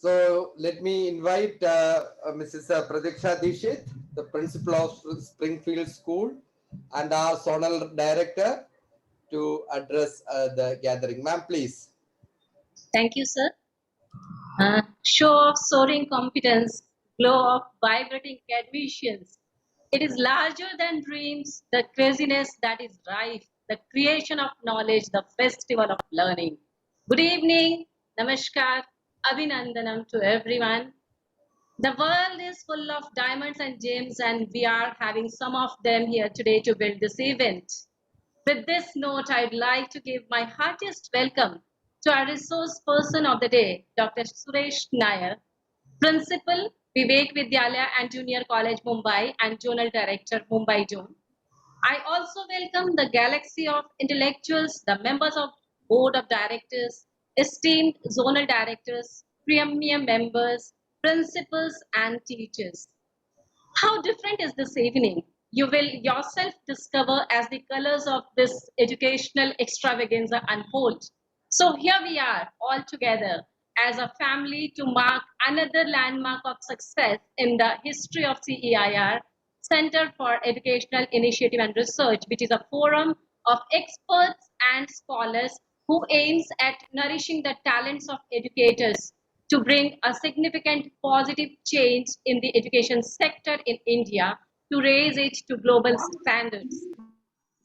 So let me invite Mrs. Pratiksha Dishit, the principal of Springfield School and our zonal director, to address the gathering. Ma'am, please. Thank you, sir. Show of soaring competence, glow of vibrating admissions. It is larger than dreams, the craziness that is rife, the creation of knowledge, the festival of learning. Good evening, namaskar, abhinandanam to everyone. The world is full of diamonds and gems, and we are having some of them here today to build this event. With this note, I'd like to give my heartiest welcome to our resource person of the day, Dr. Suresh Nair, Principal, Vivek Vidyalaya and Junior College, Mumbai, and Zonal Director, Mumbai Zone. I also welcome the galaxy of intellectuals, the members of Board of Directors, esteemed zonal directors, premium members, principals, and teachers. How different is this evening? You will yourself discover as the colors of this educational extravaganza unfold. So here we are all together as a family to mark another landmark of success in the history of CEIR, Center for Educational Initiative and Research, which is a forum of experts and scholars who aims at nourishing the talents of educators to bring a significant positive change in the education sector in India to raise it to global standards.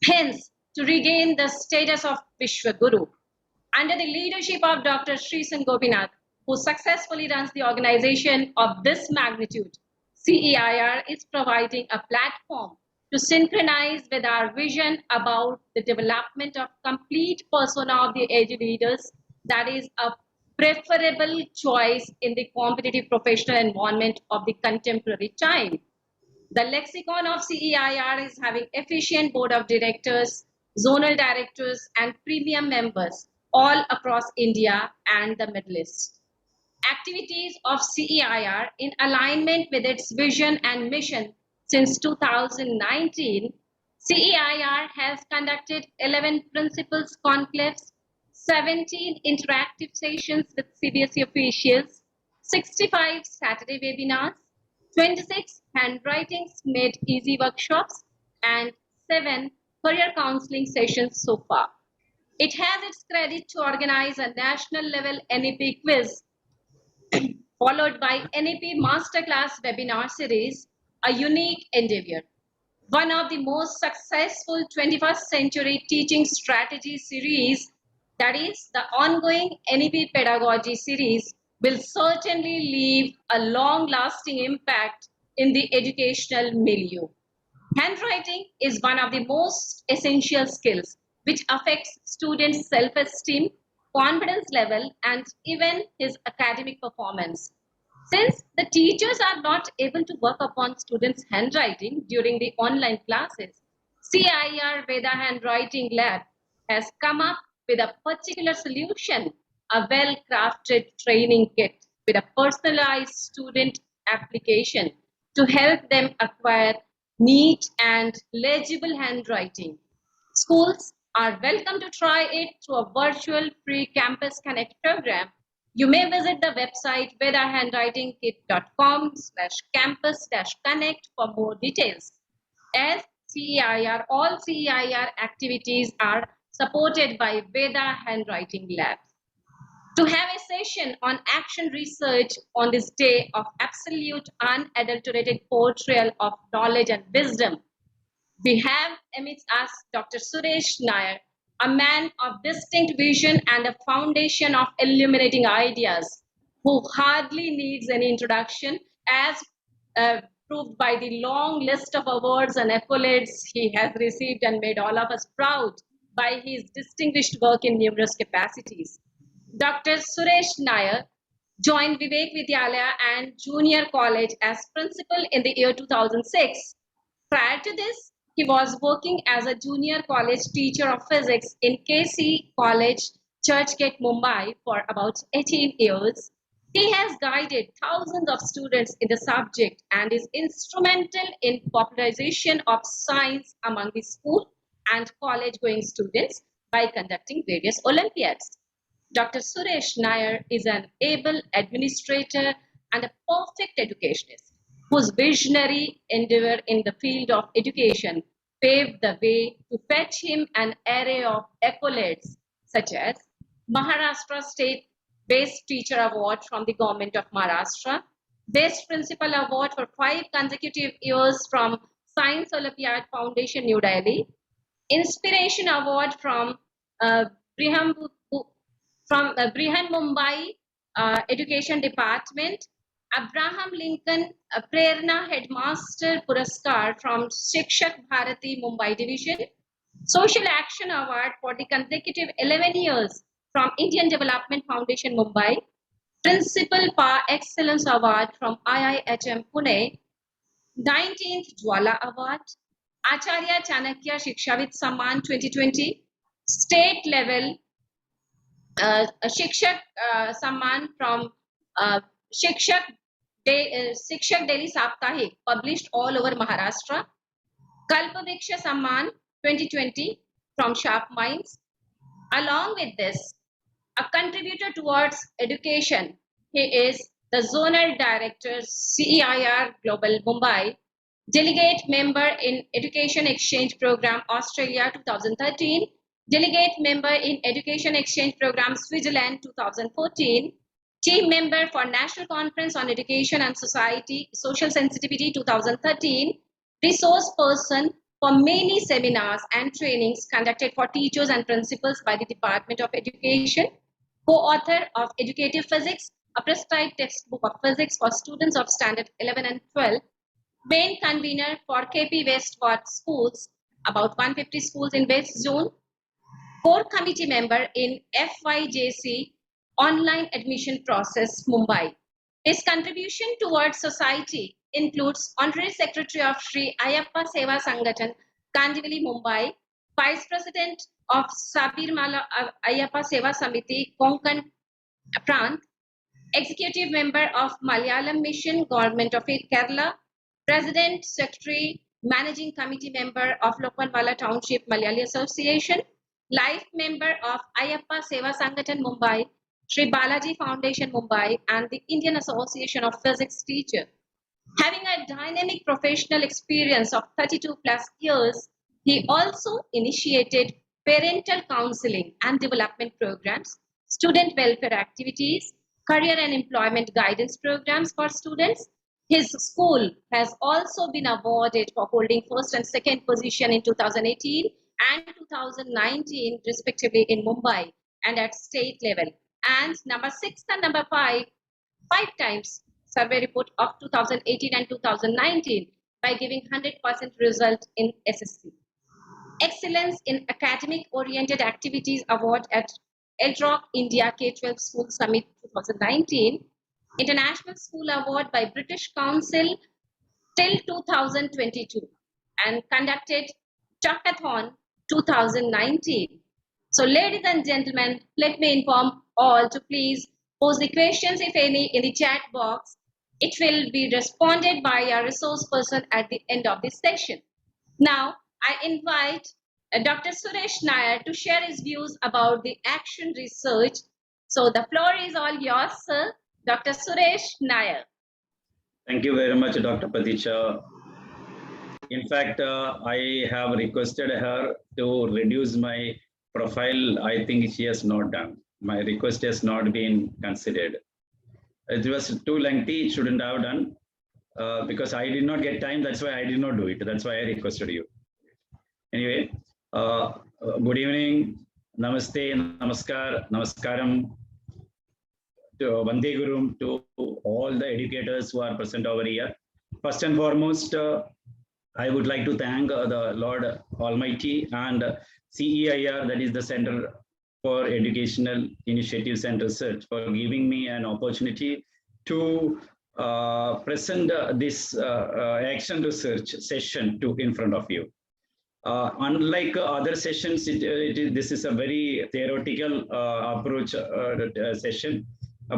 Hence, to regain the status of Vishwaguru. Under the leadership of Dr. Srisan Gopinath, who successfully runs the organization of this magnitude, CEIR is providing a platform to synchronize with our vision about the development of complete persona of the age leaders, that is a preferable choice in the competitive professional environment of the contemporary time. The lexicon of CEIR is having efficient board of directors, zonal directors, and premium members all across India and the Middle East. Activities of CEIR in alignment with its vision and mission since 2019, CEIR has conducted 11 principals conclaves, 17 interactive sessions with CBSE officials, 65 Saturday webinars, 26 handwritings made easy workshops, and 7 career counseling sessions so far. It has its credit to organize a national level NEP quiz followed by NEP Masterclass webinar series, a unique endeavor. One of the most successful 21st century teaching strategy series, that is the ongoing NEP pedagogy series, will certainly leave a long-lasting impact in the educational milieu. Handwriting is one of the most essential skills which affects students' self-esteem, confidence level, and even his academic performance. Since the teachers are not able to work upon students' handwriting during the online classes, CIR Veda Handwriting Lab has come up with a particular solution, a well-crafted training kit with a personalized student application to help them acquire neat and legible handwriting. Schools are welcome to try it through a virtual free Campus Connect program. You may visit the website vedahandwritingkit.com/campus-connect for more details. As CEIR, all CEIR activities are supported by Veda Handwriting Labs. To have a session on action research on this day of absolute unadulterated portrayal of knowledge and wisdom, we have amidst us Dr. Suresh Nair, a man of distinct vision and a foundation of illuminating ideas, who hardly needs any introduction, as proved by the long list of awards and accolades he has received and made all of us proud by his distinguished work in numerous capacities. Dr. Suresh Nair joined Vivek Vidyalaya and Junior College as principal in the year 2006. Prior to this, he was working as a junior college teacher of physics in KC College, Churchgate, Mumbai for about 18 years. He has guided thousands of students in the subject and is instrumental in popularization of science among the school and college-going students by conducting various Olympiads. Dr. Suresh Nair is an able administrator and a perfect educationist whose visionary endeavor in the field of education paved the way to fetch him an array of accolades such as Maharashtra State Best Teacher Award from the Government of Maharashtra, Best Principal Award for 5 consecutive years from Science Olympiad Foundation, New Delhi, Inspiration Award from Brihan Brihan Mumbai Education Department, Abraham Lincoln Prerna Headmaster Puraskar from Shikshak Bharati Mumbai Division, Social Action Award for the consecutive 11 years from Indian Development Foundation Mumbai, Principal Par Excellence Award from IIHM Pune, 19th Jwala Award, Acharya Chanakya Shikshavit Samman 2020, state level Shikshak Samman from Shikshak Daily Saptahik, published all over Maharashtra. Kalpavriksha Samman 2020 from Sharp Minds. Along with this, a contributor towards education, he is the Zonal Director, CEIR Global Mumbai, Delegate Member in Education Exchange Program Australia 2013, Delegate Member in Education Exchange Program Switzerland 2014, Team Member for National Conference on Education and Society Social Sensitivity 2013, Resource Person for many seminars and trainings conducted for teachers and principals by the Department of Education, co-author of Educative Physics, a prescribed textbook of physics for students of standard 11 and 12, main convener for KP Westward Schools, about 150 schools in West Zone, core committee member in FYJC online admission process, Mumbai. His contribution towards society includes Honorary Secretary of Sri Ayappa Seva Sangathan, Kandivali, Mumbai, Vice President of Sabirimala Ayappa Seva Samiti, Konkan Prant, Executive Member of Malayalam Mission, Government of Kerala, President, Secretary, Managing Committee Member of Lokhandwala Township Malayali Association, Life Member of Ayappa Seva Sangathan Mumbai, Sri Balaji Foundation Mumbai, and the Indian Association of Physics Teachers. Having a dynamic professional experience of 32 plus years, he also initiated parental counseling and development programs, student welfare activities, career and employment guidance programs for students. His school has also been awarded for holding first and second position in 2018 and 2019 respectively in Mumbai and at state level, and number 6 and number 5 times survey report of 2018 and 2019 by giving 100% result in SSC. Excellence in Academic Oriented Activities Award at ELROC India K-12 School Summit 2019, International School Award by British Council till 2022, and conducted Talkathon 2019. So ladies and gentlemen, let me inform all to please post the questions, if any, in the chat box. It will be responded by a resource person at the end of this session. Now, I invite Dr. Suresh Nair to share his views about the action research. So the floor is all yours, sir. Dr. Suresh Nair. Thank you very much, Dr. Paticha. In fact, I have requested her to reduce my profile. I think she has not done. My request has not been considered. It was too lengthy, it shouldn't have done. Because I did not get time, that's why I did not do it. That's why I requested you. Anyway, good evening, namaste, namaskar, namaskaram, to Vande Gurum, to all the educators who are present over here. First and foremost, I would like to thank the Lord Almighty and CEIR, that is the Center for Educational Initiatives and Research, for giving me an opportunity to present this action research session in front of you. Unlike other sessions, this is a very theoretical approach session,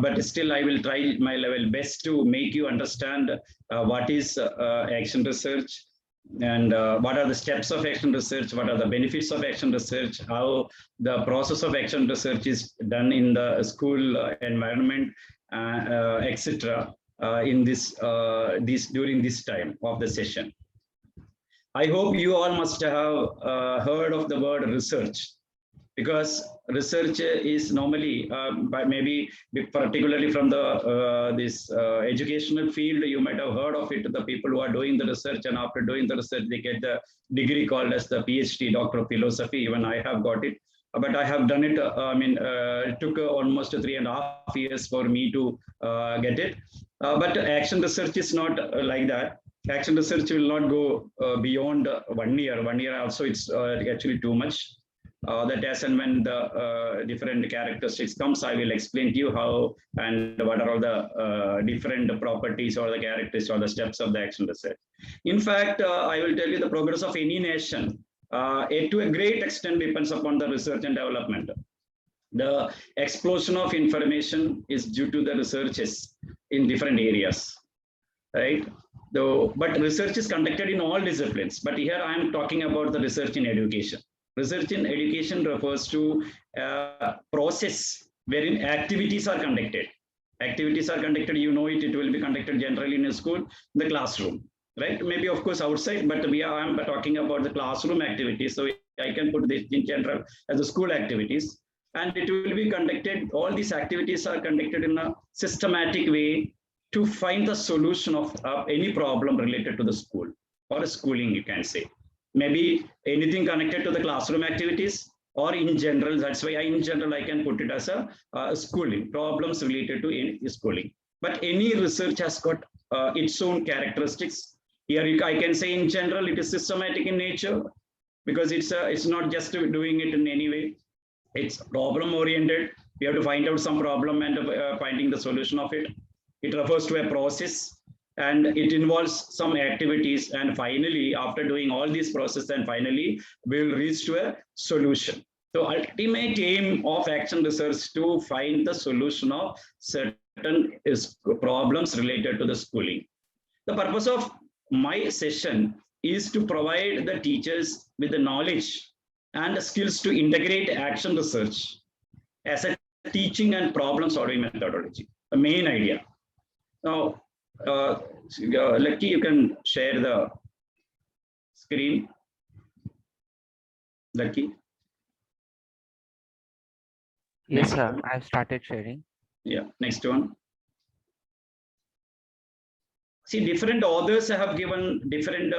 but still I will try my level best to make you understand what is action research and what are the steps of action research, what are the benefits of action research, how the process of action research is done in the school environment, etc. In during this time of the session. I hope you all must have heard of the word research, because research is normally, maybe particularly from the this educational field, you might have heard of it. The people who are doing the research, and after doing the research, they get the degree called as the PhD, Doctor of Philosophy. Even I have got it, but I have done it. It took almost 3.5 years for me to get it. But action research is not like that. Action research will not go beyond 1 year. 1 year also, it's actually too much. That as and when the different characteristics comes, I will explain to you how and what are all the different properties or the characteristics or the steps of the action research. In fact, I will tell you the progress of any nation to a great extent depends upon the research and development. The explosion of information is due to the researches in different areas, right? But research is conducted in all disciplines. But here I am talking about the research in education. Research in education refers to a process wherein activities are conducted. Activities are conducted, you know it will be conducted generally in a school, the classroom, right? Maybe of course outside, but I am talking about the classroom activities. So I can put this in general as the school activities. And it will be conducted, all these activities are conducted in a systematic way to find the solution of any problem related to the school or schooling, you can say. Maybe anything connected to the classroom activities or in general. That's why in general I can put it as a schooling, problems related to any schooling. But any research has got its own characteristics. Here I can say in general it is systematic in nature, because it's not just doing it in any way. It's problem oriented. We have to find out some problem and finding the solution of it. It refers to a process, and it involves some activities, and finally after doing all these processes, and finally we will reach to a solution. So ultimate aim of action research to find the solution of certain problems related to the schooling. The purpose of my session is to provide the teachers with the knowledge and the skills to integrate action research as a teaching and problem solving methodology, the main idea. Now, Lucky, you can share the screen. Lucky. Yes, sir. I've started sharing. Yeah, next one. See, different authors have given different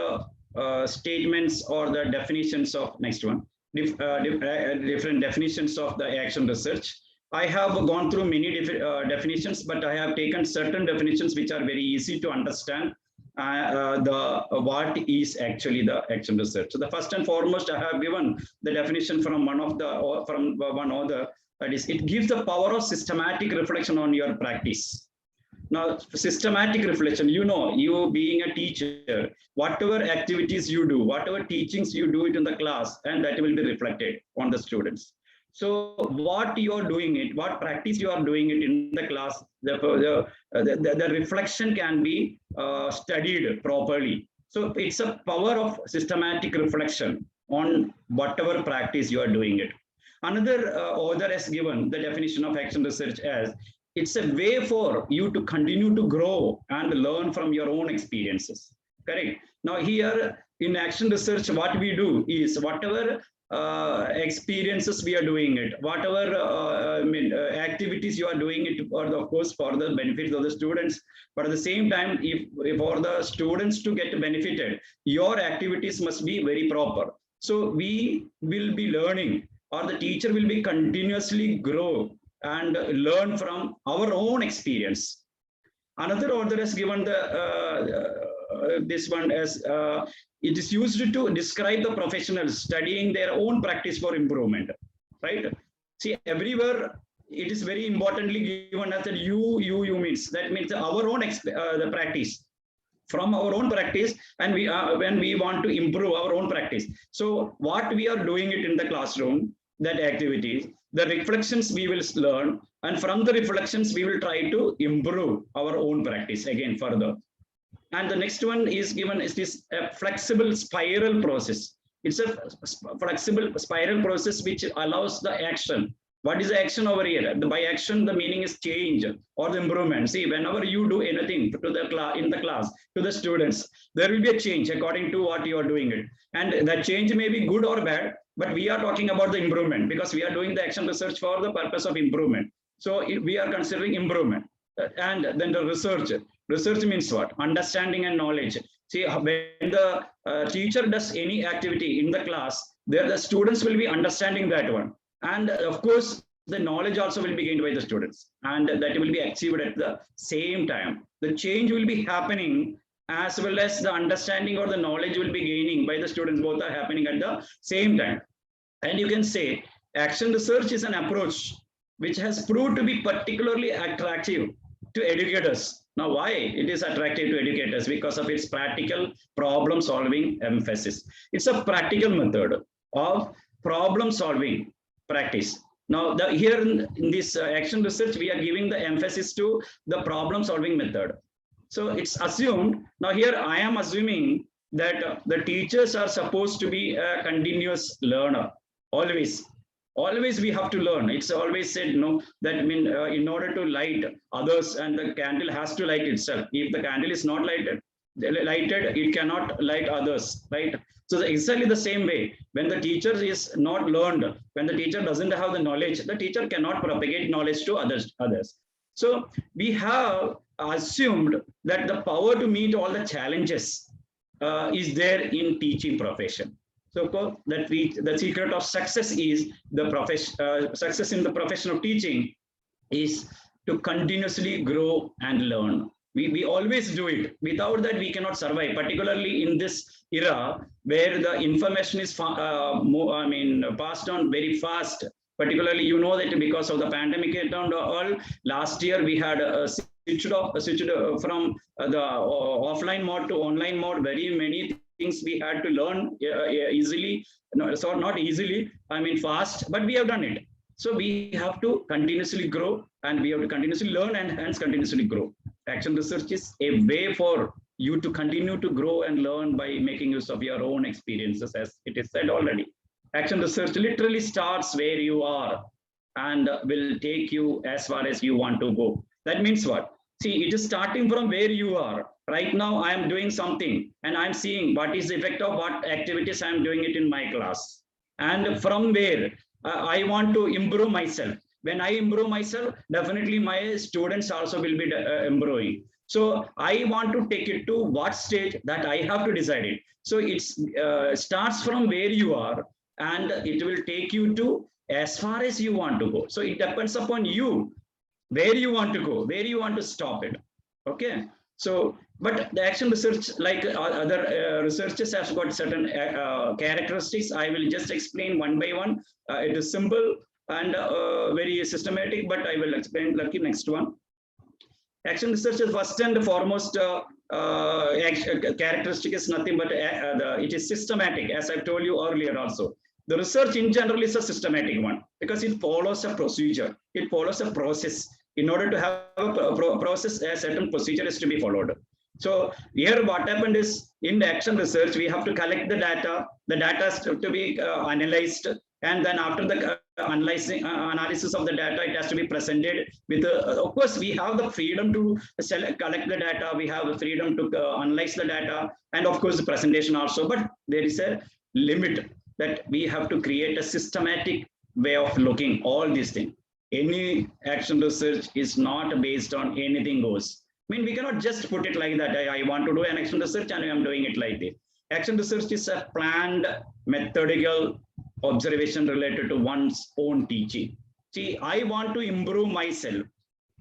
statements or the definitions of, next one, different definitions of the action research. I have gone through many definitions, but I have taken certain definitions which are very easy to understand what is actually the action research. So the first and foremost, I have given the definition from one author. That is, it gives the power of systematic reflection on your practice. Now, systematic reflection, you being a teacher, whatever activities you do, whatever teachings you do it in the class, and that will be reflected on the students. So what you are doing it, what practice you are doing it in the class, the reflection can be studied properly. So it's a power of systematic reflection on whatever practice you are doing it. Another author has given the definition of action research as it's a way for you to continue to grow and learn from your own experiences. Correct. Now here in action research, what we do is whatever experiences we are doing it, whatever activities you are doing it for the, of course, for the benefits of the students, but at the same time, if for the students to get benefited, your activities must be very proper. So we will be learning, or the teacher will be continuously grow and learn from our own experience. Another author has given the this one as it is used to describe the professionals studying their own practice for improvement, right? See, everywhere it is very importantly given as that you means, that means our own the practice, from our own practice, and we when we want to improve our own practice. So what we are doing it in the classroom, that activities, the reflections we will learn, and from the reflections we will try to improve our own practice again further. And the next one is given is this flexible spiral process. It's a flexible spiral process which allows the action. What is the action over here? By action, the meaning is change or the improvement. See, whenever you do anything to the class, in the class, to the students, there will be a change according to what you are doing it. And that change may be good or bad, but we are talking about the improvement because we are doing the action research for the purpose of improvement. So we are considering improvement. And then the research. Research means what? Understanding and knowledge. See, when the teacher does any activity in the class, there the students will be understanding that one. And of course, the knowledge also will be gained by the students. And that will be achieved at the same time. The change will be happening as well as the understanding or the knowledge will be gaining by the students. Both are happening at the same time. And you can say action research is an approach which has proved to be particularly attractive to educators. Now, why it is attractive to educators? Because of its practical problem solving emphasis. It's a practical method of problem solving practice. Now, here in this action research, we are giving the emphasis to the problem solving method. So it's assumed, now here I am assuming that the teachers are supposed to be a continuous learner, always. Always we have to learn. It's always said, no, that in order to light others, and the candle has to light itself. If the candle is not lighted, it cannot light others, right? So exactly the same way, when the teacher is not learned, when the teacher doesn't have the knowledge, the teacher cannot propagate knowledge to others. So we have assumed that the power to meet all the challenges is there in teaching profession. So that the secret of success is the success in the profession of teaching is to continuously grow and learn. We always do it. Without that, we cannot survive, particularly in this era where the information is passed on very fast. Particularly, you know that because of the pandemic and all, last year we had switched from the offline mode to online mode. Very many things we had to learn easily, so not easily, fast, but we have done it. So we have to continuously grow, and we have to continuously learn and hence continuously grow. Action research is a way for you to continue to grow and learn by making use of your own experiences, as it is said already. Action research literally starts where you are and will take you as far as you want to go. That means what? See, it is starting from where you are. Right now, I am doing something and I'm seeing what is the effect of what activities I'm doing it in my class. And from where I want to improve myself. When I improve myself, definitely my students also will be improving. So I want to take it to what stage that I have to decide it. So it starts from where you are and it will take you to as far as you want to go. So it depends upon you where you want to go, where you want to stop it. Okay. So, but the action research, like other researchers, has got certain characteristics. I will just explain one by one. It is simple and very systematic, but I will explain the next one. Action research is first and foremost characteristic is nothing but it is systematic, as I've told you earlier also. The research in general is a systematic one because it follows a procedure. It follows a process. In order to have a process, a certain procedure is to be followed. So here what happened is in the action research, we have to collect the data. The data is to be analyzed. And then after the analysis of the data, it has to be presented with, of course, we have the freedom to collect the data. We have the freedom to analyze the data. And of course, the presentation also. But there is a limit that we have to create a systematic way of looking all these things. Any action research is not based on anything goes. I mean, we cannot just put it like that. I want to do an action research and I am doing it like this. Action research is a planned, methodical observation related to one's own teaching. See, I want to improve myself.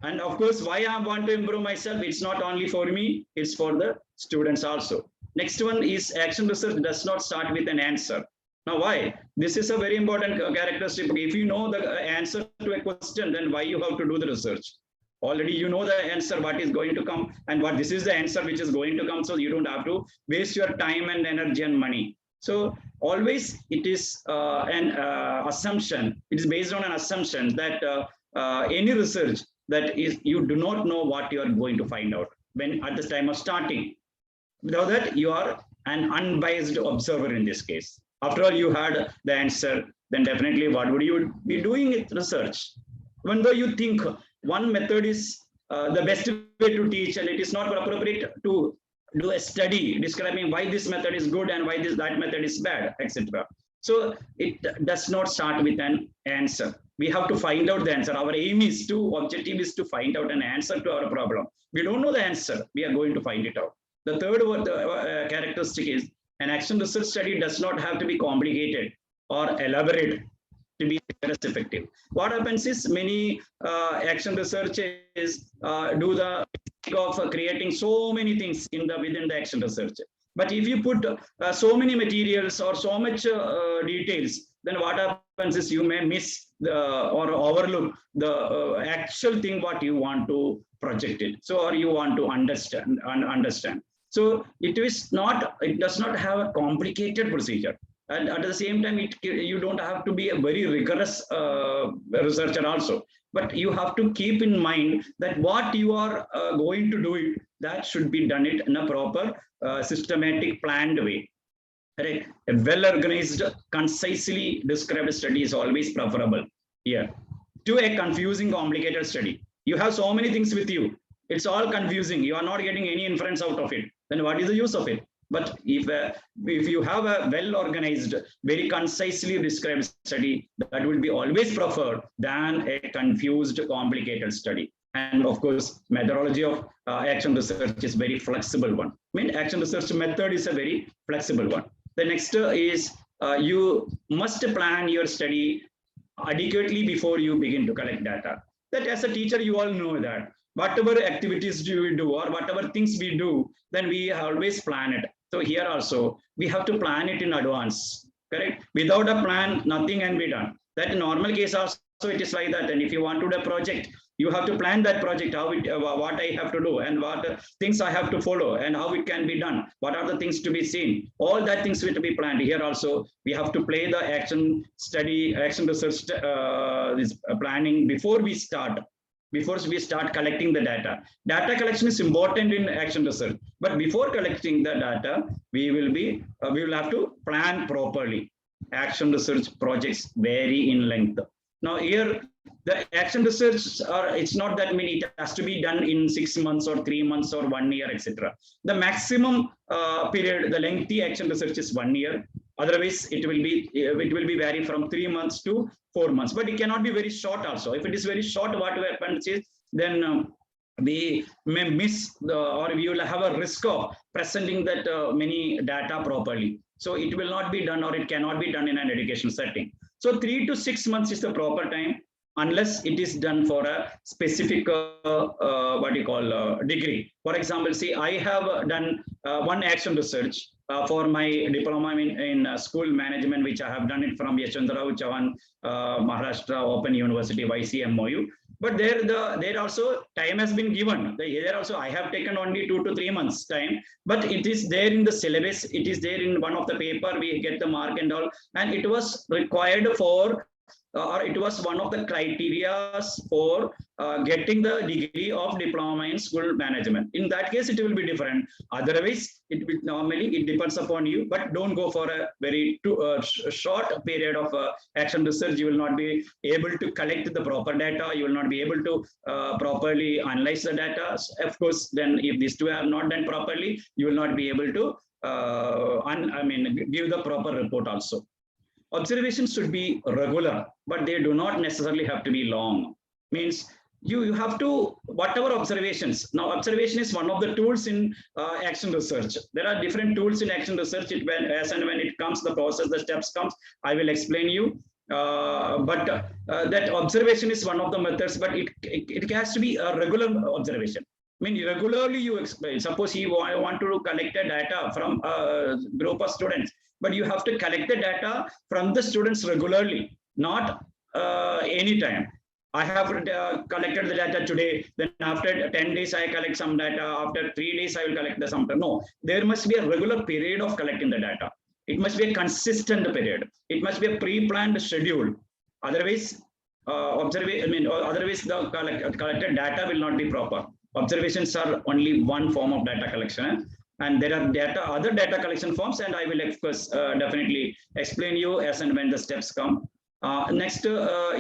And of course, why I want to improve myself, it's not only for me, it's for the students also. Next one is action research does not start with an answer. Now, why? This is a very important characteristic. If you know the answer to a question, then why you have to do the research? Already you know the answer, what is going to come, and what this is the answer which is going to come. So you don't have to waste your time and energy and money. So always it is an assumption. It is based on an assumption that any research that is, you do not know what you are going to find out when at the time of starting. Without that, you are an unbiased observer in this case. After all, you had the answer, then definitely what would you be doing with research? Even though you think one method is the best way to teach, and it is not appropriate to do a study describing why this method is good and why that method is bad, etc. So it does not start with an answer. We have to find out the answer. Our aim is objective is to find out an answer to our problem. We don't know the answer. We are going to find it out. The third characteristic is an action research study does not have to be complicated or elaborate to be effective. What happens is many action researchers do the of creating so many things within the action research. But if you put so many materials or so much details, then what happens is you may miss or overlook the actual thing what you want to project it. So or you want to understand. So it does not have a complicated procedure. And at the same time, you don't have to be a very rigorous researcher also. But you have to keep in mind that what you are going to do, that should be done it in a proper, systematic, planned way. Right? A well-organized, concisely described study is always preferable here to a confusing, complicated study. You have so many things with you. It's all confusing. You are not getting any inference out of it. Then what is the use of it? But if you have a well-organized, very concisely described study, that will be always preferred than a confused, complicated study. And of course, methodology of action research is very flexible one. I mean, action research method is a very flexible one. The next is you must plan your study adequately before you begin to collect data. That as a teacher, you all know that whatever activities do we do or whatever things we do, then we always plan it. So here also, we have to plan it in advance, correct? Without a plan, nothing can be done. That in normal case also, it is like that. And if you want to do a project, you have to plan that project, what I have to do and what things I have to follow and how it can be done. What are the things to be seen? All that things will be planned. Here also, we have to play the action research planning before we start collecting the data. Data collection is important in action research, but before collecting the data, we will have to plan properly. Action research projects vary in length. Now here, the action research it's not that many. It has to be done in 6 months or 3 months or 1 year, etc. The maximum period, the lengthy action research is 1 year. Otherwise, it will be vary from 3 months to 4 months. But it cannot be very short also. If it is very short, what happens is then we may miss or we will have a risk of presenting that many data properly. So it will not be done or it cannot be done in an education setting. So 3 to 6 months is the proper time, unless it is done for a specific degree. For example, see, I have done one action research for my diploma in school management, which I have done it from Yashwantrao Chavan Maharashtra Open University, YCMOU. But there also time has been given. There also I have taken only 2 to 3 months time, but it is there in the syllabus. It is there in one of the paper. We get the mark and all, and it was required for, or it was one of the criteria for getting the degree of diploma in school management. In that case, it will be different. Otherwise, it will normally, it depends upon you, but don't go for a very short period of action research. You will not be able to collect the proper data. You will not be able to properly analyze the data. Of course, then if these two are not done properly, you will not be able to give the proper report also. Observations should be regular, but they do not necessarily have to be long. Means you have to, whatever observations. Now, observation is one of the tools in action research. There are different tools in action research. As and when it comes, the process, the steps comes, I will explain you. That observation is one of the methods, but it has to be a regular observation. I mean, regularly you explain. Suppose you want to collect the data from a group of students, but you have to collect the data from the students regularly, not anytime. I have collected the data today, then after 10 days I collect some data, after 3 days I will collect the some. No, there must be a regular period of collecting the data. It must be a consistent period. It must be a pre-planned schedule. Otherwise, otherwise the collected data will not be proper. Observations are only one form of data collection, and there are other data collection forms, and I will of course definitely explain you as and when the steps come. Next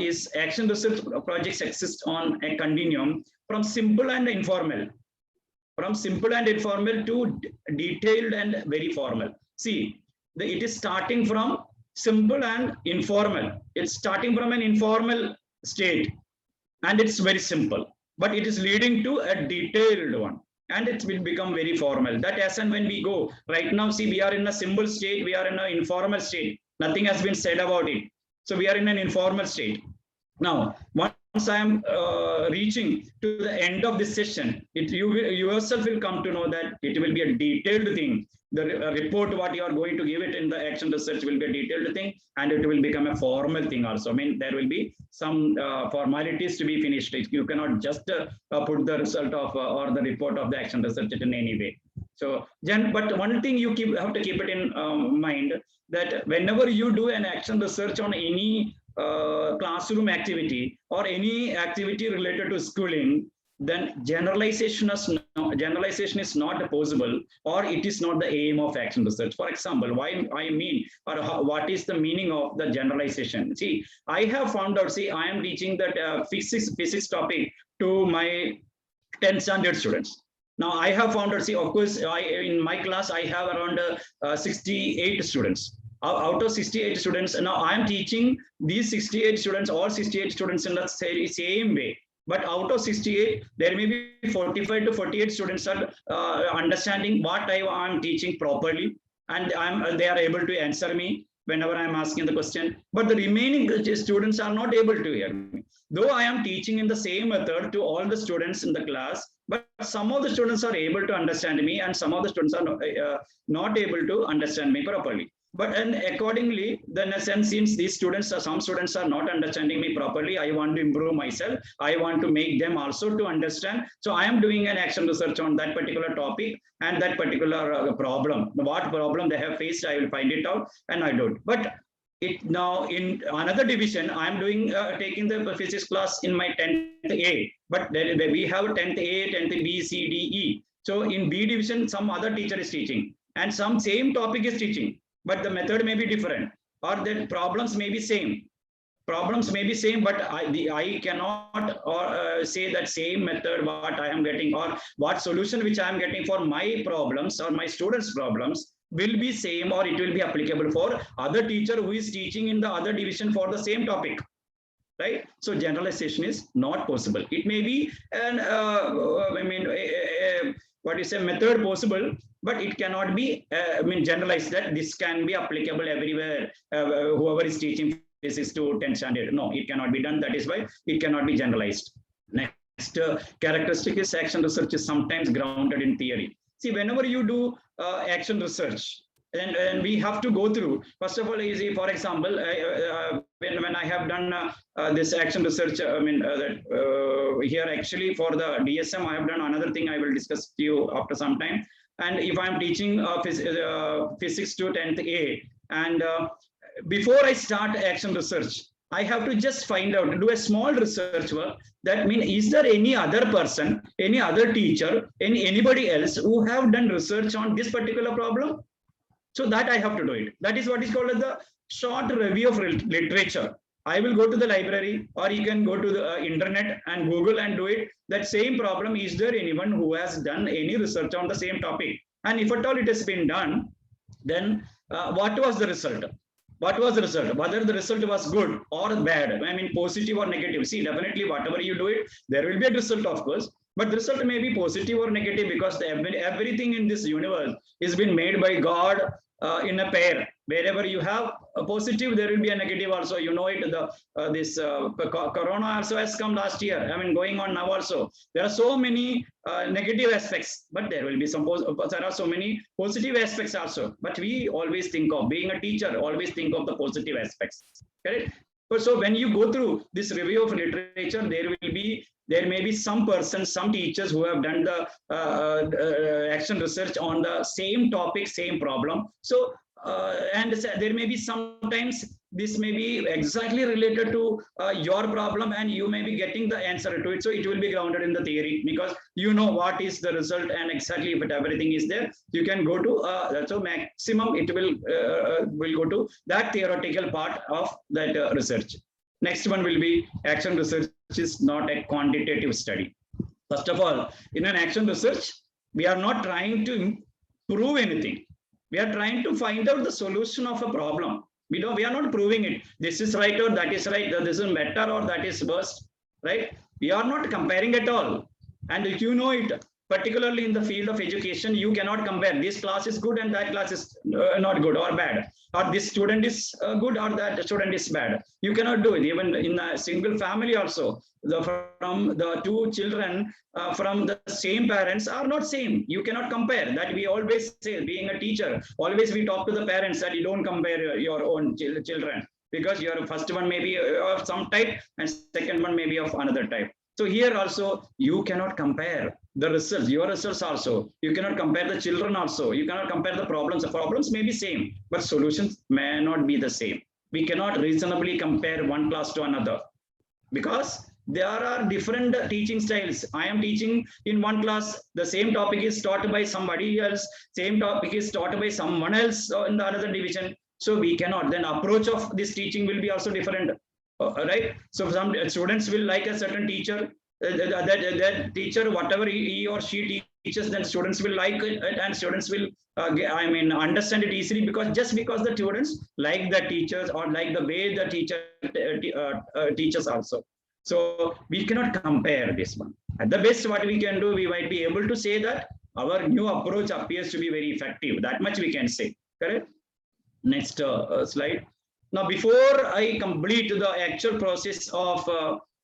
is action research projects exist on a continuum from simple and informal, to detailed and very formal. See, it is starting from simple and informal. It's starting from an informal state, and it's very simple. But it is leading to a detailed one, and it will become very formal. That as and when we go, right now, see, we are in a simple state, we are in an informal state. Nothing has been said about it. So we are in an informal state. Now, once I am reaching to the end of this session, you yourself will come to know that it will be a detailed thing. The report, what you are going to give it in the action research will be a detailed thing, and it will become a formal thing also. I mean, there will be some formalities to be finished. You cannot just put the result of or the report of the action research in any way. So, but one thing you have to keep it in mind, that whenever you do an action research on any classroom activity or any activity related to schooling, then generalization is not possible, or it is not the aim of action research. For example, what is the meaning of the generalization? See, I have found out, I am teaching that physics topic to my 10th standard students. Now I have found out, of course, in my class, I have around 68 students. Out of 68 students, now I am teaching these 68 students, all 68 students in the same way. But out of 68, there may be 45 to 48 students are understanding what I am teaching properly, and they are able to answer me whenever I am asking the question. But the remaining students are not able to hear me. Though I am teaching in the same method to all the students in the class, but some of the students are able to understand me, and some of the students are not able to understand me properly. But and accordingly, then since these students, some students are not understanding me properly, I want to improve myself. I want to make them also to understand. So I am doing an action research on that particular topic and that particular problem. What problem they have faced, I will find it out and I do it. But now in another division, I am doing taking the physics class in my 10th A. But we have 10th A, 10th B, C, D, E. So in B division, some other teacher is teaching and some same topic is teaching. But the method may be different, or the problems may be same. Problems may be same, but I cannot say that same method what I am getting or what solution which I am getting for my problems or my students' problems will be same, or it will be applicable for other teacher who is teaching in the other division for the same topic. Right? So generalization is not possible. It may be an method possible, but it cannot be generalized that this can be applicable everywhere. Whoever is teaching physics to 10th standard, no, it cannot be done. That is why it cannot be generalized. Next characteristic is action research is sometimes grounded in theory. See, whenever you do action research, and we have to go through, first of all, for example, when I have done this action research, here actually for the DSM, I have done another thing I will discuss to you after some time. And if I'm teaching physics to 10th A, and before I start action research, I have to just find out, do a small research work. That means, is there any other person, any other teacher, anybody else who have done research on this particular problem? So that I have to do it. That is what is called as the short review of literature. I will go to the library, or you can go to the internet and Google and do it. That same problem, is there anyone who has done any research on the same topic? And if at all it has been done, then what was the result? What was the result? Whether the result was good or bad, I mean positive or negative. See, definitely whatever you do it, there will be a result, of course. But the result may be positive or negative, because everything in this universe is been made by God in a pair. Wherever you have a positive, there will be a negative also. You know it. This corona also has come last year. I mean, going on now also. There are so many negative aspects, but there will be some. There are so many positive aspects also. But we always think of, being a teacher, always think of the positive aspects. Correct? So when you go through this review of literature, there may be some persons, some teachers who have done the action research on the same topic, same problem. So and there may be sometimes this may be exactly related to your problem, and you may be getting the answer to it. So it will be grounded in the theory, because you know what is the result, and exactly if everything is there, you can go to so maximum it will go to that theoretical part of that research. Next one will be action research is not a quantitative study. First of all, in an action research, we are not trying to prove anything. We are trying to find out the solution of a problem. We are not proving it. This is right or that is right. This is better or that is worse, right? We are not comparing at all. And if you know it, particularly in the field of education, you cannot compare. This class is good and that class is not good or bad. Or this student is good or that student is bad. You cannot do it. Even in a single family also, from the two children from the same parents are not same. You cannot compare. That we always say, being a teacher, always we talk to the parents that you don't compare your own children, because your first one may be of some type and second one may be of another type. So here also, you cannot compare the results, your results also. You cannot compare the children also. You cannot compare the problems. The problems may be same, but solutions may not be the same. We cannot reasonably compare one class to another, because there are different teaching styles. I am teaching in one class, the same topic is taught by somebody else, same topic is taught by someone else in the other division. So we cannot, then approach of this teaching will be also different. Right? So some students will like a certain teacher, that teacher, whatever he or she teaches, then students will like it, and students will understand it easily, because the students like the teachers or like the way the teacher teaches also. So we cannot compare this one. At the best, what we can do, we might be able to say that our new approach appears to be very effective. That much we can say. Correct? Next slide. Now, before I complete the actual process of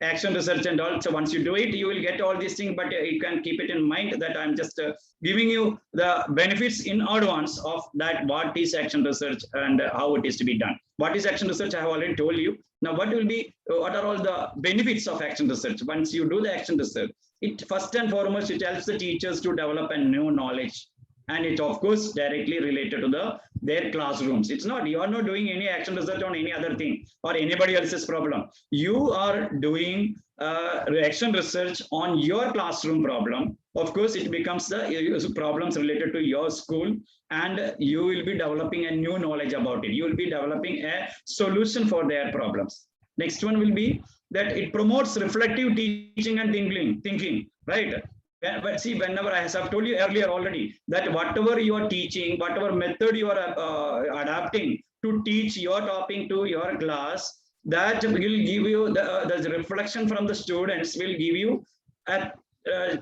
action research and all, so once you do it, you will get all these things, but you can keep it in mind that I'm just giving you the benefits in advance of that, what is action research and how it is to be done. What is action research? I have already told you. Now, what are all the benefits of action research? Once you do the action research, it first and foremost, it helps the teachers to develop a new knowledge. And it, of course, directly related to their classrooms. It's not, you are not doing any action research on any other thing or anybody else's problem. You are doing action research on your classroom problem. Of course, it becomes the problems related to your school, and you will be developing a new knowledge about it. You will be developing a solution for their problems. Next one will be that it promotes reflective teaching and thinking, right? But see, whenever, as I've told you earlier already, that whatever you are teaching, whatever method you are adapting to teach your topic to your class, that will give you the reflection from the students, will give you a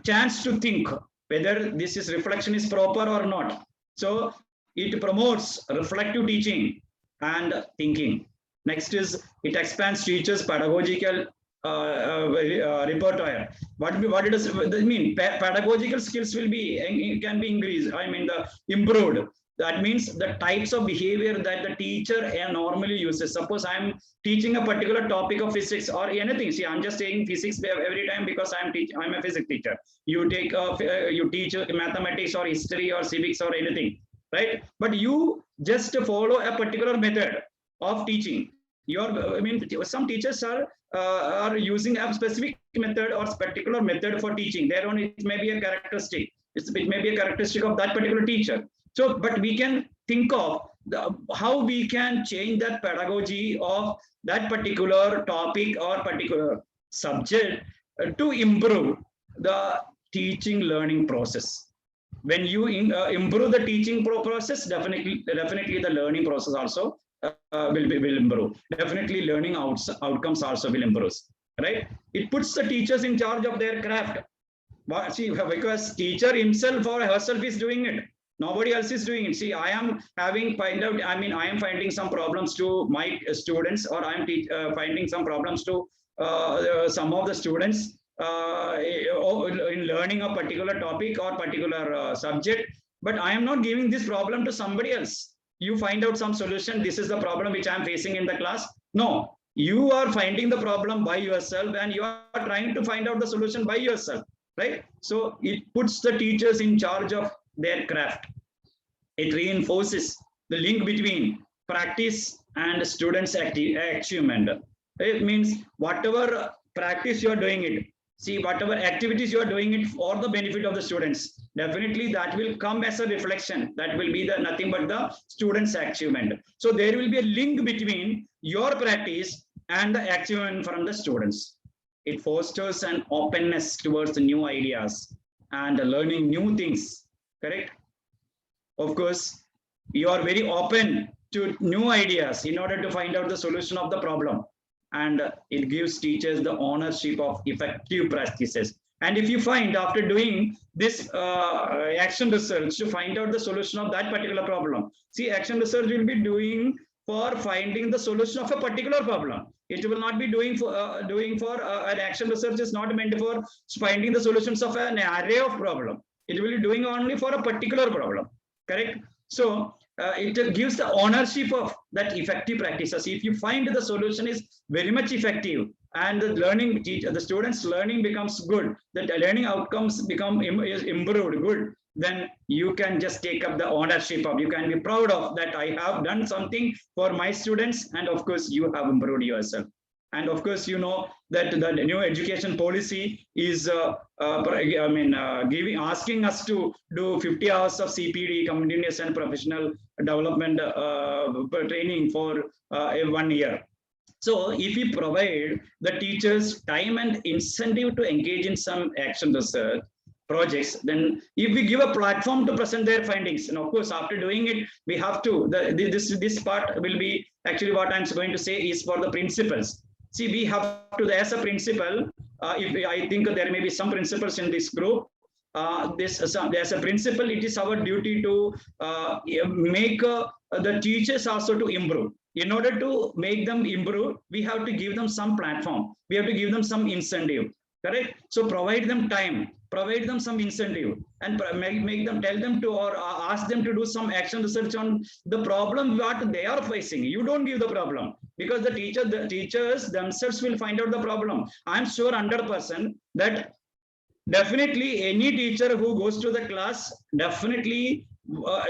chance to think whether this reflection is proper or not. So it promotes reflective teaching and thinking. Next is, it expands teachers' pedagogical repertoire. What does that mean? Pedagogical skills will be can be increased. Improved. That means the types of behavior that the teacher normally uses. Suppose I'm teaching a particular topic of physics or anything. See, I'm just saying physics every time because I'm a physics teacher. You take you teach mathematics or history or civics or anything, right? But you just follow a particular method of teaching. I mean, some teachers are using a specific method or particular method for teaching. Their own, it may be a characteristic. It may be a characteristic of that particular teacher. So, but we can think of how we can change that pedagogy of that particular topic or particular subject to improve the teaching learning process. When you improve the teaching process, definitely the learning process also will improve. Definitely learning outcomes also will improve, right? It puts the teachers in charge of their craft. See, because teacher himself or herself is doing it. Nobody else is doing it. See, I am finding some problems to my students, or I am finding some problems to some of the students in learning a particular topic or particular subject. But I am not giving this problem to somebody else. You find out some solution. This is the problem which I am facing in the class. No, you are finding the problem by yourself, and you are trying to find out the solution by yourself, right? So it puts the teachers in charge of their craft. It reinforces the link between practice and students' achievement. It means whatever practice you are doing it, see, whatever activities you are doing it for the benefit of the students, definitely that will come as a reflection. That will be the nothing but the students' achievement. So there will be a link between your practice and the achievement from the students. It fosters an openness towards the new ideas and learning new things, correct? Of course, you are very open to new ideas in order to find out the solution of the problem. And it gives teachers the ownership of effective practices. And if you find after doing this action research to find out the solution of that particular problem, see, action research will be doing for finding the solution of a particular problem. It will not be doing for an action research is not meant for finding the solutions of an array of problem. It will be doing only for a particular problem, correct? So it gives the ownership of that effective practices. If you find the solution is very much effective and the students' learning becomes good, the learning outcomes become improved good, then you can just take up the ownership of, you can be proud of that I have done something for my students, and of course you have improved yourself. And of course, you know that the new education policy is asking us to do 50 hours of CPD, continuous and professional development training for 1 year. So if we provide the teachers time and incentive to engage in some action research projects, then if we give a platform to present their findings, and of course after doing it, we have to, this part will be actually what I'm going to say is for the principals. See, we have to, as a principal, I think there may be some principals in this group. As a principal, it is our duty to make the teachers also to improve. In order to make them improve, we have to give them some platform. We have to give them some incentive, correct? So provide them time, provide them some incentive, and make them, tell them to, or ask them to do some action research on the problem what they are facing. You don't give the problem, because the teachers themselves will find out the problem. I'm sure 100% that definitely any teacher who goes to the class, definitely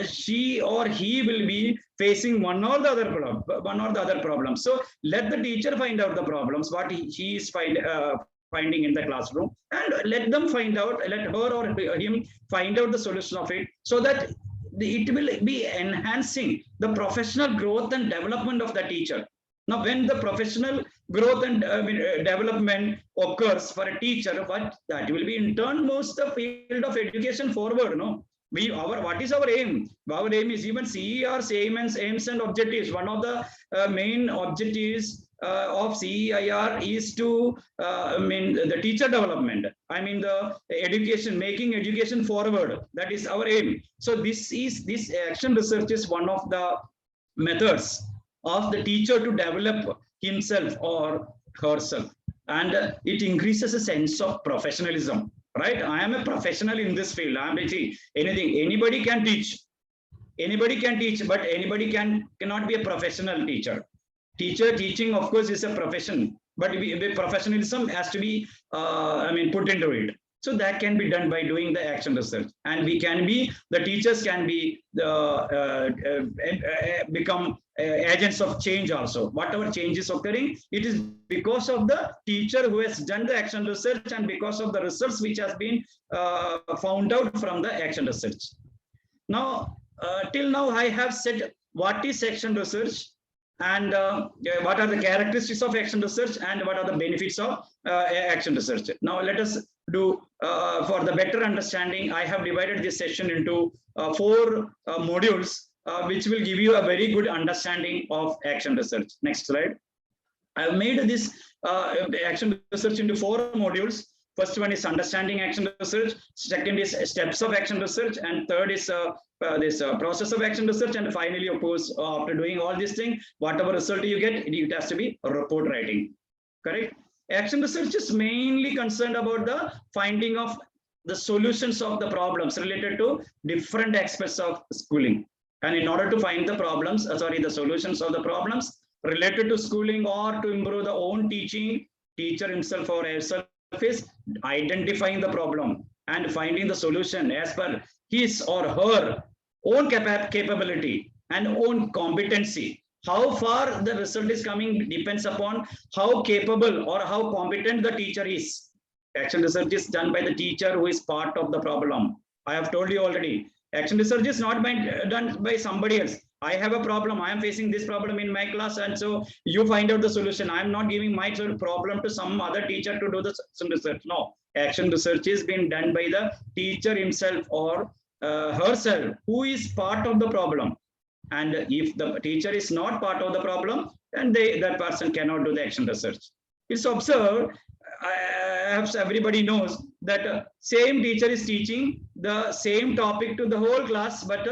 she or he will be facing one or the other problem. So let the teacher find out the problems, what he is finding in the classroom, and let them find out, let her or him find out the solution of it, so that it will be enhancing the professional growth and development of the teacher. Now, when the professional growth and development occurs for a teacher, what that will be in turn moves the field of education forward. No, what is our aim? Our aim is even CER's aims and objectives. One of the main objectives of CEIR is to the teacher development. I mean the education, making education forward. That is our aim. So this action research is one of the methods of the teacher to develop himself or herself, and it increases a sense of professionalism. Right? I am a professional in this field. I'm anything. Anybody can teach. anybody can teach, but anybody cannot be a professional teacher. Teaching, of course, is a profession, but professionalism has to be, put into it. So that can be done by doing the action research, and the teachers can be become agents of change also. Whatever change is occurring, it is because of the teacher who has done the action research and because of the results which has been found out from the action research. Now, till now, I have said what is action research and what are the characteristics of action research and what are the benefits of action research. Now, let us do, for the better understanding, I have divided this session into 4 modules, which will give you a very good understanding of action research. Next slide. I have made this action research into 4 modules. First one is understanding action research. Second is steps of action research, and third is this process of action research. And finally, of course, after doing all these things, whatever result you get, it has to be a report writing. Correct? Action research is mainly concerned about the finding of the solutions of the problems related to different aspects of schooling. And in order to find the the solutions of the problems related to schooling or to improve the own teaching, teacher himself or herself is identifying the problem and finding the solution as per his or her own capability and own competency. How far the result is coming depends upon how capable or how competent the teacher is. Action research is done by the teacher who is part of the problem. I have told you already. Action research is not done by somebody else. I have a problem. I am facing this problem in my class, and so you find out the solution. I am not giving my problem to some other teacher to do some research. No, action research is being done by the teacher himself or herself, who is part of the problem. And if the teacher is not part of the problem, then that person cannot do the action research. It's observed, perhaps everybody knows that same teacher is teaching the same topic to the whole class, but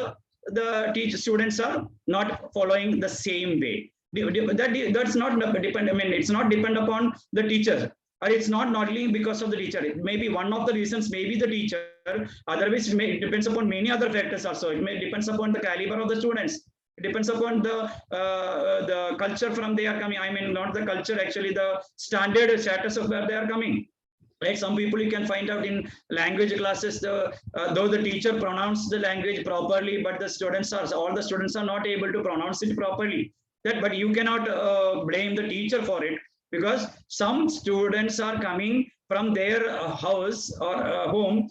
the students are not following the same way. That's not depend. It's not depend upon the teacher, or it's not only because of the teacher. It may be one of the reasons, maybe the teacher. Otherwise, it depends upon many other factors also. It may depends upon the caliber of the students. It depends upon the culture from they are coming. Not the culture, actually the standard status of where they are coming. Right? Some people you can find out in language classes, though the teacher pronounced the language properly, but all the students are not able to pronounce it properly. But you cannot blame the teacher for it, because some students are coming from their house or home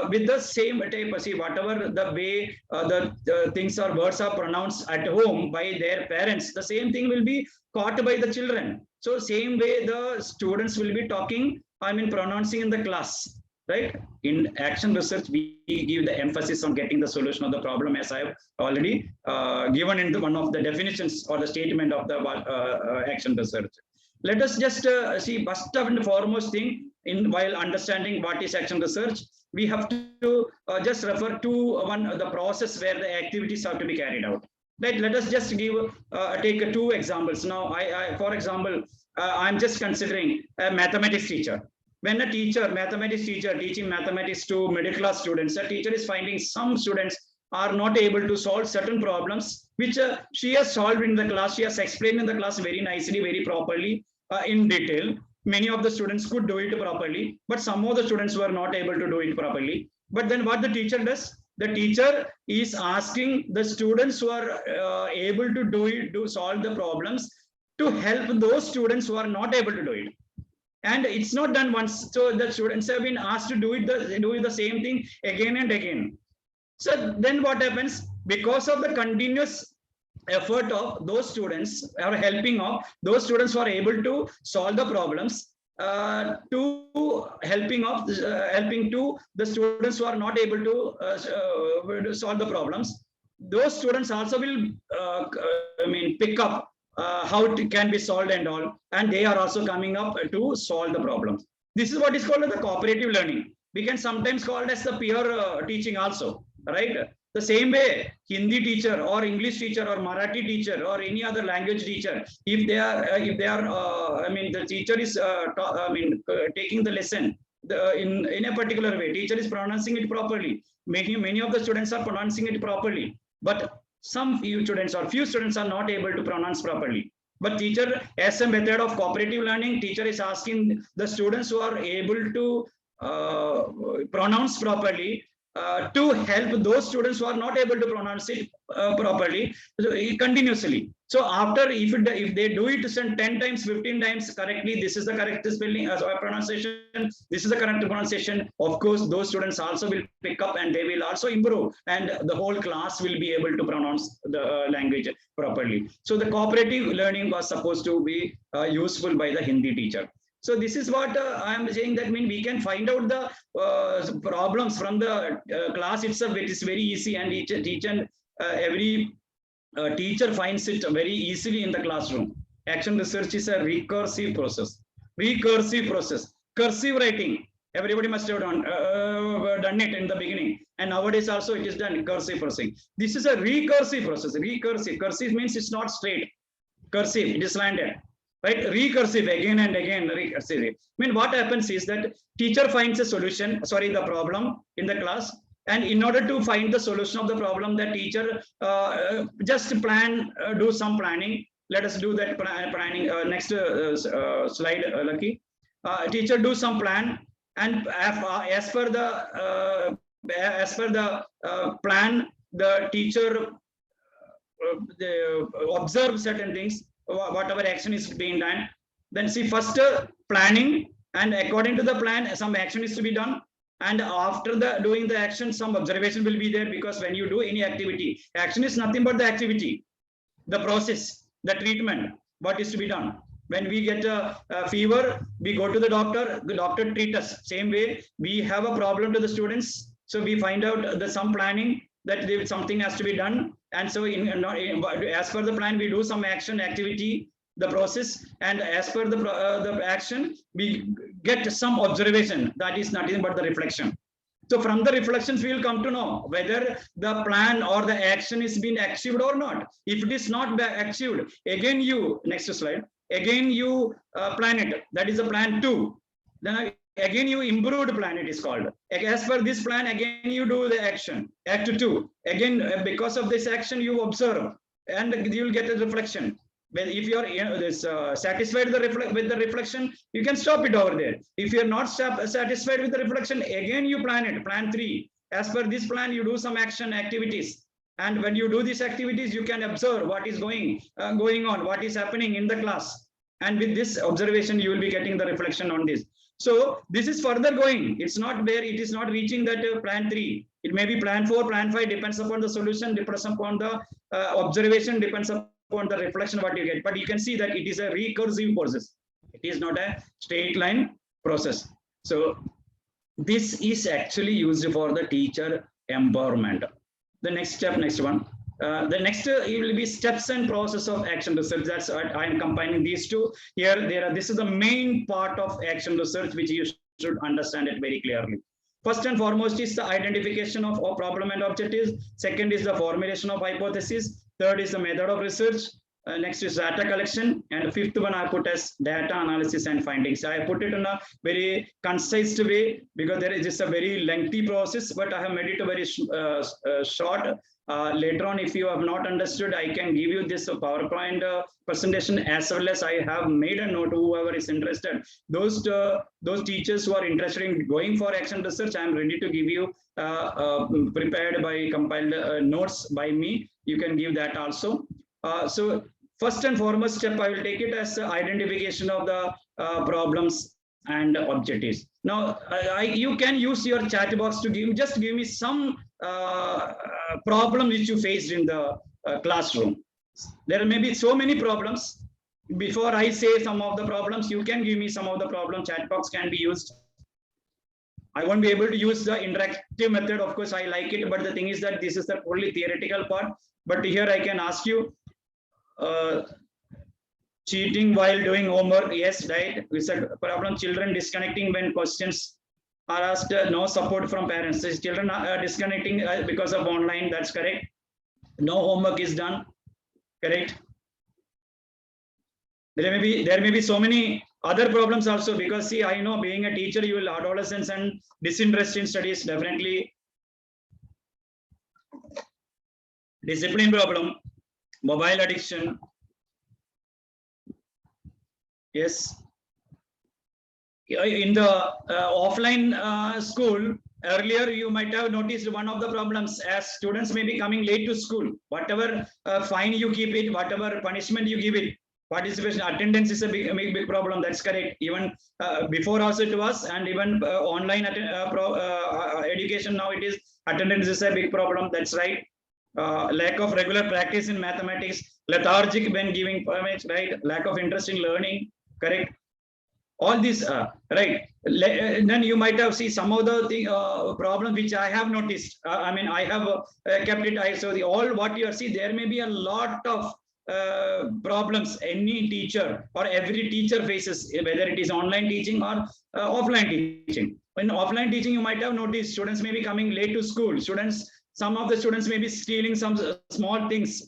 with the same type. See, whatever the way the things or words are pronounced at home by their parents, the same thing will be caught by the children. So same way the students will be talking, pronouncing in the class, right? In action research, we give the emphasis on getting the solution of the problem, as I have already given in one of the definitions or the statement of the action research. Let us just see first and foremost thing, while understanding what is action research, we have to just refer to the process where the activities have to be carried out. Right? Let us just take 2 examples. Now, for example, I'm just considering a mathematics teacher. When a mathematics teacher teaching mathematics to middle class students, a teacher is finding some students are not able to solve certain problems, which she has solved in the class. She has explained in the class very nicely, very properly, in detail. Many of the students could do it properly, but some of the students were not able to do it properly. But then what the teacher does? The teacher is asking the students who are able to solve the problems to help those students who are not able to do it. And it's not done once. So the students have been asked to do the same thing again and again. So then what happens? Because of the continuous effort of those students, or helping of those students who are able to solve the problems, to helping to the students who are not able to solve the problems, those students also will pick up how it can be solved and all, and they are also coming up to solve the problems. This is what is called the cooperative learning. We can sometimes call it as the peer teaching also, right? The same way, Hindi teacher or English teacher or Marathi teacher or any other language teacher, if they are, the teacher is taking the lesson in a particular way, teacher is pronouncing it properly. Many of the students are pronouncing it properly. but some few students are not able to pronounce properly. But teacher, as a method of cooperative learning, teacher is asking the students who are able to pronounce properly to help those students who are not able to pronounce it properly continuously. So after, if they do it 10 times, 15 times correctly, this is the correct spelling or pronunciation, this is the correct pronunciation, of course those students also will pick up and they will also improve, and the whole class will be able to pronounce the language properly. So the cooperative learning was supposed to be useful by the Hindi teacher. So this is what I am saying, that we can find out the problems from the class itself. It is very easy, and every teacher finds it very easily in the classroom. Action research is a recursive process. Cursive writing, everybody must have done it in the beginning, and nowadays also it is done cursive process. This is a recursive process. Cursive means it's not straight. Cursive, it is slanted. Right, recursive, again and again, recursive. What happens is that teacher finds a solution, the problem in the class, and in order to find the solution of the problem, the teacher just do some planning. Let us do that planning. Next slide, Lucky. Teacher do some plan, and as per the plan, the teacher observe certain things, whatever action is being done. Then see, first planning, and according to the plan some action is to be done, and after doing the action some observation will be there, because when you do any activity, action is nothing but the activity, the process, the treatment, what is to be done. When we get a fever, we go to the doctor treats us. Same way, we have a problem to the students, so we find out some planning, that something has to be done, and so as per the plan we do some activity, the process, and as per the action we get some observation, that is nothing but the reflection. So from the reflections we will come to know whether the plan or the action is being achieved or not. If it is not achieved, again you, next slide, again you plan it, that is a plan 2. Then again you improved plan, it is called. As per this plan, again you do the action, act 2. Again, because of this action you observe, and you will get a reflection. Well, if you are satisfied with the reflection, you can stop it over there. If you are not satisfied with the reflection, again you plan it, plan 3. As per this plan, you do some activities, and when you do these activities, you can observe what is going on, what is happening in the class, and with this observation, you will be getting the reflection on this. So this is further going. It's not where it is not reaching that plan 3. It may be plan 4, plan 5, depends upon the solution, depends upon the observation, depends upon the reflection what you get. But you can see that it is a recursive process. It is not a straight line process. So this is actually used for the teacher empowerment. The next step, next one. The next it will be steps and process of action research. That's what I am combining these two here. This is the main part of action research, which you should understand it very clearly. First and foremost is the identification of problem and objectives. Second is the formulation of hypothesis. Third is the method of research. Next is data collection, and fifth one I put as data analysis and findings. I put it in a very concise way because there is just a very lengthy process, but I have made it a very short. Later on, if you have not understood, I can give you this PowerPoint presentation, as well as I have made a note. Whoever is interested, those teachers who are interested in going for action research, I am ready to give you prepared by compiled notes by me. You can give that also. So first and foremost step, I will take it as identification of the problems and objectives. Now, you can use your chat box to give me some problem which you faced in the classroom. There may be so many problems. Before I say some of the problems, you can give me some of the problems. Chat box can be used. I won't be able to use the interactive method. Of course, I like it, but the thing is that this is the only theoretical part. But here I can ask you, cheating while doing homework, yes, right? We said problem, children disconnecting when questions are asked, no support from parents. So children are disconnecting because of online, that's correct. No homework is done, correct. There may be so many other problems also, because see, I know being a teacher, you will adolescence and disinterest in studies, definitely. discipline problem, mobile addiction. Yes. In the offline school, earlier you might have noticed one of the problems as students may be coming late to school. Whatever fine you keep it, whatever punishment you give it, participation, attendance is a big problem. That's correct. Even before also it was, and even online education now it is, attendance is a big problem. That's right. Lack of regular practice in mathematics, lethargic when giving permits, right? Lack of interest in learning, correct? All these, right? Then you might have seen some of the problems which I have noticed. I mean, I have kept it. So all what you see, there may be a lot of problems any teacher or every teacher faces, whether it is online teaching or offline teaching. In offline teaching, you might have noticed students may be coming late to school. Some of the students may be stealing some small things.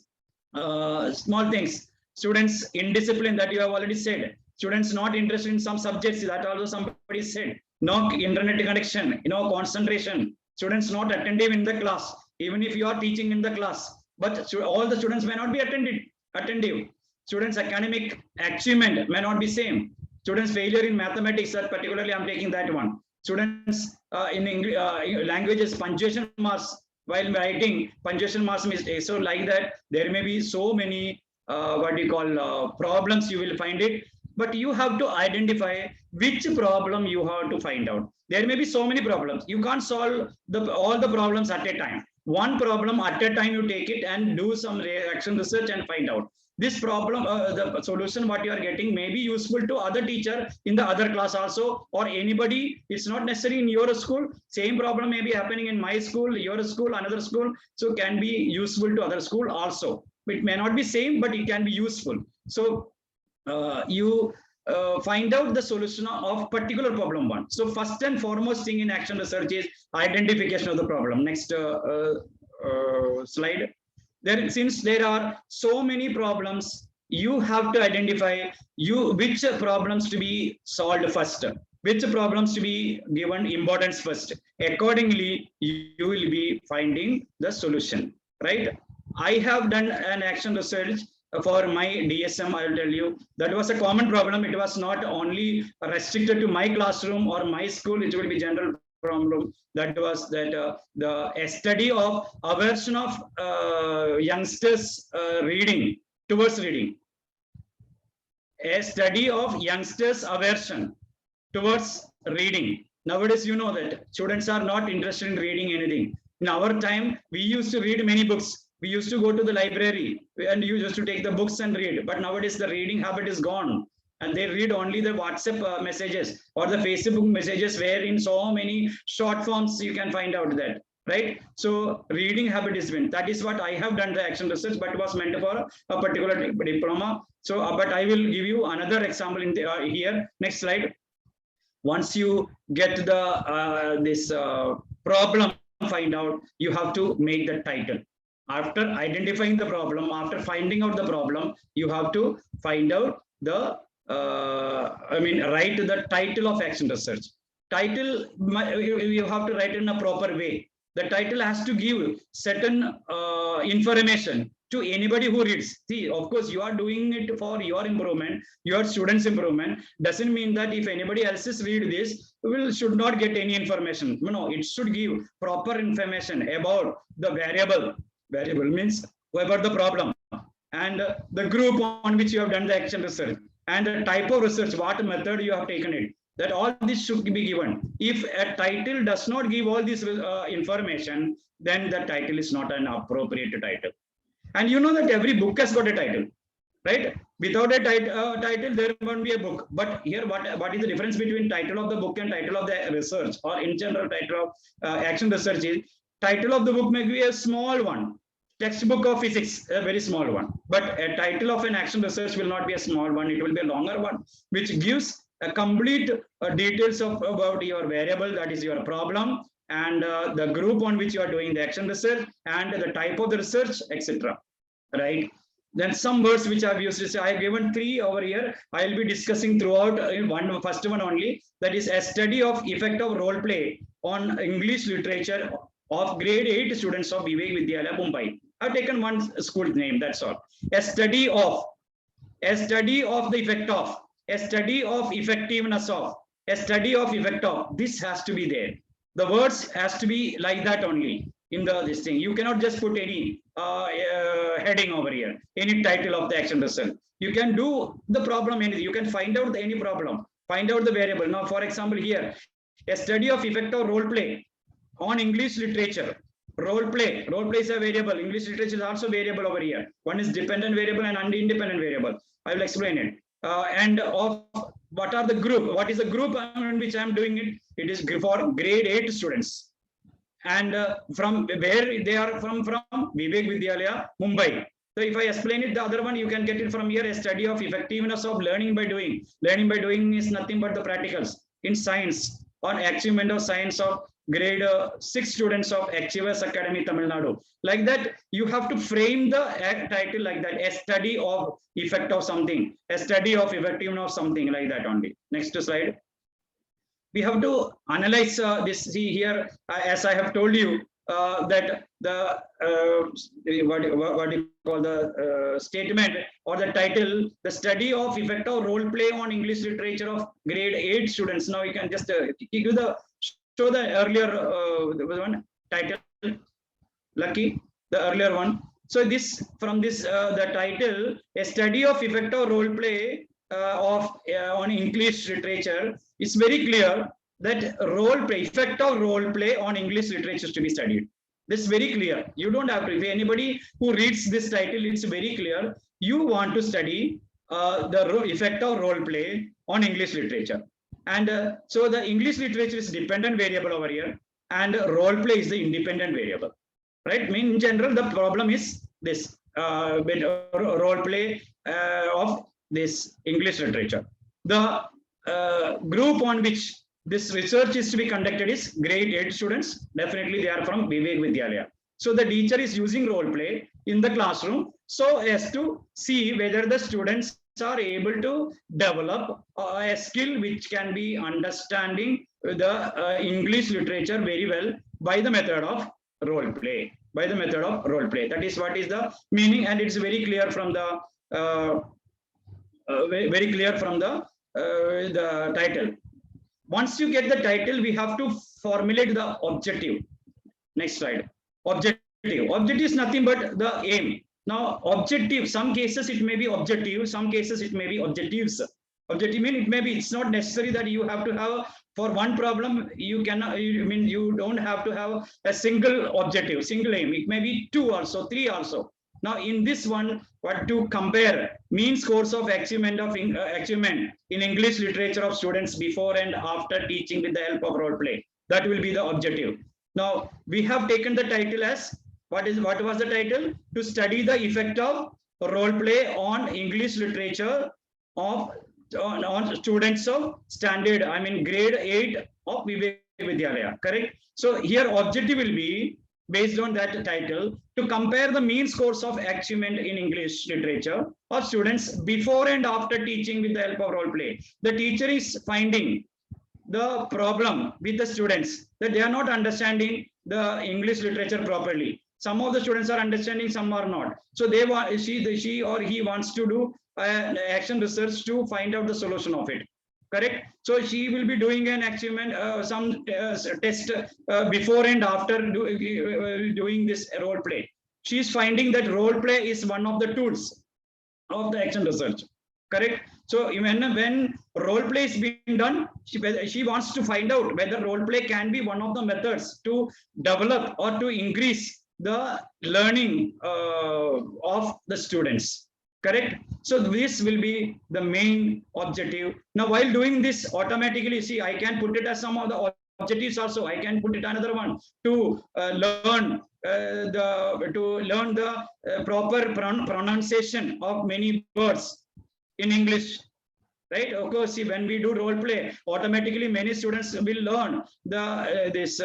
Students indiscipline, that you have already said. Students not interested in some subjects, that also somebody said. No internet connection, concentration. Students not attentive in the class, even if you are teaching in the class. But all the students may not be attentive. Students' academic achievement may not be same. Students' failure in mathematics, that particularly I'm taking that one. Students in English, languages, punctuation marks while writing, punctuation marks mistakes. So like that, there may be so many problems you will find it. But you have to identify which problem you have to find out. There may be so many problems. You can't solve all the problems at a time. One problem at a time, you take it and do some action research and find out. This problem, the solution what you are getting may be useful to other teacher in the other class also, or anybody. It's not necessary in your school. Same problem may be happening in my school, your school, another school. So can be useful to other school also. It may not be same, but it can be useful. So you find out the solution of particular problem one. So first and foremost thing in action research is identification of the problem. Next slide. Since there are so many problems, you have to identify which problems to be solved first, which problems to be given importance first. Accordingly, you will be finding the solution, right? I have done an action research for my DSM. I will tell you that was a common problem. It was not only restricted to my classroom or my school, it will be general problem. That was that a study of aversion of youngsters reading towards reading. A study of youngsters aversion towards reading. Nowadays, you know that students are not interested in reading anything. In our time, we used to read many books. We used to go to the library and you used to take the books and read. But nowadays, the reading habit is gone. And they read only the WhatsApp messages or the Facebook messages, where in so many short forms you can find out that, right? So reading habit is been. That is what I have done the action research, but it was meant for a particular diploma. So, but I will give you another example in the, here. Next slide. Once you get the this problem find out, you have to make the title. After identifying the problem, after finding out the problem, you have to find out the write the title of action research. Title, you have to write in a proper way. The title has to give certain information to anybody who reads. See, of course, you are doing it for your improvement, your students' improvement. Doesn't mean that if anybody else is read this, should not get any information. No, it should give proper information about the variable. Variable means about the problem and the group on which you have done the action research and the type of research, what method you have taken it. That all this should be given. If a title does not give all this information, then the title is not an appropriate title. And you know that every book has got a title, right? Without a title, there won't be a book. But here, what is the difference between title of the book and title of the research, or in general title of action research is, title of the book may be a small one. Textbook of physics, a very small one. But a title of an action research will not be a small one. It will be a longer one, which gives a complete details about your variable, that is your problem, and the group on which you are doing the action research, and the type of the research, etc. Right? Then some words which I've used. I have given 3 over here. I will be discussing throughout first one only. That is a study of effect of role play on English literature of grade 8 students of Vivek Vidyalaya, Mumbai. I've taken one school name, that's all. A study of the effect of, a study of effectiveness of, a study of effect of. This has to be there. The words has to be like that only in this thing. You cannot just put any heading over here, any title of the action result. You can do the problem, anything. You can find out any problem, find out the variable. Now, for example, here, a study of effect of role play on English literature. Role play is a variable. English literature is also variable over here. One is dependent variable and independent variable. I will explain it. And of what are the group? What is the group on which I am doing it? It is for grade 8 students. And from where they are from Vivek Vidyalaya, Mumbai. So if I explain it, the other one you can get it from here. A study of effectiveness of learning by doing. Learning by doing is nothing but the practicals in science, on achievement of science of grade 6 students of Achievers Academy, Tamil Nadu. Like that, you have to frame the title like that. A study of effect of something. A study of effectiveness of something, like that only. Next slide. We have to analyze this. See here, as I have told you, that the what do you call the statement or the title, the study of effect of role play on English literature of grade 8 students. Now you can just show the earlier one title, Lucky, the earlier one. So this from this the title, a study of effect of role play on English literature, it's very clear that role play, effect of role play on English literature to be studied. This is very clear. You don't have to, if anybody who reads this title, it's very clear. You want to study the effect of role play on English literature. And so the English literature is dependent variable over here, and role play is the independent variable, right? I mean, in general, the problem is this role play of this English literature. The group on which this research is to be conducted is grade 8 students. Definitely they are from Vivek Vidyalaya. So the teacher is using role play in the classroom so as to see whether the students are able to develop a skill which can be understanding the English literature very well by the method of role play. By the method of role play. That is what is the meaning, and it's very clear from the the title. Once you get the title, we have to formulate the objective. Next slide. Objective. Objective is nothing but the aim. Now, objective, some cases it may be objective, some cases it may be objectives. Objective means it may be, it's not necessary that you have to have, for one problem, you cannot, you don't have to have a single objective, single aim. It may be 2 also, 3 also. Now, in this one, what to compare mean scores of achievement in English literature of students before and after teaching with the help of role play. That will be the objective. Now, we have taken the title as, what was the title? To study the effect of role play on English literature of on students of standard, grade 8 of Vivek Vidyalaya, correct? So here objective will be based on that title to compare the mean scores of achievement in English literature of students before and after teaching with the help of role play. The teacher is finding the problem with the students that they are not understanding the English literature properly. Some of the students are understanding, some are not. So they want, she or he wants to do action research to find out the solution of it. Correct? So she will be doing an achievement, some test before and after doing this role play. She is finding that role play is one of the tools of the action research. Correct? So when role play is being done, she wants to find out whether role play can be one of the methods to develop or to increase the learning of the students. Correct? So this will be the main objective. Now, while doing this, automatically, see, I can put it as some of the objectives also. I can put it another one to learn the proper pronunciation of many words in English. Right? Of course, see, when we do role play, automatically many students will learn the this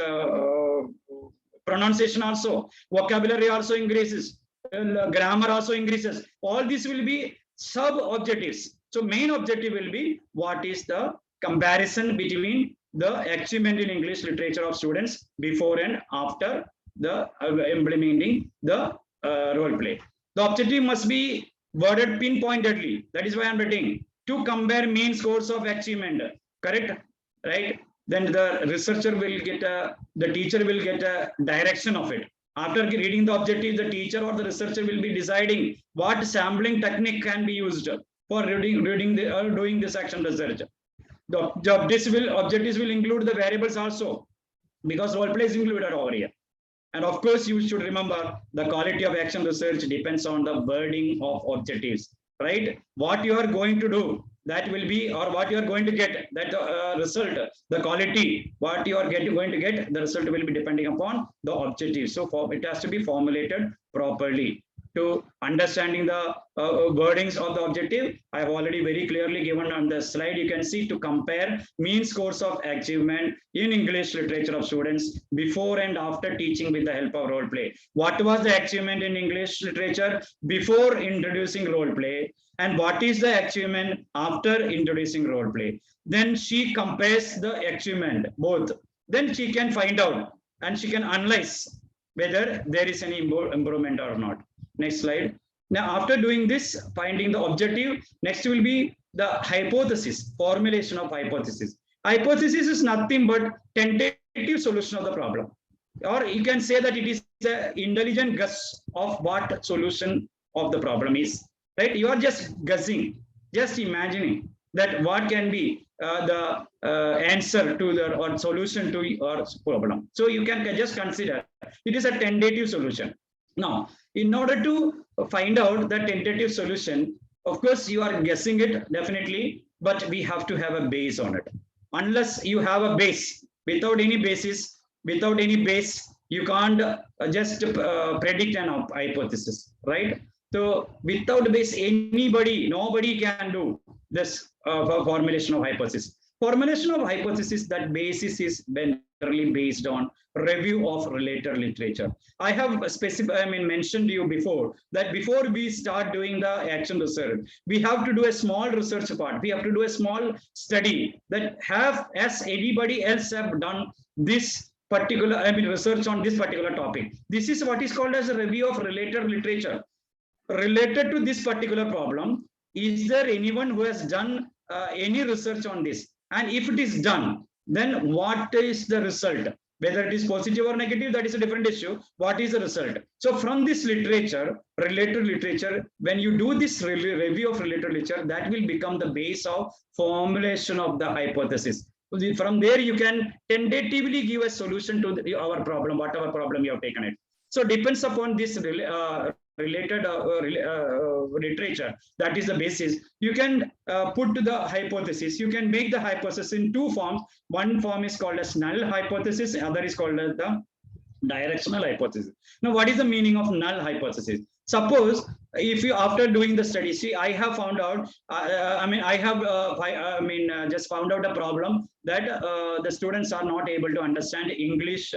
pronunciation also, vocabulary also increases, grammar also increases. All this will be sub-objectives. So main objective will be what is the comparison between the achievement in English literature of students before and after the implementing the role play. The objective must be worded pinpointedly. That is why I'm writing to compare mean scores of achievement. Correct? Right? Then the researcher will get the teacher will get a direction of it. After reading the objective, the teacher or the researcher will be deciding what sampling technique can be used for doing this action research. The objectives will include the variables also, because role play is included over here. And of course, you should remember the quality of action research depends on the wording of objectives, right? What you are going to do, that will be, or what you are going to get, that result, the quality, what you are going to get, the result will be depending upon the objective. So it has to be formulated properly. To understanding the wordings of the objective, I have already very clearly given on the slide. You can see to compare mean scores of achievement in English literature of students before and after teaching with the help of role play. What was the achievement in English literature before introducing role play, and what is the achievement after introducing role play? Then she compares the achievement both. Then she can find out and she can analyze whether there is any improvement or not. Next slide. Now, after doing this, finding the objective, next will be the hypothesis, formulation of hypothesis. Hypothesis is nothing but tentative solution of the problem. Or you can say that it is the intelligent guess of what solution of the problem is. Right? You are just guessing, just imagining that what can be the answer to the or solution to your problem. So you can just consider it is a tentative solution. Now, in order to find out the tentative solution, of course, you are guessing it definitely, but we have to have a base on it. Unless you have a base, without any basis, without any base, you can't just predict an hypothesis, right? So without base, nobody can do this formulation of hypothesis. Formulation of hypothesis, that basis is generally based on review of related literature. I have mentioned to you before that before we start doing the action research, we have to do a small research part. We have to do a small study that as anybody else have done this particular, research on this particular topic. This is what is called as a review of related literature. Related to this particular problem, is there anyone who has done any research on this? And if it is done, then what is the result? Whether it is positive or negative, that is a different issue. What is the result? So from this literature, related literature, when you do this review of related literature, that will become the base of formulation of the hypothesis. From there, you can tentatively give a solution to our problem, whatever problem you have taken it. So depends upon this related literature, that is the basis. You can put to the hypothesis. You can make the hypothesis in two forms. One form is called as null hypothesis, other is called as the directional hypothesis. Now, what is the meaning of null hypothesis? Suppose if you, after doing the study, see, I have found out, just found out a problem that the students are not able to understand English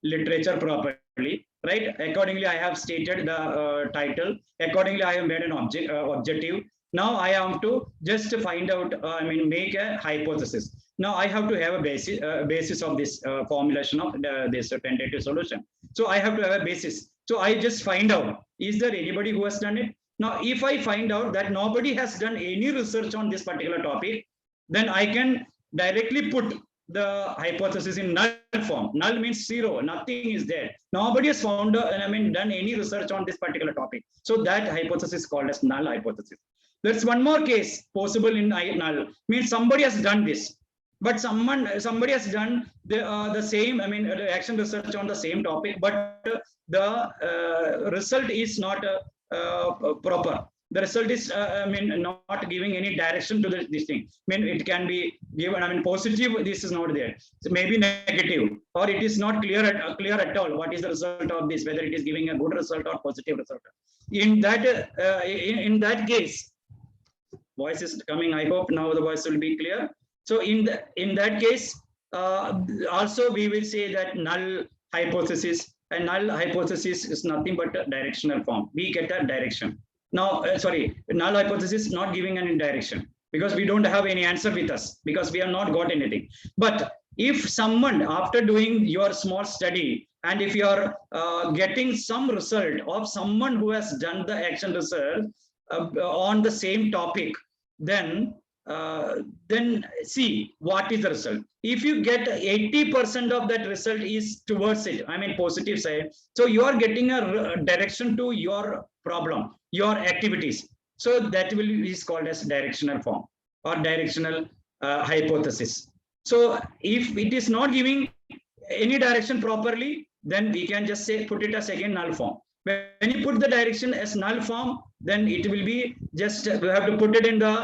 literature properly. Right? Accordingly, I have stated the title. Accordingly, I have made an objective. Now I have to just find out, make a hypothesis. Now I have to have a basis of this formulation of this tentative solution. So I have to have a basis. So I just find out, is there anybody who has done it? Now, if I find out that nobody has done any research on this particular topic, then I can directly put the hypothesis in null form. Null means zero, nothing is there. Nobody has found, done any research on this particular topic. So that hypothesis is called as null hypothesis. There's one more case possible in null, means somebody has done this, but somebody has done the same, action research on the same topic, but the result is not proper. The result is, not giving any direction to this thing. It can be given, positive, this is not there. So maybe negative, or it is not clear at all. What is the result of this? Whether it is giving a good result or positive result. In that case, voice is coming. I hope now the voice will be clear. So in that case, also we will say that null hypothesis. And null hypothesis is nothing but a directional form. We get a direction. Now, null hypothesis not giving any direction, because we don't have any answer with us, because we have not got anything. But if someone, after doing your small study and if you are getting some result of someone who has done the action research on the same topic, then see what is the result. If you get 80% of that result is towards it, I mean positive side, so you are getting a direction to your problem, your activities. So that is called as directional form or directional hypothesis. So if it is not giving any direction properly, then we can just say put it as again null form. When you put the direction as null form, then it will be just we have to put it in the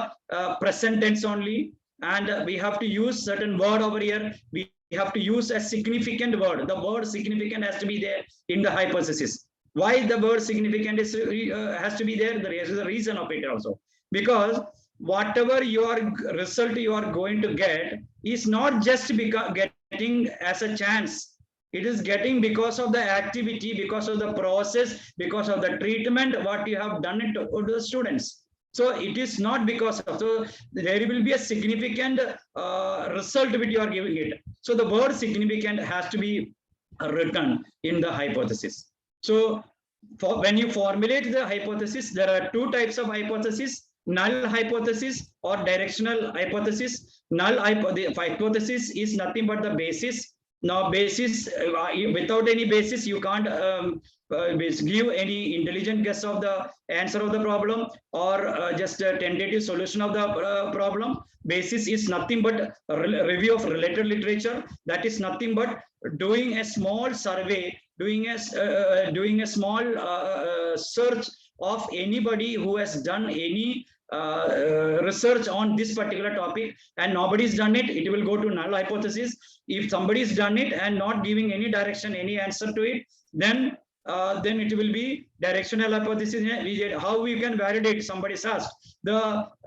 present tense only, and we have to use certain word over here. We have to use a significant word. The word significant has to be there in the hypothesis. Why the word significant is has to be there? There is a reason of it also, because whatever your result you are going to get is not just getting as a chance. It is getting because of the activity, because of the process, because of the treatment, what you have done it to the students. So it is not because of, so there will be a significant result which you are giving it. So the word significant has to be written in the hypothesis. So when you formulate the hypothesis, there are two types of hypothesis: null hypothesis or directional hypothesis. Null hypothesis is nothing but the basis. Now basis, without any basis, you can't give any intelligent guess of the answer of the problem, or just a tentative solution of the problem. Basis is nothing but a review of related literature. That is nothing but doing a small survey, doing a small search of anybody who has done any research on this particular topic, and nobody's done it, it will go to null hypothesis. If somebody's done it and not giving any direction, any answer to it, then it will be directional hypothesis. How you can validate? Somebody's asked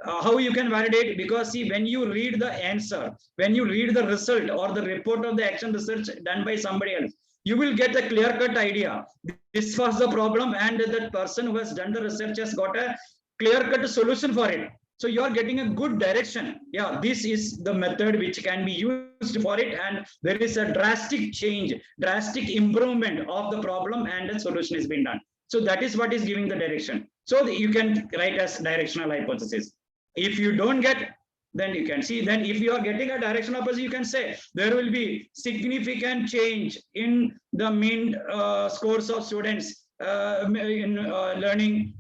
how you can validate, because see, when you read the answer, when you read the result or the report of the action research done by somebody else, you will get a clear-cut idea. This was the problem, and the person who has done the research has got a clear-cut solution for it. So you are getting a good direction. Yeah, this is the method which can be used for it, and there is a drastic change, drastic improvement of the problem, and the solution is being done. So that is what is giving the direction. So you can write as directional hypothesis. If you don't get, then you can see, then if you are getting a directional hypothesis, you can say there will be significant change in the mean scores of students in learning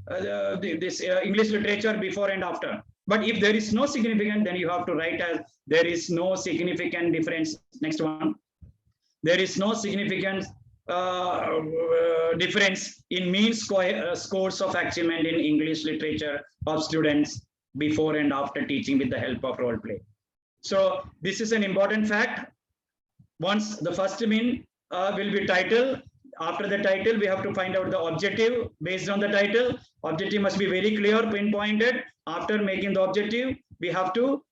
this English literature before and after. But if there is no significant, then you have to write as there is no significant difference. Next one. There is no significant difference in mean scores of achievement in English literature of students before and after teaching with the help of role play. So this is an important fact. Once the first mean will be title. After the title, we have to find out the objective based on the title. Objective must be very clear, pinpointed. After making the objective, we have to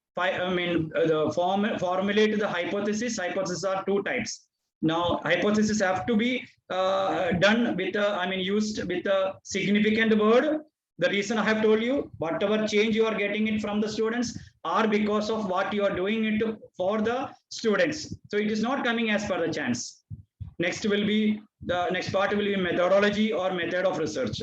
formulate the hypothesis. Hypotheses are two types. Now, hypothesis have to be done with used with a significant word. The reason I have told you, whatever change you are getting it from the students are because of what you are doing it for the students. So it is not coming as per the chance. Next will be the next part will be methodology or method of research.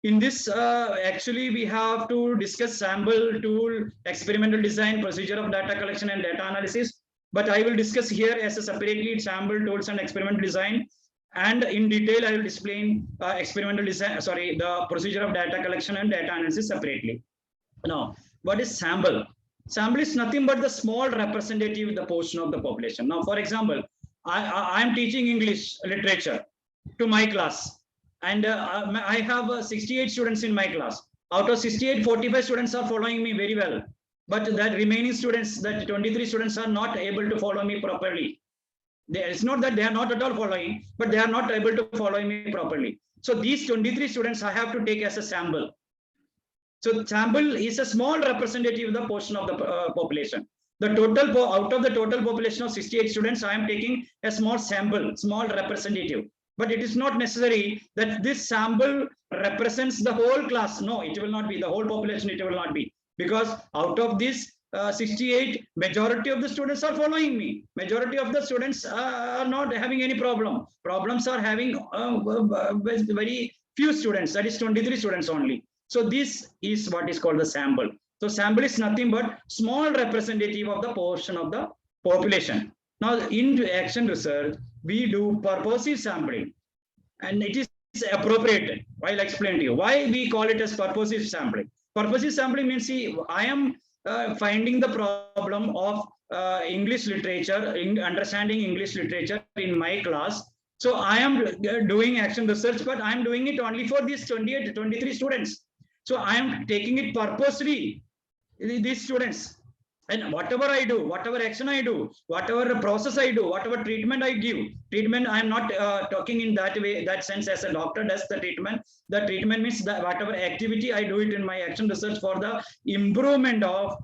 In this, actually, we have to discuss sample, tool, experimental design, procedure of data collection and data analysis. But I will discuss here as a separately sample, tools, and experimental design. And in detail, I will explain experimental design, the procedure of data collection and data analysis separately. Now, what is sample? Sample is nothing but the small representative, the portion of the population. Now, for example, I am teaching English literature to my class, and I have 68 students in my class. Out of 68, 45 students are following me very well, but that remaining students, that 23 students, are not able to follow me properly. It's not that they are not at all following, but they are not able to follow me properly. So these 23 students I have to take as a sample. So sample is a small representative of the portion of the population. The total, out of the total population of 68 students, I am taking a small sample, small representative. But it is not necessary that this sample represents the whole class. No, it will not be the whole population. It will not be, because out of this 68, majority of the students are following me. Majority of the students are not having any problem. Problems are having very few students, that is 23 students only. So this is what is called the sample. So sample is nothing but small representative of the portion of the population. Now in action research, we do purposive sampling, and it is appropriate. I'll explain to you why we call it as purposive sampling. Purposive sampling means, see, I am finding the problem of English literature, in understanding English literature in my class. So I am doing action research, but I am doing it only for these 28 to 23 students. So I am taking it purposely, these students. And whatever I do, whatever action I do, whatever process I do, whatever treatment I give, treatment, I'm not talking in that way, that sense as a doctor does the treatment. The treatment means that whatever activity I do it in my action research for the improvement of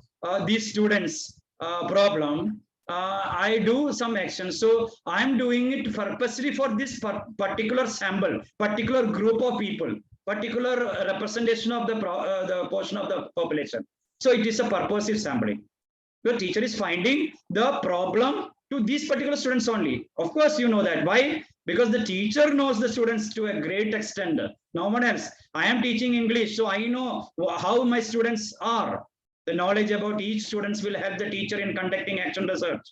these students' problem, I do some action. So I'm doing it purposely for this particular sample, particular group of people, particular representation of the portion of the population. So it is a purposive sampling. The teacher is finding the problem to these particular students only. Of course, you know that. Why? Because the teacher knows the students to a great extent. No one else. I am teaching English, so I know how my students are. The knowledge about each students will help the teacher in conducting action research.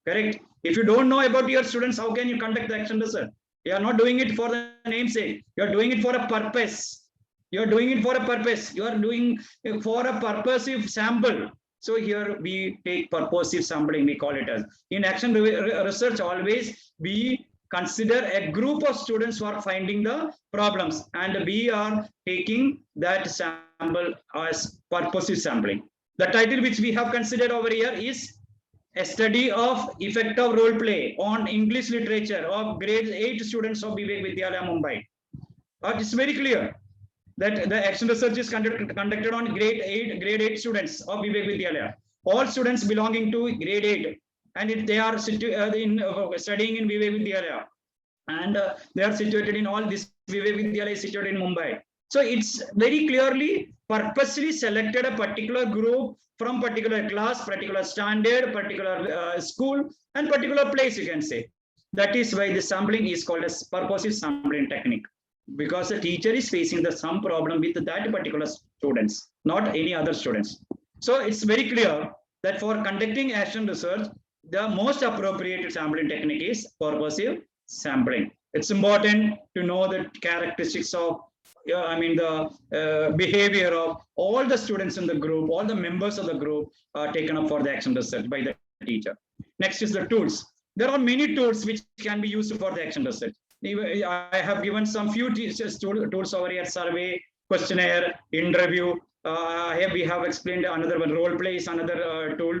Correct? If you don't know about your students, how can you conduct the action research? You are not doing it for the namesake. You are doing it for a purpose. You are doing it for a purpose. You are doing it for a purposive sample. So here we take purposive sampling, we call it as. In action research, always we consider a group of students who are finding the problems, and we are taking that sample as purposive sampling. The title which we have considered over here is a study of effect of role play on English literature of grade 8 students of Vivek Vidyalaya, Mumbai. It's very clear that the action research is conducted on grade 8 students of Vivek Vidyalaya. All students belonging to grade 8, and they are studying in Vivek Vidyalaya, and they are situated in all this. Vivek Vidyalaya is situated in Mumbai. So it's very clearly purposely selected a particular group from particular class, particular standard, particular school, and particular place, you can say. That is why the sampling is called as purposive sampling technique, because the teacher is facing some problem with that particular students, not any other students. So it's very clear that for conducting action research, the most appropriate sampling technique is purposive sampling. It's important to know the characteristics of, the behavior of all the students in the group, all the members of the group taken up for the action research by the teacher. Next is the tools. There are many tools which can be used for the action research. I have given some few tools over here: survey, questionnaire, interview. Here we have explained another one. Role play is another tool,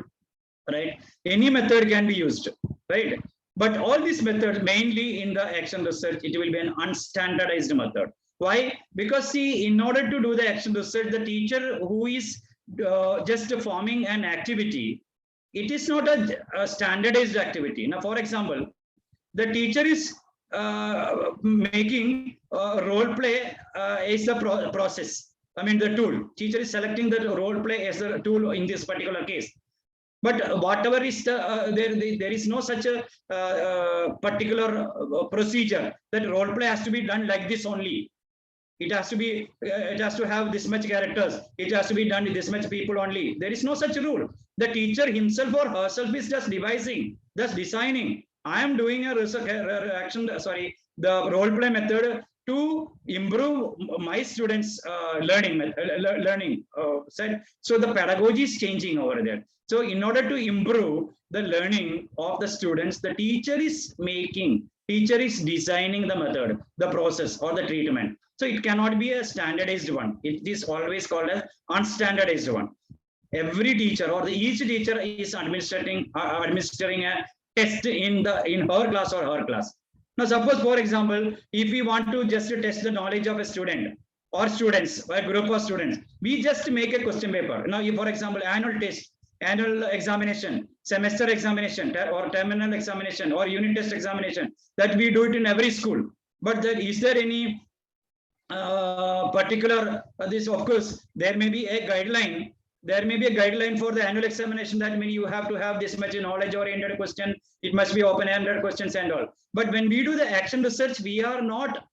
right? Any method can be used, right? But all these methods, mainly in the action research, it will be an unstandardized method. Why? Because see, in order to do the action research, the teacher who is just forming an activity, it is not a standardized activity. Now, for example, the teacher is making role play is the process. The tool. Teacher is selecting the role play as a tool in this particular case. But whatever is there is no such a particular procedure that role play has to be done like this only. It has to be. It has to have this much characters. It has to be done with this much people only. There is no such rule. The teacher himself or herself is just devising, just designing. I am doing a the role play method to improve my students' learning. So the pedagogy is changing over there. So in order to improve the learning of the students, the teacher is designing the method, the process, or the treatment. So it cannot be a standardized one. It is always called as unstandardized one. Every teacher or each teacher is administering a test in her class or her class. Now, suppose, for example, if we want to just test the knowledge of a student or students, or a group of students, we just make a question paper. Now, if, for example, annual test, annual examination, semester examination, or terminal examination, or unit test examination, that we do it in every school. But is there any particular, this, of course, there may be a guideline There may be a guideline for the annual examination that means you have to have this much knowledge-oriented question. It must be open-ended questions and all. But when we do the action research, we are not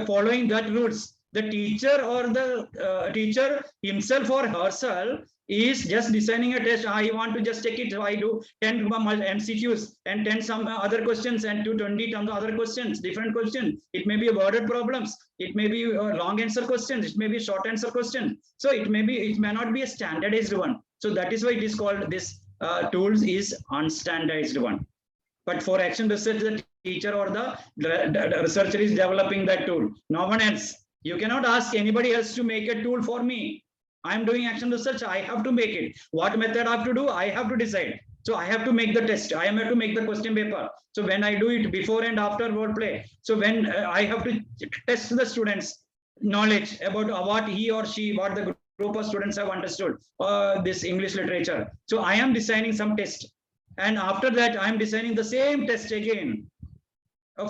following that rules. The teacher or the teacher himself or herself is just designing a test. I want to just take it. So I do 10 MCQs and 10 some other questions and 20 other questions, different questions. It may be worded problems. It may be long answer questions. It may be short answer question. So it may not be a standardized one. So that is why it is called this tools is unstandardized one. But for action research, the teacher or the researcher is developing that tool. No one else. You cannot ask anybody else to make a tool for me. I'm doing action research. I have to make it. What method I have to do, I have to decide. So I have to make the test. I have to make the question paper. So when I do it before and after role play. So when I have to test the students' knowledge about what he or she, what the group of students have understood this English literature. So I am designing some test. And after that, I am designing the same test again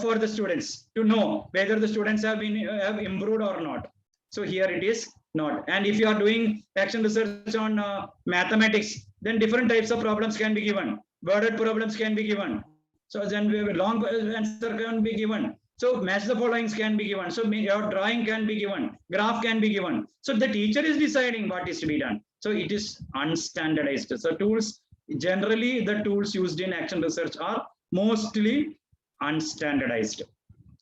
for the students to know whether the students have improved or not. So here it is not. And if you are doing action research on mathematics, then different types of problems can be given. Worded problems can be given. So then long answer can be given. So match the followings can be given. So your drawing can be given. Graph can be given. So the teacher is deciding what is to be done. So it is unstandardized. So tools, generally the tools used in action research are mostly unstandardized.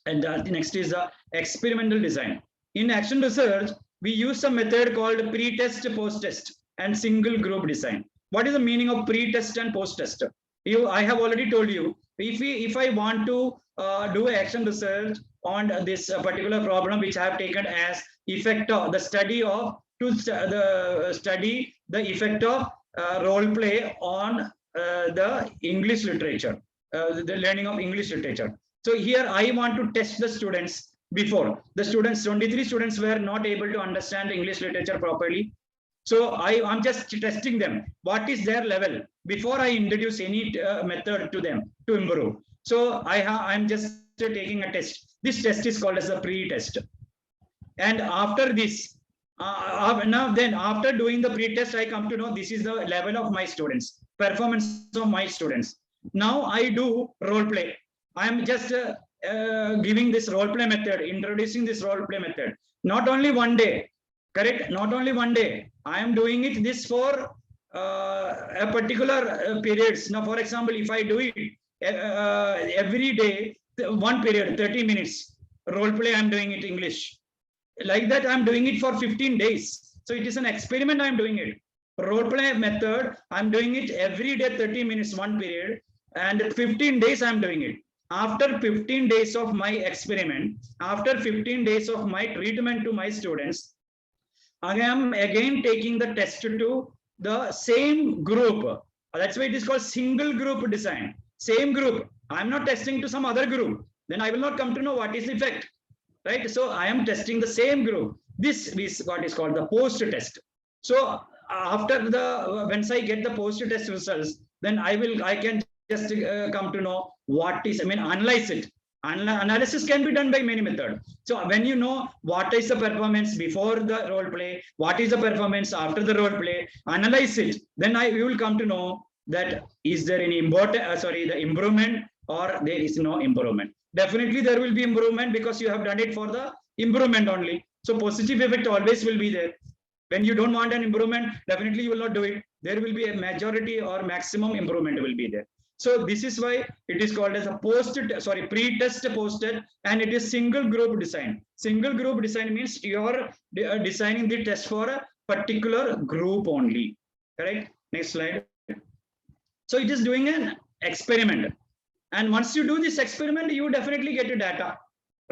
And the next is the experimental design. In action research, we use a method called pre-test, post-test, and single group design. What is the meaning of pre-test and post-test? I have already told you, if I want to do action research on this particular problem, which I have taken as effect of the study of the effect of role play on the English literature, the learning of English literature. So here I want to test the students. Before the students, 23 students were not able to understand English literature properly. So I'm just testing them. What is their level before I introduce any method to them to improve? So I'm just taking a test. This test is called as a pre-test. And after this, after doing the pre-test, I come to know this is the level of my students, performance of my students. Now I do role play. I'm just giving this role play method, introducing this role play method. Not only one day, correct? Not only one day. I am doing it this for a particular periods. Now, for example, if I do it every day, one period, 30 minutes, role play, I'm doing it English. Like that, I'm doing it for 15 days. So it is an experiment, I'm doing it. Role play method, I'm doing it every day, 30 minutes, one period, and 15 days I'm doing it. After 15 days of my experiment, after 15 days of my treatment to my students, I am again taking the test to the same group. That's why it is called single group design. Same group. I'm not testing to some other group. Then I will not come to know what is the effect. Right? So I am testing the same group. This is what is called the post-test. So after once I get the post-test results, then I can just come to know what is, analyze it. Analysis can be done by many methods. So when you know what is the performance before the role play, what is the performance after the role play, analyze it. Then you will come to know that is there any the improvement or there is no improvement. Definitely there will be improvement because you have done it for the improvement only. So positive effect always will be there. When you don't want an improvement, definitely you will not do it. There will be a majority or maximum improvement will be there. So this is why it is called as a pre-test, post-test, and it is single group design. Single group design means you are designing the test for a particular group only. Correct? Next slide. So it is doing an experiment. And once you do this experiment, you definitely get your data,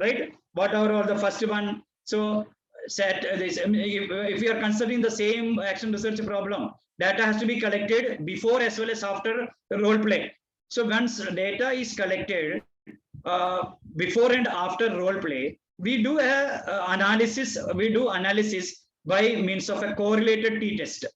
right? Whatever or the first one. So set this, if you are considering the same action research problem, data has to be collected before as well as after the role play. So once data is collected before and after role play, we do analysis. We do analysis by means of a correlated t-test.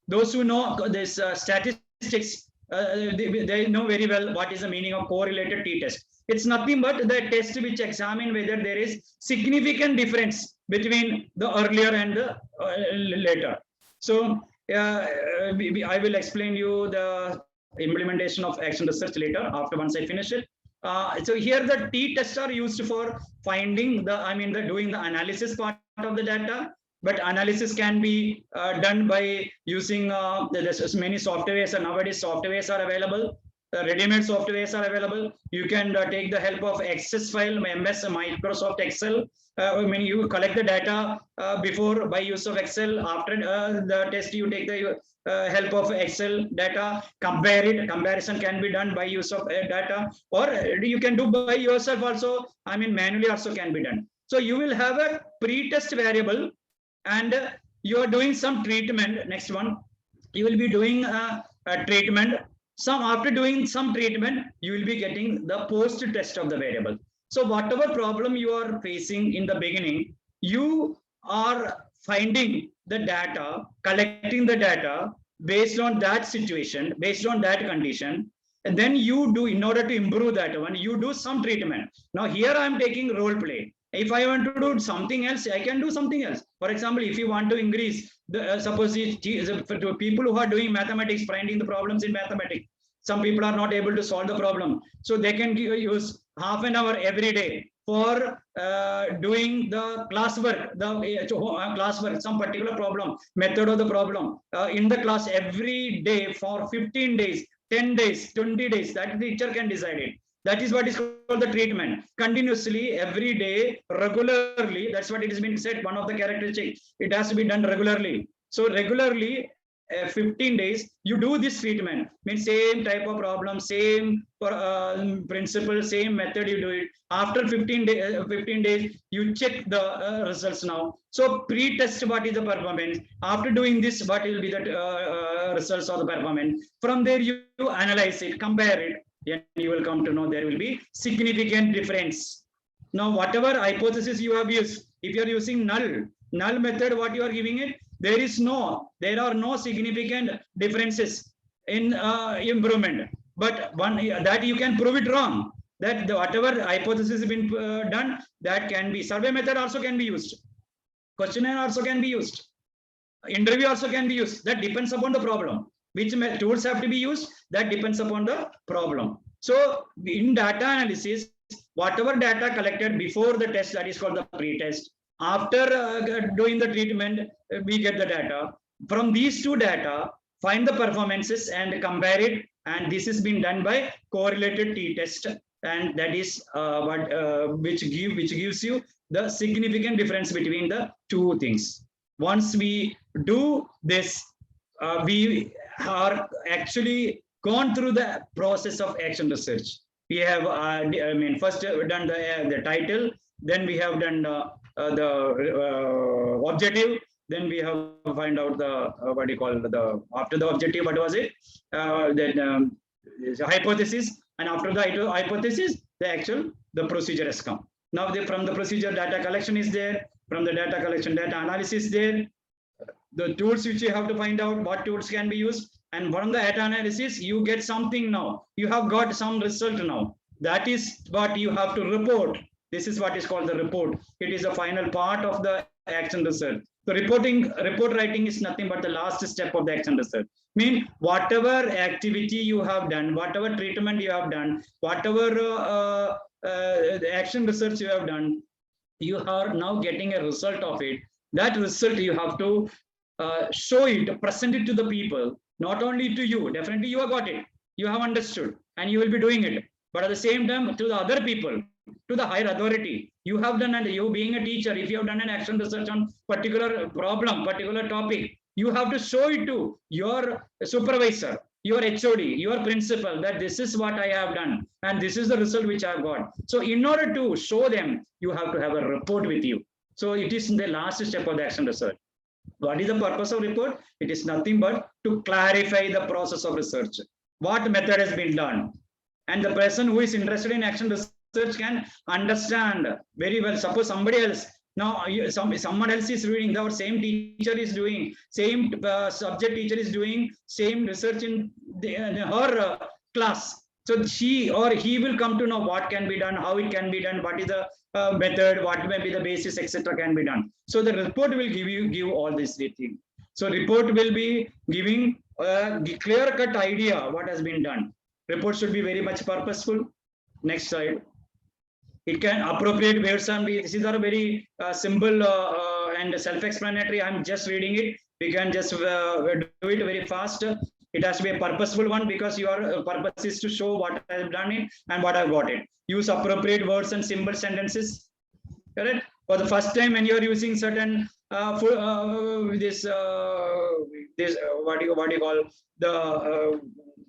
Those who know this statistics, they know very well what is the meaning of correlated t-test. It's nothing but the test which examine whether there is significant difference between the earlier and the later. So I will explain you the implementation of action research later after once I finish it. So here the t-tests are used for finding the, doing the analysis part of the data, but analysis can be done by using there's many softwares, and nowadays softwares are available. Ready-made softwares are available. You can take the help of Access file, MS, Microsoft Excel. You collect the data before by use of Excel. After the test, you take the help of Excel data, compare it. Comparison can be done by use of data, or you can do by yourself also. Manually also can be done. So you will have a pre-test variable, and you are doing some treatment. Next one, you will be doing a treatment. After doing some treatment, you will be getting the post test of the variable. So whatever problem you are facing in the beginning, you are finding the data, collecting the data based on that situation, based on that condition, and then you do, in order to improve that one, you do some treatment. Now here I am taking role play. If I want to do something else, I can do something else. For example, if you want to increase the suppose for people who are doing mathematics, finding the problems in mathematics, some people are not able to solve the problem, so they can use half an hour every day for doing the classwork, classwork, some particular problem, method of the problem in the class every day for 15 days, 10 days, 20 days. That the teacher can decide it. That is what is called the treatment. Continuously, every day, regularly. That's what it has been said. One of the characteristics, it has to be done regularly. So regularly, 15 days, you do this treatment. Means same type of problem, same principle, same method. You do it. After 15 days, you check the results now. So pre-test what is the performance. After doing this, what will be the results of the performance. From there, you analyze it, compare it. And you will come to know there will be significant difference. Now, whatever hypothesis you have used, if you are using null method, what you are giving it, there are no significant differences in improvement. But one that you can prove it wrong. That whatever hypothesis has been done, that can be survey method also can be used. Questionnaire also can be used. Interview also can be used. That depends upon the problem. Which tools have to be used, that depends upon the problem. So in data analysis, whatever data collected before the test, that is called the pre-test. After doing the treatment, we get the data. From these two data, find the performances and compare it. And this has been done by correlated t-test. And that is which gives you the significant difference between the two things. Once we do this, we are actually gone through the process of action research. We have, first done the title, then we have done the objective, then we have find out the after the objective, what was it? Then hypothesis, and after the hypothesis, the procedure has come. Now from the procedure, data collection is there. From the data collection, data analysis there. The tools which you have to find out what tools can be used, and from the data analysis you get something. Now you have got some result. Now that is what you have to report. This is what is called the report. It is the final part of the action research. So report writing is nothing but the last step of the action research. Mean whatever activity you have done, whatever treatment you have done, whatever action research you have done, you are now getting a result of it. That result you have to show it, present it to the people, not only to you. Definitely you have got it, you have understood, and you will be doing it. But at the same time, to the other people, to the higher authority, you have done, and you being a teacher, if you have done an action research on particular problem, particular topic, you have to show it to your supervisor, your HOD, your principal, that this is what I have done, and this is the result which I have got. So in order to show them, you have to have a report with you. So it is the last step of the action research. What is the purpose of report? It is nothing but to clarify the process of research. What method has been done? And the person who is interested in action research can understand very well. Suppose somebody else, now someone else is reading, our same teacher is doing, same subject teacher is doing, same research in her class. So she or he will come to know what can be done, how it can be done, what is the method, what may be the basis, etc. can be done. So the report will give all these things. So report will be giving a clear-cut idea what has been done. Report should be very much purposeful. Next slide. It can appropriate words and these are very simple and self-explanatory. I'm just reading it. We can just do it very fast. It has to be a purposeful one because your purpose is to show what I have done it and what I've got it. Use appropriate words and simple sentences. Correct? For the first time when you are using certain this what do you call the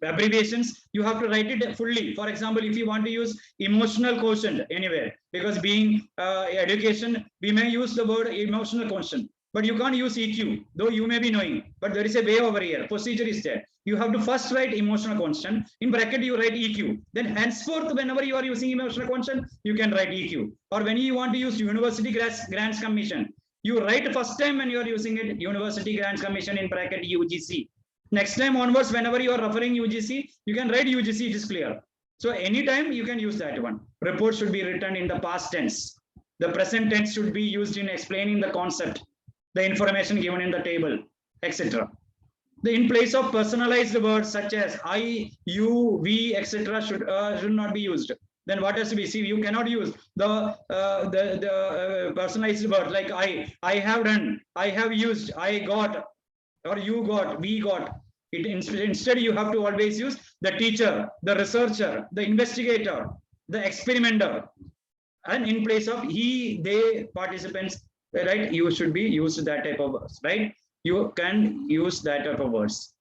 abbreviations, you have to write it fully. For example, if you want to use emotional quotient anywhere, because being education, we may use the word emotional quotient, but you can't use EQ, though you may be knowing, but there is a way over here. Procedure is there. You have to first write emotional quotient. In bracket, you write EQ. Then henceforth, whenever you are using emotional quotient, you can write EQ. Or when you want to use University Grants Commission, you write first time when you are using it, University Grants Commission in bracket UGC. Next time onwards, whenever you are referring UGC, you can write UGC, it is clear. So anytime you can use that one. Report should be written in the past tense. The present tense should be used in explaining the concept, the information given in the table, etc. In place of personalized words such as I, you, we, etc. should not be used. Then what has to be? See, you cannot use the personalized word like I have done, I have used, I got, or you got, we got. Instead, you have to always use the teacher, the researcher, the investigator, the experimenter, and in place of he, they, participants, right? You should be used that type of words, right? You can use that type of words.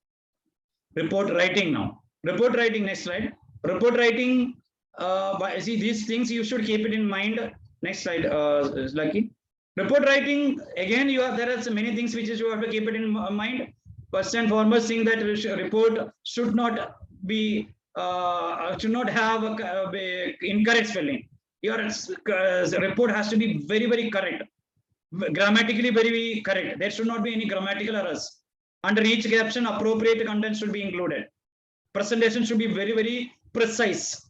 Report writing now. Report writing, next slide. Report writing, see these things you should keep it in mind. Next slide, Lucky. Report writing, again, there are so many things which you have to keep it in mind. First and foremost thing that report should not be, should not have incorrect spelling. Your report has to be very, very correct. Grammatically very correct. There should not be any grammatical errors. Under each caption, appropriate content should be included. Presentation should be very, very precise.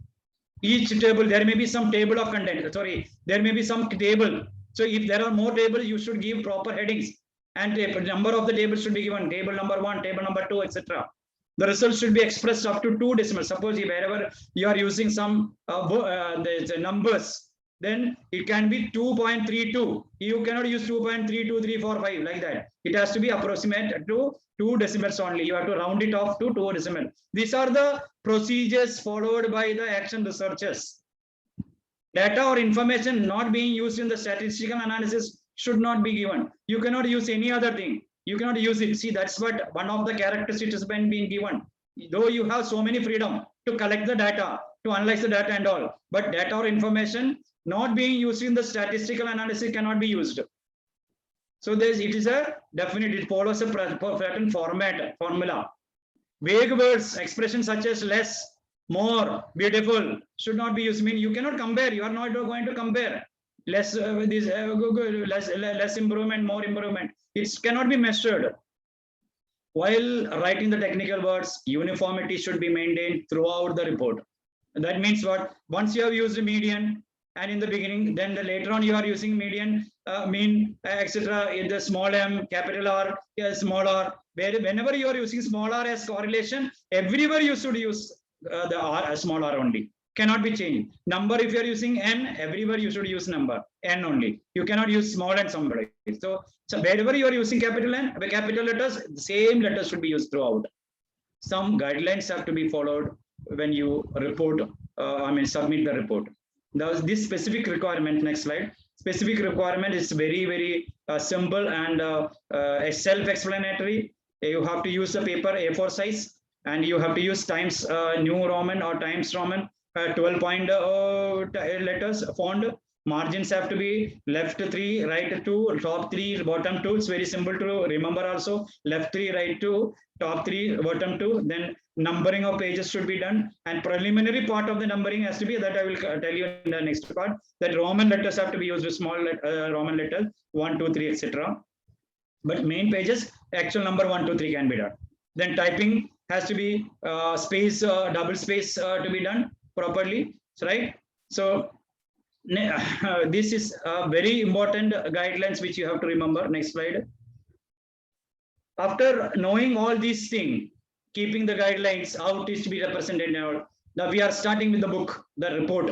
Each table, there may be some table of content. Sorry, there may be some table. So if there are more tables, you should give proper headings. And the number of the tables should be given. Table number 1, table number 2, etc. The results should be expressed up to 2 decimals. Suppose if wherever you are using some the numbers, then it can be 2.32. You cannot use 2.32345 like that. It has to be approximate to 2 decimals only. You have to round it off to 2 decimals. These are the procedures followed by the action researchers. Data or information not being used in the statistical analysis should not be given. You cannot use any other thing. You cannot use it. See, that's what one of the characteristics has been given. Though you have so many freedom to collect the data, to analyze the data and all, but data or information not being used in the statistical analysis cannot be used. So it is a definite, it follows a certain formula. Vague words, expressions such as less, more, beautiful should not be used. I mean, you cannot compare. You are not going to compare. Less less improvement, more improvement. It cannot be measured. While writing the technical words, uniformity should be maintained throughout the report. That means what? Once you have used median, and in the beginning, then later on you are using median, mean, etc. in the small m, capital R, small r. Whenever you are using small r as correlation, everywhere you should use the r, small r only. Cannot be changed. Number, if you are using n, everywhere you should use number n only. You cannot use small n somebody. So wherever you are using capital N, capital letters, the same letters should be used throughout. Some guidelines have to be followed when you report, submit the report. This specific requirement, next slide. Specific requirement is very, very simple and self-explanatory. You have to use the paper A4 size, and you have to use Times New Roman or Times Roman 12-point letters font. Margins have to be left 3, right 2, top 3, bottom 2. It's very simple to remember also. Left 3, right 2, top 3, bottom 2. Then numbering of pages should be done. And preliminary part of the numbering has to be, that I will tell you in the next part, that Roman letters have to be used with small Roman letters, 1, 2, 3, etc. But main pages, actual number 1, 2, 3 can be done. Then typing has to be space, double space to be done properly, right? So this is very important guidelines which you have to remember. Next slide. after knowing all these things, keeping the guidelines, how it is to be represented and all, now we are starting with the book, the report.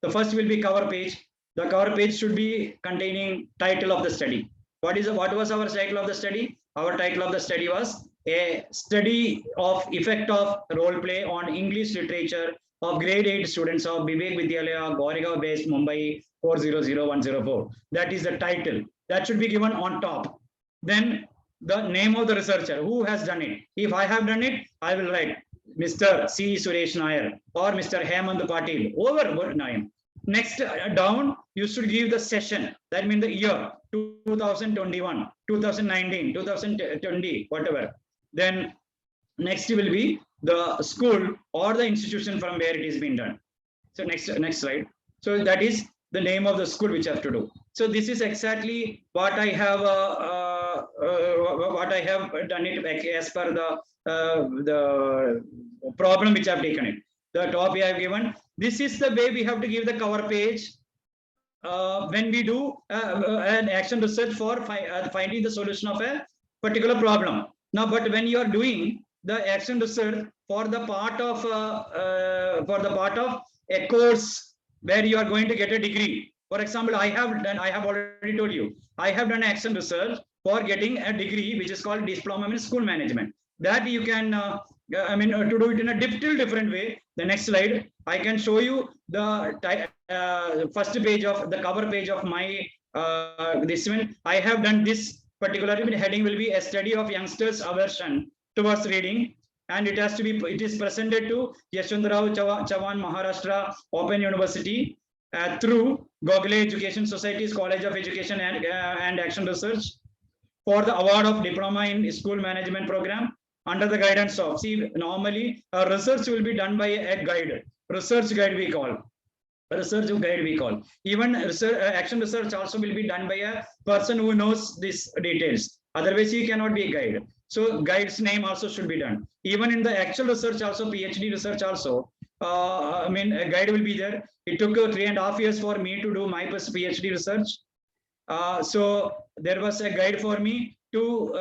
The first will be cover page. The cover page should be containing title of the study. What was our title of the study? Our title of the study was a study of effect of role play on English literature of grade 8 students of Vivek Vidyalaya, Goregaon based Mumbai 400104. That is the title. That should be given on top. Then the name of the researcher, who has done it. If I have done it, I will write Mr. C. Suresh Nair or Mr. Hemant Patil over name. Next down, you should give the session. That means the year 2021, 2019, 2020, whatever. Then next will be the school or the institution from where it is being done. So next slide. So that is the name of the school which I have to do. So this is exactly what I have done it as per the problem which I have taken it. The top I have given. This is the way we have to give the cover page when we do an action research for finding the solution of a particular problem. Now, but when you are doing the action research for the part of a course where you are going to get a degree. For example, I have already told you, I have done action research for getting a degree which is called diploma in school management. That you can, to do it in a different way. The next slide, I can show you the first page of the cover page of my this one. I have done this particular heading will be a study of youngsters' aversion towards reading, and it is presented to Yashwantrao Chavan Maharashtra Open University through Gokhale Education Society's College of Education and Action Research for the award of diploma in school management program under the guidance of, normally research will be done by a guide, research guide we call. Even action research also will be done by a person who knows these details. Otherwise, he cannot be a guide. So guide's name also should be done. Even in the actual research also, PhD research also, a guide will be there. It took 3.5 years for me to do my PhD research. So there was a guide for me to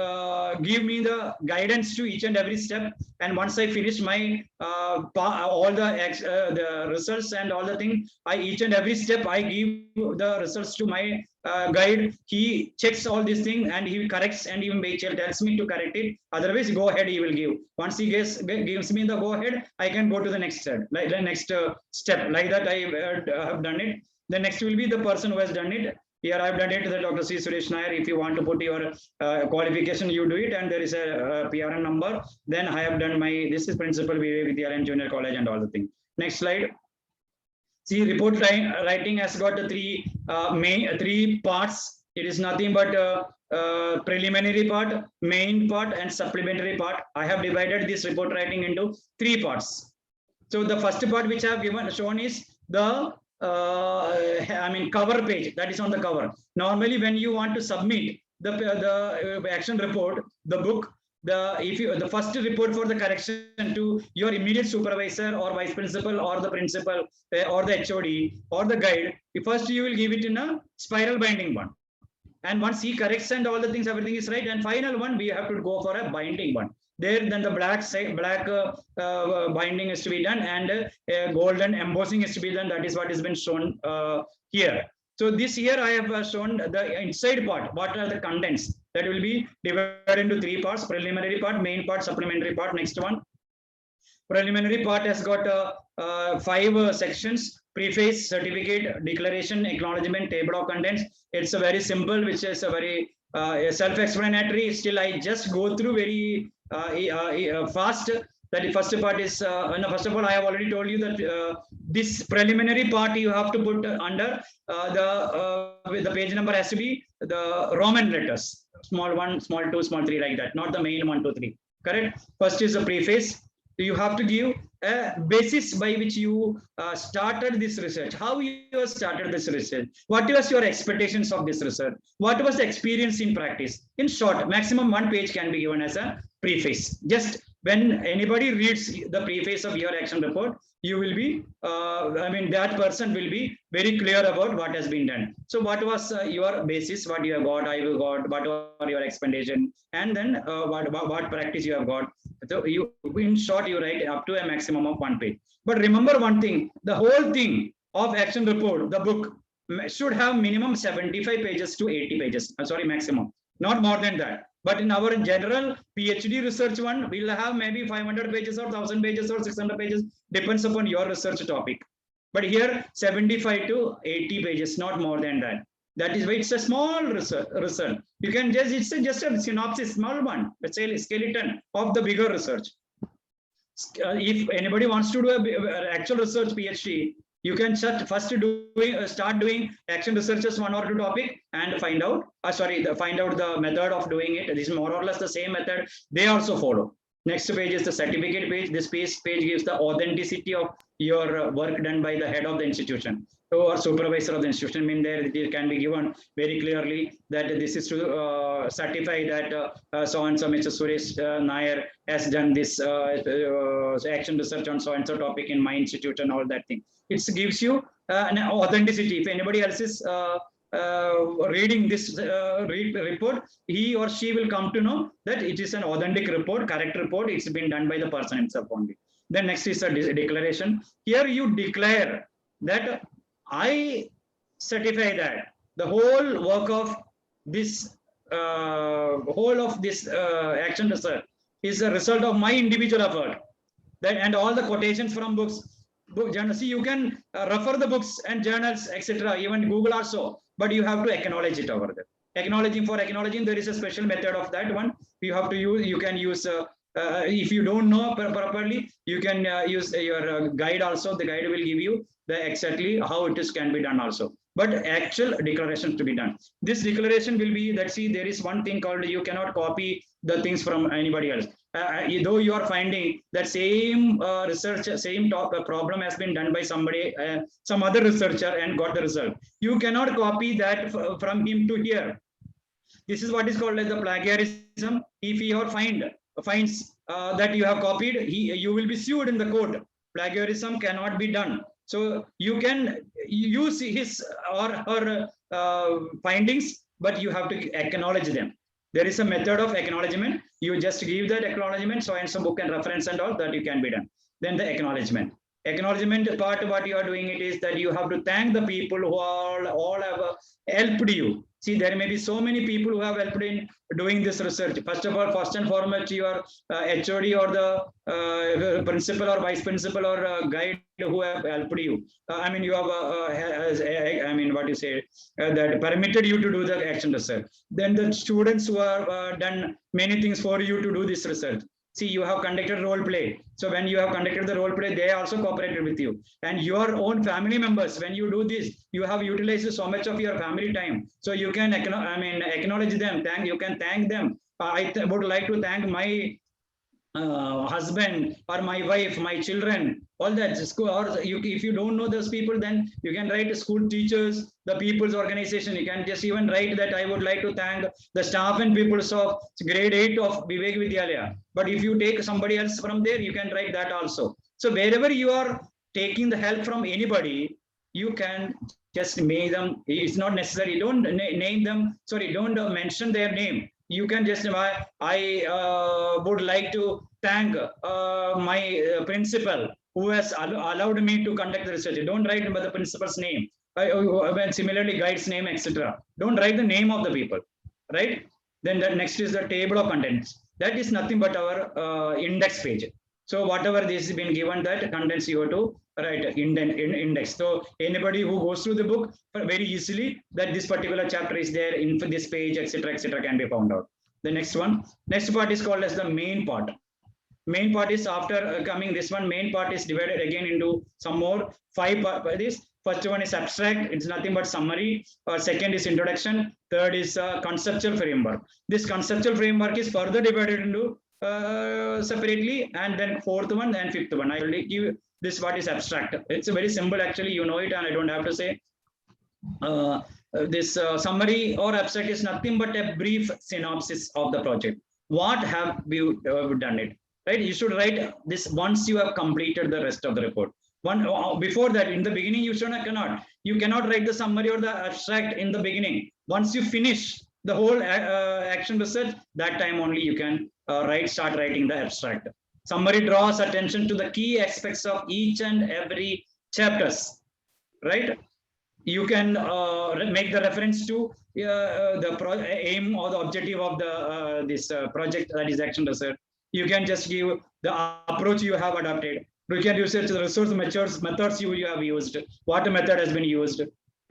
give me the guidance to each and every step. And once I finished my all the results and all the things, each and every step I give the results to my guide. He checks all these things and he corrects, and even tells me to correct it. Otherwise, go ahead, he will give. Once he gives me the go ahead, I can go to the next step. Like the next step, like that I have done it. The next will be the person who has done it. Here I've done it, the Dr. C. Suresh Nair. If you want to put your qualification, you do it, and there is a PRN number. Then I have done this is Principal Vivek Vidyalaya Junior College and all the things. Next slide. See, report writing has got three parts. It is nothing but preliminary part, main part, and supplementary part. I have divided this report writing into 3 parts. So the first part which I have shown is the cover page, that is on the cover. Normally, when you want to submit the action report, the book, the first report for the correction to your immediate supervisor or vice principal or the principal or the HOD or the guide, first you will give it in a spiral binding one. And once he corrects and all the things, everything is right. And final one, we have to go for a binding one. There, then the black binding is to be done, and golden embossing is to be done. That is what has been shown here. So this year I have shown the inside part. What are the contents? That will be divided into 3 parts: preliminary part, main part, supplementary part. Next one. Preliminary part has got 5 sections: preface, certificate, declaration, acknowledgement, table of contents. It's a very simple, which is a very self-explanatory. Still, I just go through very fast. That the first part is first of all, I have already told you that this preliminary part you have to put under the page number has to be the Roman letters, small 1, small 2, small 3, like that, not the main 1, 2, 3. Correct? First is the preface. You have to give a basis by which you started this research. How you started this research? What was your expectations of this research? What was the experience in practice? In short, maximum 1 page can be given as a preface. Just when anybody reads the preface of your action report, you will be, that person will be very clear about what has been done. So what was your basis, what you have got, I will got, what are your expectation, and then what practice you have got. So you, in short, you write up to a maximum of 1 page. But remember one thing, the whole thing of action report, the book, should have minimum 75 pages to 80 pages. Maximum, not more than that. But in our general PhD research one, we'll have maybe 500 pages or 1000 pages or 600 pages, depends upon your research topic. But here 75 to 80 pages, not more than that. That is why it's a small research. You can just, it's just a synopsis, small one, let's say skeleton of the bigger research. If anybody wants to do a actual research PhD, you can start doing action researches 1 or 2 topic and find out the method of doing it. This is more or less the same method they also follow. Next page is the certificate page. This page gives the authenticity of your work done by the head of the institution or supervisor of the institution. I mean, there it can be given very clearly that this is to certify that so and so Mr. Suresh Nair has done this action research on so and so topic in my institute and all that thing. It gives you an authenticity. If anybody else is reading this report, he or she will come to know that it is an authentic report, correct report. It's been done by the person himself only. Then next is a declaration. Here you declare that I certify that the whole work of this action research is a result of my individual effort. That and all the quotations from books. Journals, you can refer the books and journals, etc. Even Google also, but you have to acknowledge it over there. Acknowledging, there is a special method of that one. You have to use. You can use. If you don't know properly, you can use your guide also. The guide will give you the exactly how it is can be done also. But actual declaration to be done. This declaration will be that, see, there is one thing called you cannot copy the things from anybody else. Though you are finding that same research, same problem has been done by somebody, some other researcher and got the result. You cannot copy that from him to here. This is what is called as the plagiarism. If he or finds that you have copied, you will be sued in the court. Plagiarism cannot be done. So you can use his or her findings, but you have to acknowledge them. There is a method of acknowledgement. You just give that acknowledgement, so and so book and reference and all that you can be done. Then the acknowledgement. Acknowledgement part, what you are doing it is that you have to thank the people who all have helped you. See, there may be so many people who have helped in doing this research. First of all, first and foremost, your HOD or the principal or vice principal or guide who have helped you. You have, what you say, that permitted you to do the action research. Then the students who have done many things for you to do this research. See, you have conducted role play. So when you have conducted the role play, they also cooperated with you. And your own family members, when you do this, you have utilized so much of your family time. So you can acknowledge them. You can thank them. I would like to thank my husband or my wife, my children, all that. School, or if you don't know those people, then you can write school teachers, the people's organization. You can just even write that I would like to thank the staff and peoples of grade 8 of Vivek Vidyalaya. But if you take somebody else from there, you can write that also. So wherever you are taking the help from anybody, you can just make them. It's not necessary. Don't name them. Sorry, don't mention their name. You can just, I would like to thank my principal who has allowed me to conduct the research. Don't write the principal's name. Similarly, guide's name, etc. Don't write the name of the people, right? Then the next is the table of contents. That is nothing but our index page. So whatever this has been given, that contents you have to write index. So anybody who goes through the book very easily, that this particular chapter is there in this page, etc., can be found out. The next part is called as the main part. Main part is after coming this one. Main part is divided again into some more 5 parts. First one is abstract. It's nothing but summary. Second is introduction. Third is conceptual framework. This conceptual framework is further divided into separately, and then 4th one and 5th one. I will give this what is abstract. It's a very simple, actually, you know it, and I don't have to say. This summary or abstract is nothing but a brief synopsis of the project. What have we done it? right? You should write this once you have completed the rest of the report. Before that, in the beginning, you cannot write the summary or the abstract in the beginning. Once you finish the whole action research, that time only you can start writing the abstract. Summary draws attention to the key aspects of each and every chapters, right? You can make the reference to the aim or the objective of the this project, that is action research. You can just give the approach you have adopted. You can research the resource methods you have used, what method has been used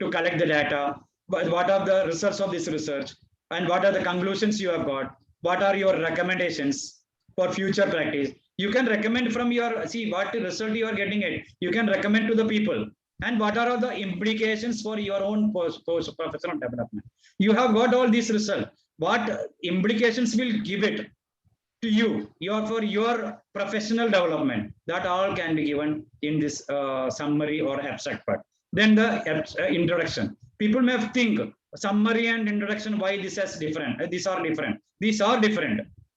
to collect the data, what are the results of this research, and what are the conclusions you have got, what are your recommendations for future practice. You can recommend from your, see what result you are getting it, you can recommend to the people, and what are all the implications for your own professional development. You have got all these results, what implications will give it to you, for your professional development, that all can be given in this summary or abstract part. Then the introduction. People may think summary and introduction, why this is different, these are different.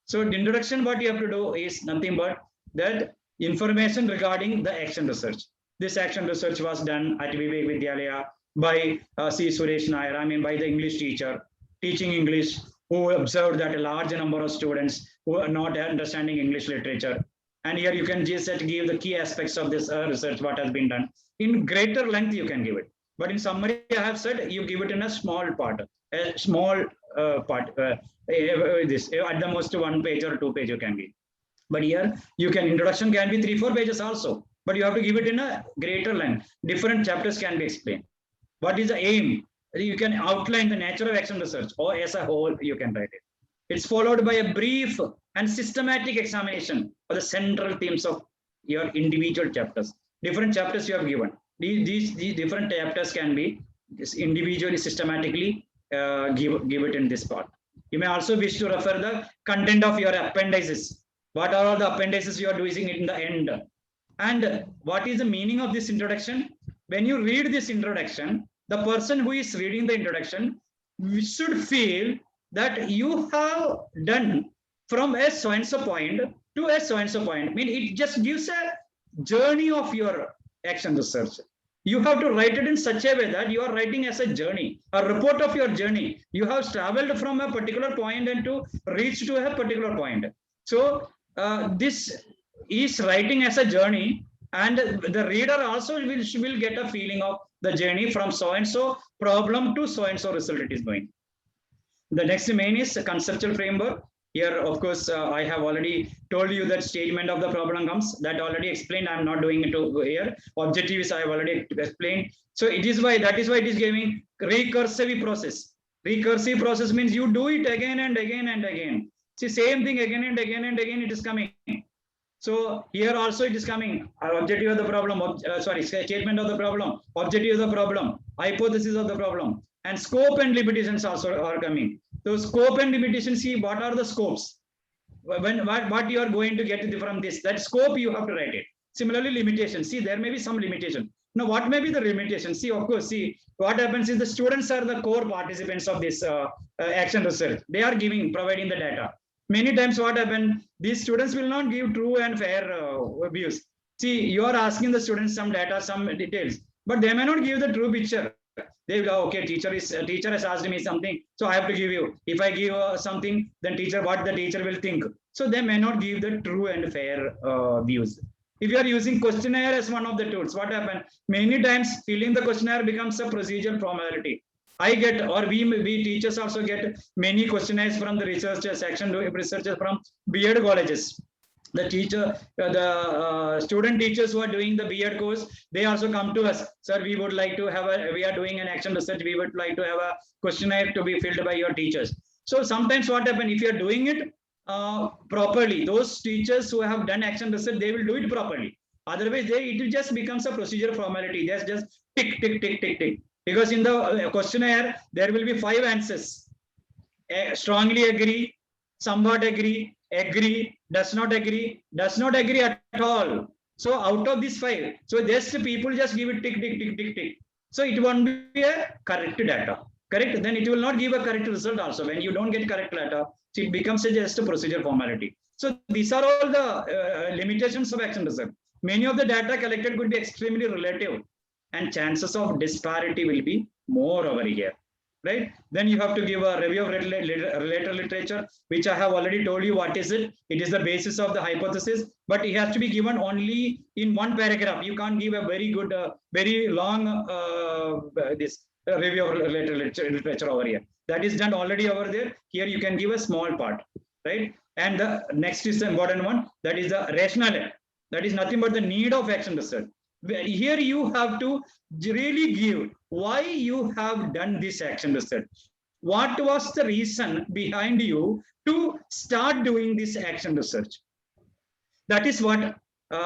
So the introduction, what you have to do is nothing but that information regarding the action research. This action research was done at Vivek Vidyalaya by Suresh Nair, by the English teacher teaching English, who observed that a large number of students who are not understanding English literature. And here you can just give the key aspects of this research, what has been done. In greater length, you can give it. But in summary, I have said, you give it in a small part, this at the most 1 page or 2 page you can give. But here, you can, introduction can be 3-4 pages also, but you have to give it in a greater length. Different chapters can be explained. What is the aim? You can outline the nature of action research, or as a whole, you can write it. It's followed by a brief and systematic examination of the central themes of your individual chapters. Different chapters you have given. These different chapters can be individually, systematically give it in this part. You may also wish to refer the content of your appendices. What are all the appendices you are doing in the end? And what is the meaning of this introduction? When you read this introduction, the person who is reading the introduction should feel that you have done from a so-and-so point to a so-and-so point. I mean, it just gives a journey of your action research. You have to write it in such a way that you are writing as a journey, a report of your journey. You have traveled from a particular point and to reach to a particular point. So this is writing as a journey, and the reader also will get a feeling of the journey from so-and-so problem to so-and-so result it is going. The next main is conceptual framework. Here, of course, I have already told you that statement of the problem comes. That already explained. I'm not doing it here. Objectives I have already explained. So that is why it is giving recursive process. Recursive process means you do it again and again and again. See, same thing again and again and again it is coming. So here also it is coming. Objective of the problem, statement of the problem, objective of the problem, hypothesis of the problem, and scope and limitations also are coming. So scope and limitations, see what are the scopes. What you are going to get from this, that scope you have to write it. Similarly, limitations. See, there may be some limitation. Now, what may be the limitation? See, of course, see what happens is the students are the core participants of this action research. They are providing the data. Many times what happens, these students will not give true and fair views. See, you are asking the students some data, some details, but they may not give the true picture. They will, okay, teacher has asked me something, so I have to give you. If I give something, then what the teacher will think. So they may not give the true and fair views. If you are using questionnaire as one of the tools, what happens? Many times filling the questionnaire becomes a procedural formality. I get, or we teachers also get many questionnaires from the researchers from B.Ed colleges. The student teachers who are doing the B.Ed course, they also come to us. Sir, we would like to have we are doing an action research. We would like to have a questionnaire to be filled by your teachers. So sometimes what happens, if you are doing it properly, those teachers who have done action research, they will do it properly. Otherwise, it just becomes a procedural formality. There's just tick, tick, tick, tick, tick. Because in the questionnaire, there will be 5 answers. Strongly agree, somewhat agree, does not agree at all. So out of these 5, so just people just give it tick, tick, tick, tick, tick. So it won't be a correct data. Correct? Then it will not give a correct result also. When you don't get correct data, so it becomes just a procedural formality. So these are all the limitations of action research. Many of the data collected could be extremely relative, and chances of disparity will be more over here, right? Then you have to give a review of related literature, which I have already told you what is it. It is the basis of the hypothesis, but it has to be given only in one paragraph. You can't give a very good, very long this review of related literature over here. That is done already over there. Here you can give a small part, right? And the next is the important one, that is the rationale. That is nothing but the need of action research. Here you have to really give why you have done this action research. What was the reason behind you to start doing this action research? That is what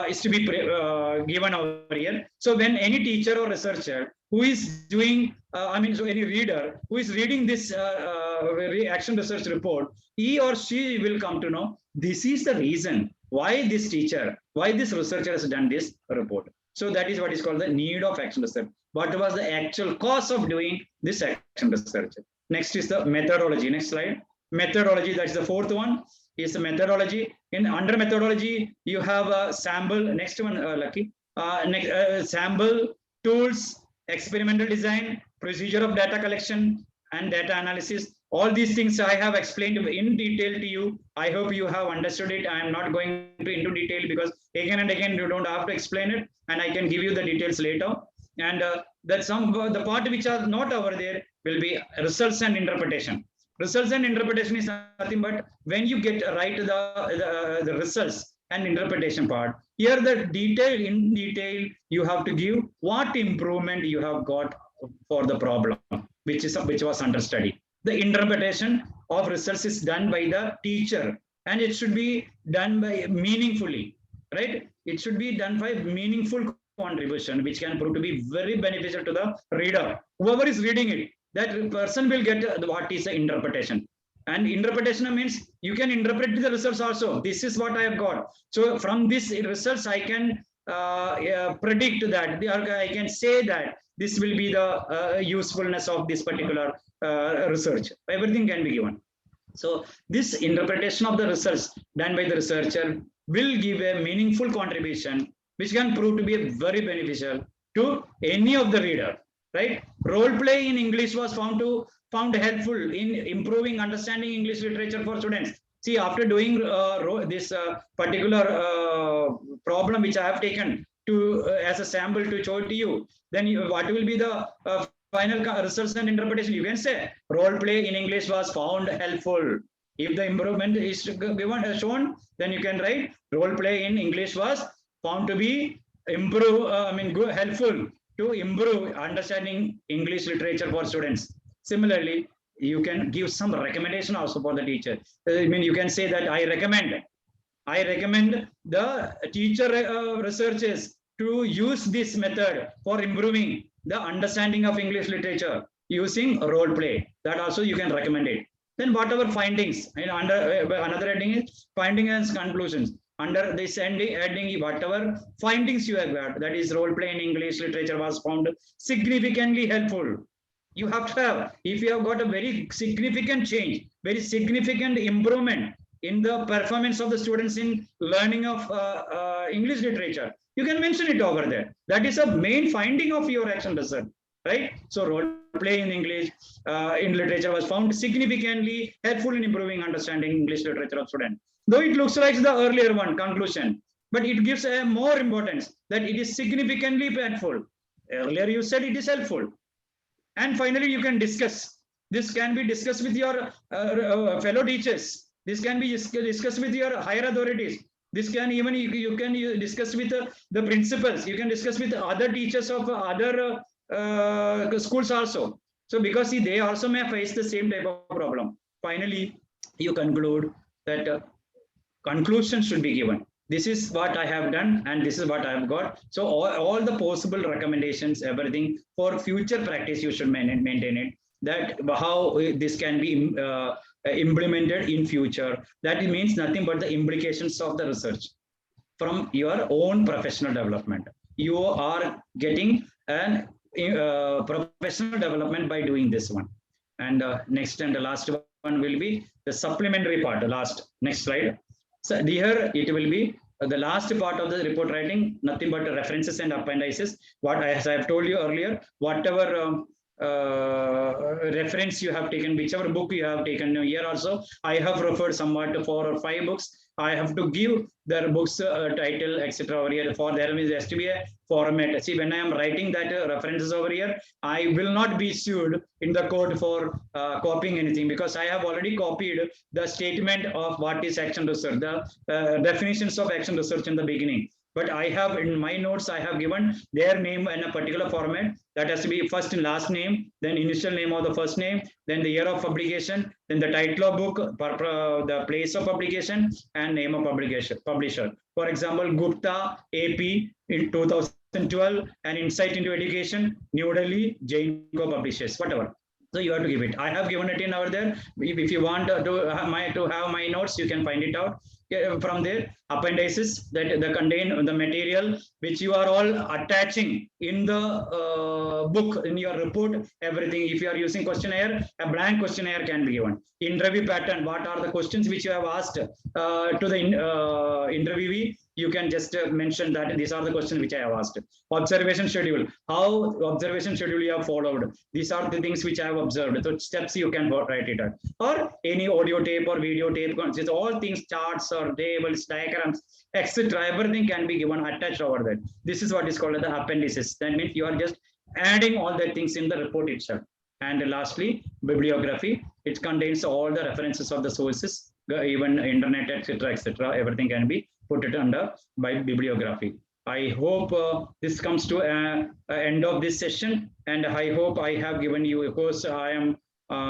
is to be given over here. So when any teacher or researcher who is doing, so any reader who is reading this action research report, he or she will come to know this is the reason why this teacher, why this researcher has done this report. So that is what is called the need of action research. What was the actual cause of doing this action research? Next is the methodology. Next slide. Methodology, that's the fourth one, is the methodology. Under methodology, you have a sample. Next one, Lucky. Sample, tools, experimental design, procedure of data collection, and data analysis. All these things I have explained in detail to you. I hope you have understood it. I am not going into detail because again and again you don't have to explain it, and I can give you the details later. And that the part which are not over there will be results and interpretation. Results and interpretation is nothing but when you get right the results and interpretation part. Here in detail you have to give what improvement you have got for the problem which was under study. The interpretation of results is done by the teacher, and it should be done by meaningfully, right? It should be done by meaningful contribution, which can prove to be very beneficial to the reader. Whoever is reading it, that person will get what is the interpretation. And interpretation means you can interpret the results also. This is what I have got. So from this results, I can predict that, I can say that this will be the usefulness of this particular research. Everything can be given. So this interpretation of the results done by the researcher will give a meaningful contribution, which can prove to be very beneficial to any of the reader, right? Role play in English was found helpful in improving understanding English literature for students. See, after doing this particular problem which I have taken to as a sample to show to you, then what will be the final results and interpretation? You can say role play in English was found helpful. If the improvement is given shown, then you can write role play in English was found to be helpful to improve understanding English literature for students. Similarly, you can give some recommendation also for the teacher. You can say that I recommend the teacher researchers to use this method for improving the understanding of English literature using role play. That also you can recommend it. Then whatever findings, under another heading is findings and conclusions. Under this heading, whatever findings you have got, that is role play in English literature was found significantly helpful. You have to have, if you have got a very significant change, very significant improvement in the performance of the students in learning of English literature, you can mention it over there. That is a main finding of your action research, right? So role play in English in literature was found significantly helpful in improving understanding English literature of students. Though it looks like the earlier one, conclusion, but it gives a more importance that it is significantly helpful. Earlier you said it is helpful. And finally, you can discuss. This can be discussed with your fellow teachers. This can be discussed with your higher authorities. This can even you can discuss with the principals. You can discuss with other teachers of other schools also. So because see, they also may face the same type of problem. Finally, you conclude that conclusion should be given. This is what I have done and this is what I have got. So all the possible recommendations, everything for future practice, you should maintain it. That how this can be implemented in future. That means nothing but the implications of the research from your own professional development. You are getting an professional development by doing this one. And next and the last one will be the supplementary part. Next slide. So here it will be the last part of the report writing, nothing but references and appendices. What as I have told you earlier, whatever reference you have taken, whichever book you have taken here also, I have referred somewhat to 4 or 5 books. I have to give their books title, etc. over here. For there has to be a format. See, when I am writing that references over here, I will not be sued in the court for copying anything, because I have already copied the statement of what is action research, the definitions of action research in the beginning. But I have in my notes, I have given their name in a particular format. That has to be first and last name, then initial name of the first name, then the year of publication, then the title of book, the place of publication, and name of publisher. For example, Gupta AP in 2012, and Insight into Education, New Delhi, Jain Co publishers, whatever. So you have to give it. I have given it in over there. If you want to have my notes, you can find it out from there. Appendices that contain the material which you are all attaching in the book, in your report, everything. If you are using questionnaire, a blank questionnaire can be given. Interview pattern, what are the questions which you have asked to the interviewee? You can just mention that these are the questions which I have asked. Observation schedule, how observation schedule you have followed. These are the things which I have observed. So steps you can write it out. Or any audio tape or video tape, all things, charts or tables, diagrams, etc. Everything can be given attached over that. This is what is called the appendices. That means you are just adding all the things in the report itself. And lastly, bibliography. It contains all the references of the sources, even internet, etc., etc. Everything can be put it under by bibliography. I hope this comes to an end of this session, and I hope I have given you. Of course, I am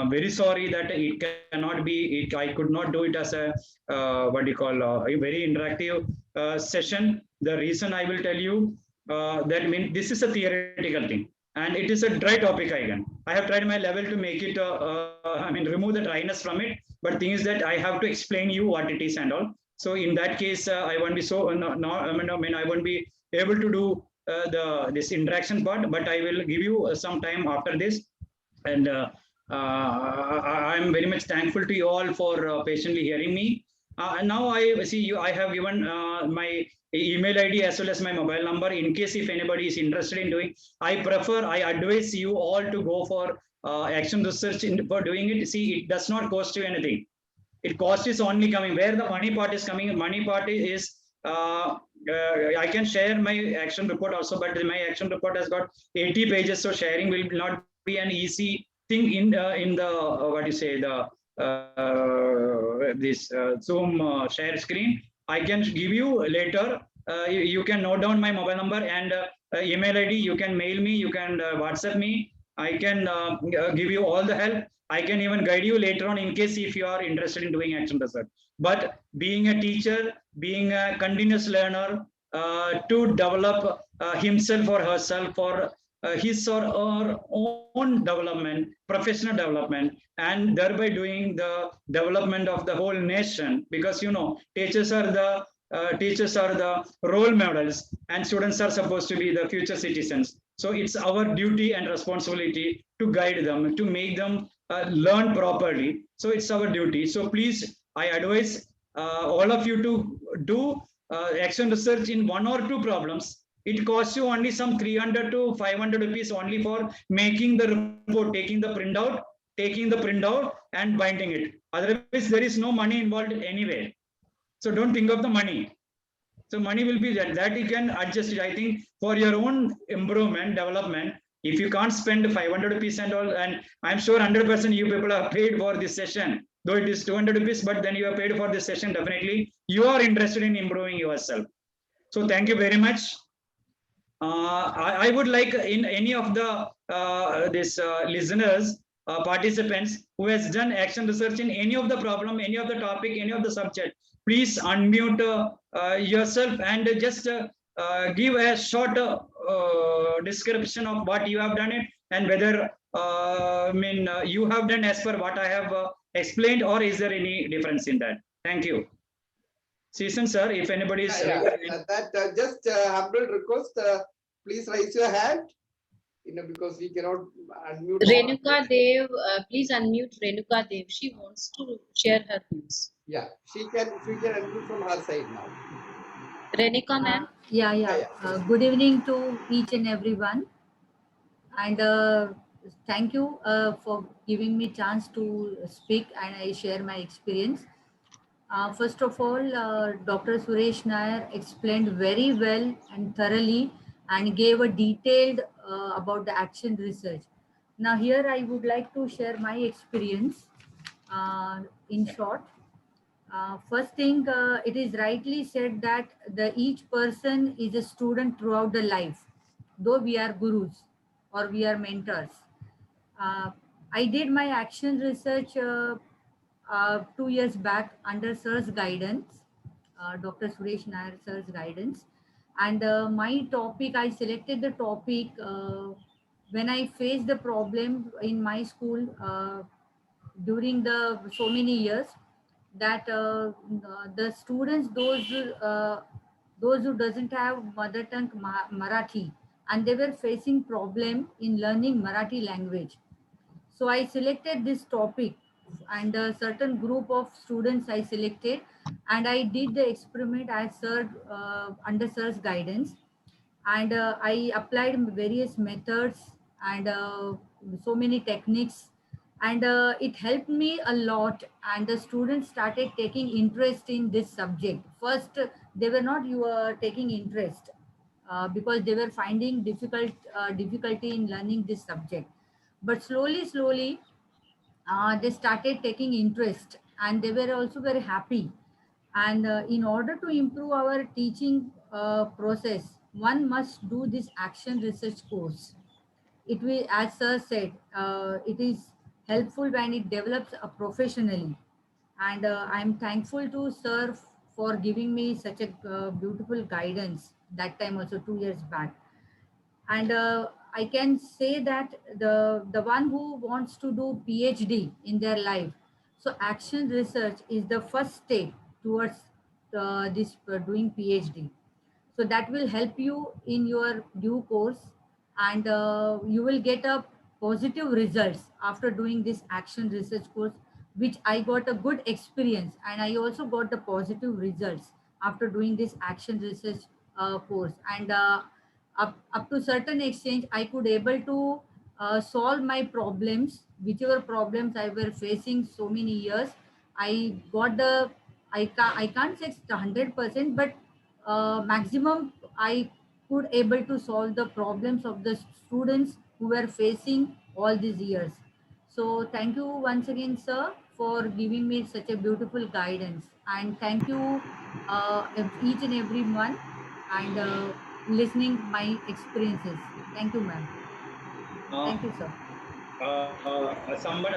very sorry that it cannot be. I could not do it as a what do you call a very interactive session. The reason I will tell you that means this is a theoretical thing, and it is a dry topic again. I have tried my level to make it. Remove the dryness from it. But thing is that I have to explain you what it is and all. So in that case, I won't be so I won't be able to do this interaction part. But I will give you some time after this, and I am very much thankful to you all for patiently hearing me. Now I see you. I have given my email ID as well as my mobile number in case if anybody is interested in doing. I advise you all to go for action research for doing it. See, it does not cost you anything. It cost is only coming where the money part is coming. Money part is I can share my action report also, but my action report has got 80 pages, so sharing will not be an easy thing in the what you say the this Zoom share screen. I can give you later. You can note down my mobile number and email ID. You can mail me. You can WhatsApp me. I can give you all the help. I can even guide you later on in case if you are interested in doing action research. But being a teacher, being a continuous learner, to develop himself or herself for his or her own development, professional development, and thereby doing the development of the whole nation. Because teachers are the role models, and students are supposed to be the future citizens. So it's our duty and responsibility to guide them, to make them learn properly. So it's our duty. So please, I advise all of you to do action research in 1 or 2 problems. It costs you only some 300 to 500 rupees only for making the report, taking the printout and binding it. Otherwise, there is no money involved anywhere. So don't think of the money. So money will be that you can adjust it. I think for your own improvement, development, if you can't spend 500 rupees and all, and I'm sure 100% you people are paid for this session, though it is 200 rupees, but then you are paid for this session, definitely you are interested in improving yourself. So thank you very much. I would like in any of the listeners, participants who has done action research in any of the problem, any of the topic, any of the subject, please unmute yourself and just give a short description of what you have done it and whether you have done as per what I have explained, or is there any difference in that? Thank you. Season sir, if anybody is just humble request, please raise your hand. Because we cannot unmute. Renuka Dev, please unmute Renuka Dev. She wants to share her views. Yeah, she can unmute from her side now. Renika ma'am. Yeah. Good evening to each and everyone, and thank you for giving me chance to speak and I share my experience. First of all, Dr. Suresh Nair explained very well and thoroughly and gave a detailed about the action research. Now here I would like to share my experience in short. First thing, it is rightly said that each person is a student throughout the life, though we are gurus or we are mentors. Uh, I did my action research 2 years back under Sir's guidance, Dr. Suresh Nair Sir's guidance. And my topic, I selected the topic when I faced the problem in my school during the so many years that the students those who doesn't have mother tongue Marathi, and they were facing problem in learning Marathi language. So I selected this topic and a certain group of students I selected, and I did the experiment as under Sir's guidance, and I applied various methods and so many techniques, and it helped me a lot, and the students started taking interest in this subject. First, they were not taking interest because they were finding difficulty in learning this subject, but slowly they started taking interest, and they were also very happy. And in order to improve our teaching process, one must do this action research course. It will, as sir said, it is helpful when it develops professionally. And I'm thankful to sir for giving me such a beautiful guidance that time also 2 years back. And I can say that the one who wants to do PhD in their life, so action research is the first step towards this doing PhD. So that will help you in your due course, and you will get a positive results after doing this action research course, which I got a good experience, and I also got the positive results after doing this action research course. And up to certain extent I could able to solve my problems, whichever problems I were facing so many years. I got the, I can't say it's 100%, but maximum I could able to solve the problems of the students who were facing all these years. So thank you once again, sir, for giving me such a beautiful guidance, and thank you each and every one, and listening my experiences. Thank you, ma'am. Thank you, sir.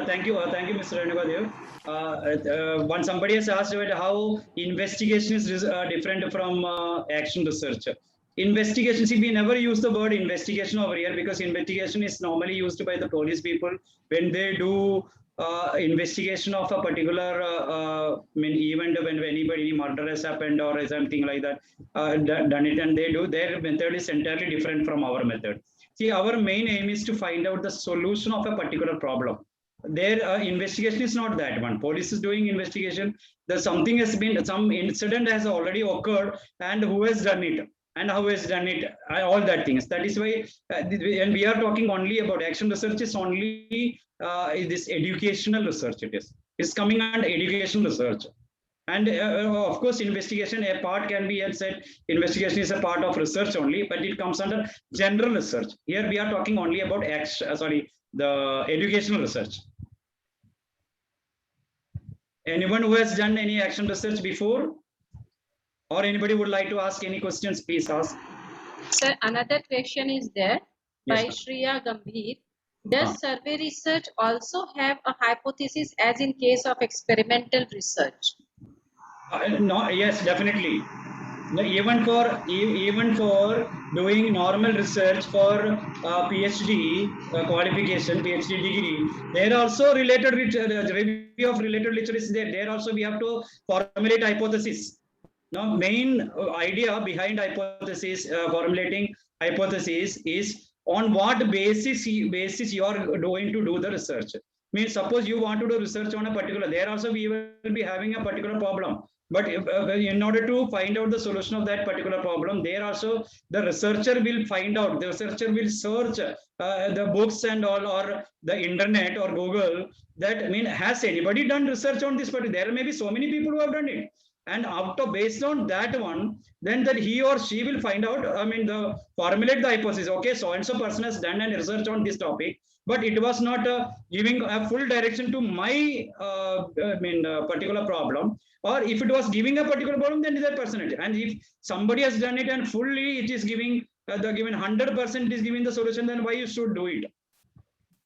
Thank you, Mr. Renugadev. Somebody has asked about how investigation is different from action research. Investigation, see, we never use the word investigation over here because investigation is normally used by the police people when they do investigation of a particular event, when any murder has happened or something like that, done it, and they do, their method is entirely different from our method. See, our main aim is to find out the solution of a particular problem. Their investigation is not that one. Police is doing investigation. There's something has been, some incident has already occurred, and who has done it and how has done it, all that things. That is why, and we are talking only about action research is only this educational research. It's coming under educational research. And of course, investigation, a part can be said, investigation is a part of research only, but it comes under general research. Here we are talking only about the educational research. Anyone who has done any action research before? Or anybody would like to ask any questions, please ask. Sir, another question is there by Yes, Shreya Gambhir. Does survey research also have a hypothesis as in case of experimental research? no, yes, definitely. Even for doing normal research for PhD qualification, PhD degree, there also related review of related literature is there. There also we have to formulate hypothesis. Now, main idea behind hypothesis, formulating hypothesis is on what basis you are going to do the research. Means suppose you want to do research on a particular, there also we will be having a particular problem. But if, in order to find out the solution of that particular problem, there also the researcher will find out, the researcher will search the books and all, or the internet or Google, that I mean, has anybody done research on this particular? There may be so many people who have done it. And after, based on that one, then that he or she will find out, I mean, the formulate the hypothesis. Okay, so and so person has done an research on this topic, but it was not giving a full direction to my particular problem. Or if it was giving a particular problem, then it is a percentage. And if somebody has done it and fully it is giving the given 100% is giving the solution, then why you should do it?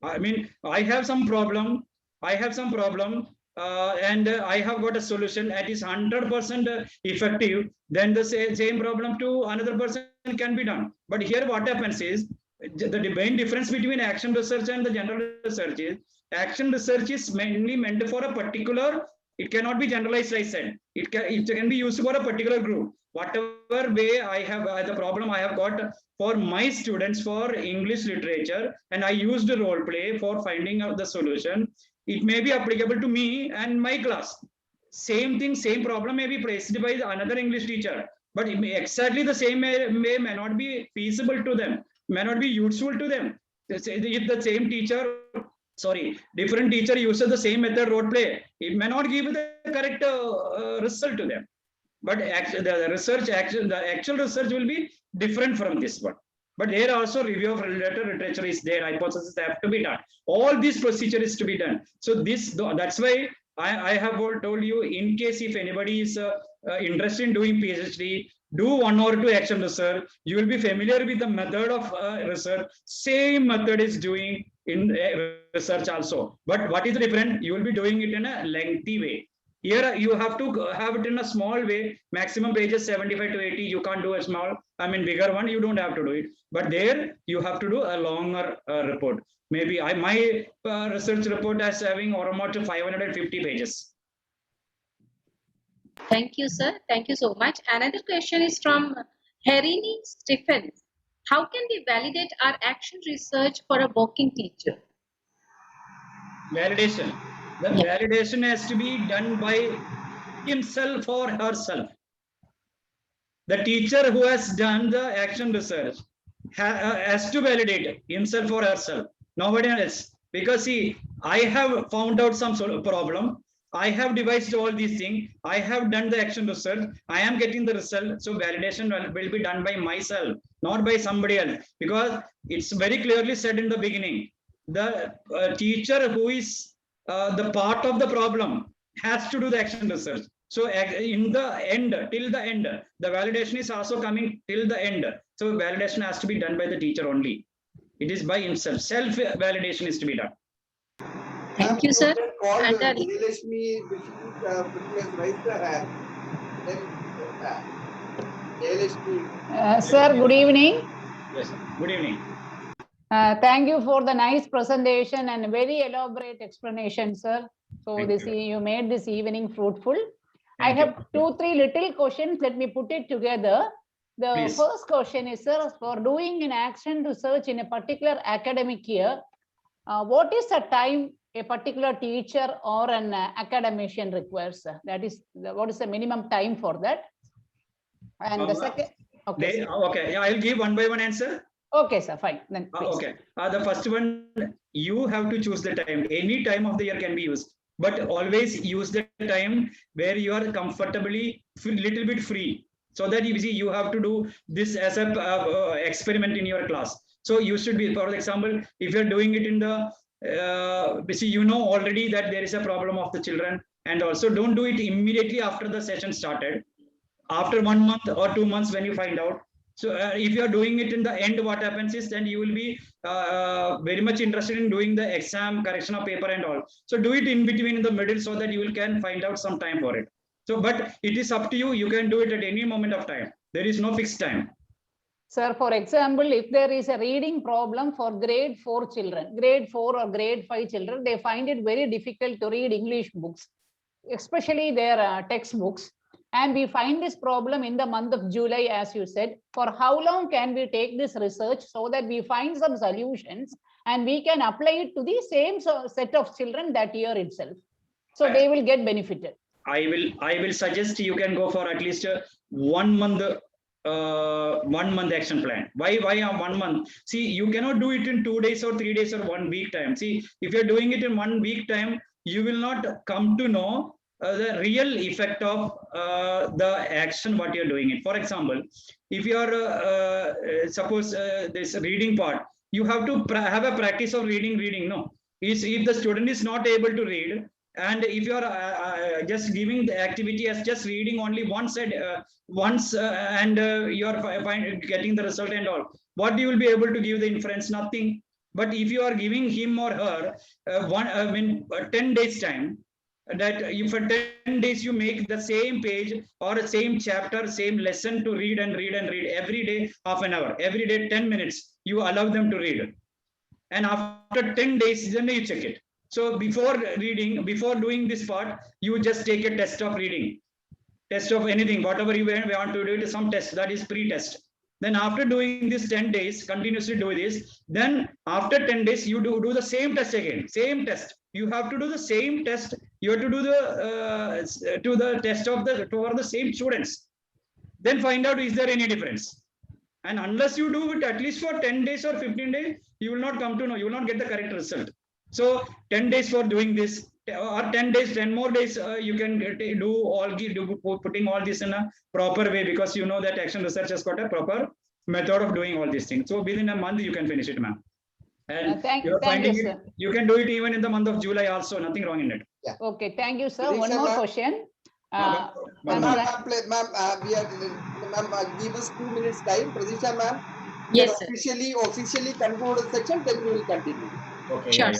I mean, I have some problem. And I have got a solution that is 100% effective. Then the same problem to another person can be done. But here, what happens is the main difference between action research and the general research is action research is mainly meant for a particular. It cannot be generalized, I said. It can be used for a particular group. Whatever way I have the problem I have got for my students for English literature, and I used role play for finding out the solution. It may be applicable to me and my class. Same thing, same problem may be faced by another English teacher, but it may exactly the same may not be feasible to them, may not be useful to them. If the same teacher, different teacher uses the same method role play, it may not give the correct result to them. But the actual research will be different from this one. But there also review of related literature is there, hypotheses have to be done. All this procedure is to be done. So that's why I have told you, in case if anybody is interested in doing PhD, do 1 or 2 action research. You will be familiar with the method of research. Same method is doing in research also. But what is different? You will be doing it in a lengthy way. Here you have to have it in a small way, maximum pages 75 to 80. You can't do a small, bigger one, you don't have to do it. But there you have to do a longer report. Maybe my research report is having almost 550 pages. Thank you, sir. Thank you so much. Another question is from Herini Stephens. How can we validate our action research for a working teacher? Validation. The validation has to be done by himself or herself. The teacher who has done the action research has to validate himself or herself. Nobody else. Because see, I have found out some sort of problem. I have devised all these things. I have done the action research. I am getting the result. So validation will be done by myself, not by somebody else. Because it's very clearly said in the beginning, the teacher who is the part of the problem has to do the action research. So in the end, till the end, the validation is also coming till the end. So validation has to be done by the teacher only. It is by himself. Self-validation is to be done. Thank you, sir. And then Jayalakshmi has raised her hand. Then Jayalakshmi. Sir, good evening. Yes, good evening. Thank you for the nice presentation and very elaborate explanation, sir. So you made this evening fruitful. I have 2-3 little questions. Let me put it together. The first question is, sir, for doing an action research in a particular academic year, what is the time a particular teacher or an academician requires? That is, what is the minimum time for that? And the second, okay. Okay, yeah, I'll give one by one answer. Okay, sir, fine. Then okay. The first one, you have to choose the time. Any time of the year can be used, but always use the time where you are comfortably little bit free, so that you see you have to do this as a experiment in your class. So you should be, for example, if you're doing it in the you know already that there is a problem of the children, and also don't do it immediately after the session started. After 1 month or 2 months when you find out. So if you are doing it in the end, what happens is then you will be very much interested in doing the exam, correction of paper and all. So do it in between, in the middle, so that you can find out some time for it. So, but it is up to you. You can do it at any moment of time. There is no fixed time. Sir, for example, if there is a reading problem for grade 4 children, grade 4 or grade 5 children, they find it very difficult to read English books, especially their textbooks. And we find this problem in the month of July, as you said. For how long can we take this research so that we find some solutions and we can apply it to the same set of children that year itself. So they will get benefited. I will suggest you can go for at least 1 month 1 month action plan. Why 1 month? See, you cannot do it in 2 days or 3 days or 1 week time. See, if you're doing it in 1 week time, you will not come to know the real effect of the action what you're doing it. For example, if you are suppose this reading part, you have to have a practice of reading. No, if the student is not able to read, and if you are just giving the activity as just reading only once and you are getting the result and all, what you will be able to give the inference? Nothing. But if you are giving him or her 10 days time, that if for 10 days you make the same page or the same chapter, same lesson to read every day, half an hour, every day 10 minutes, you allow them to read. And after 10 days, then you check it. So before reading, before doing this part, you just take a test of reading, test of anything, whatever you want to do, it is some test, that is pre-test. Then after doing this 10 days, continuously do this, then after 10 days, you do the same test again, same test. You have to do the same test. You have to do the test of for the same students. Then find out, is there any difference? And unless you do it at least for 10 days or 15 days, you will not come to know, you will not get the correct result. So 10 days for doing this, or 10 days, 10 more days, you can putting all this in a proper way, because you know that action research has got a proper method of doing all these things. So within a month, you can finish it, ma'am. And thank you, sir. You can do it even in the month of July also, nothing wrong in it. Yeah. Okay, thank you, sir. One more question. Ma'am, give us 2 minutes time. Pratisha, ma'am. Yes, sir. Officially conclude the section, then we will continue. Okay. Sure.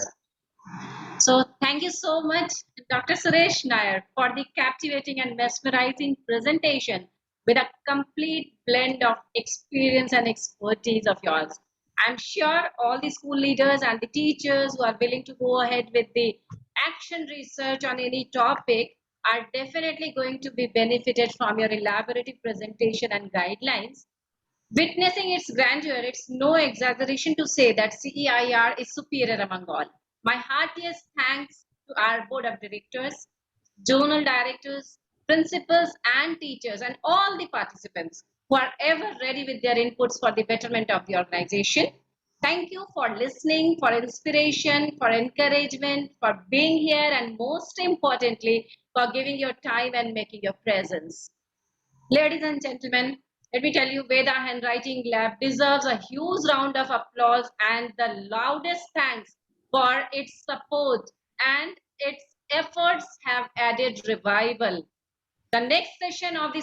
So thank you so much, Dr. Suresh Nair, for the captivating and mesmerizing presentation with a complete blend of experience and expertise of yours. I'm sure all the school leaders and the teachers who are willing to go ahead with the action research on any topic are definitely going to be benefited from your elaborative presentation and guidelines. Witnessing its grandeur, it's no exaggeration to say that CEIR is superior among all. My heartiest thanks to our board of directors, zonal directors, principals and teachers, and all the participants who are ever ready with their inputs for the betterment of the organization. Thank you for listening, for inspiration, for encouragement, for being here, and most importantly, for giving your time and making your presence. Ladies and gentlemen, let me tell you, Veda Handwriting Lab deserves a huge round of applause and the loudest thanks for its support, and its efforts have added revival. The next session of the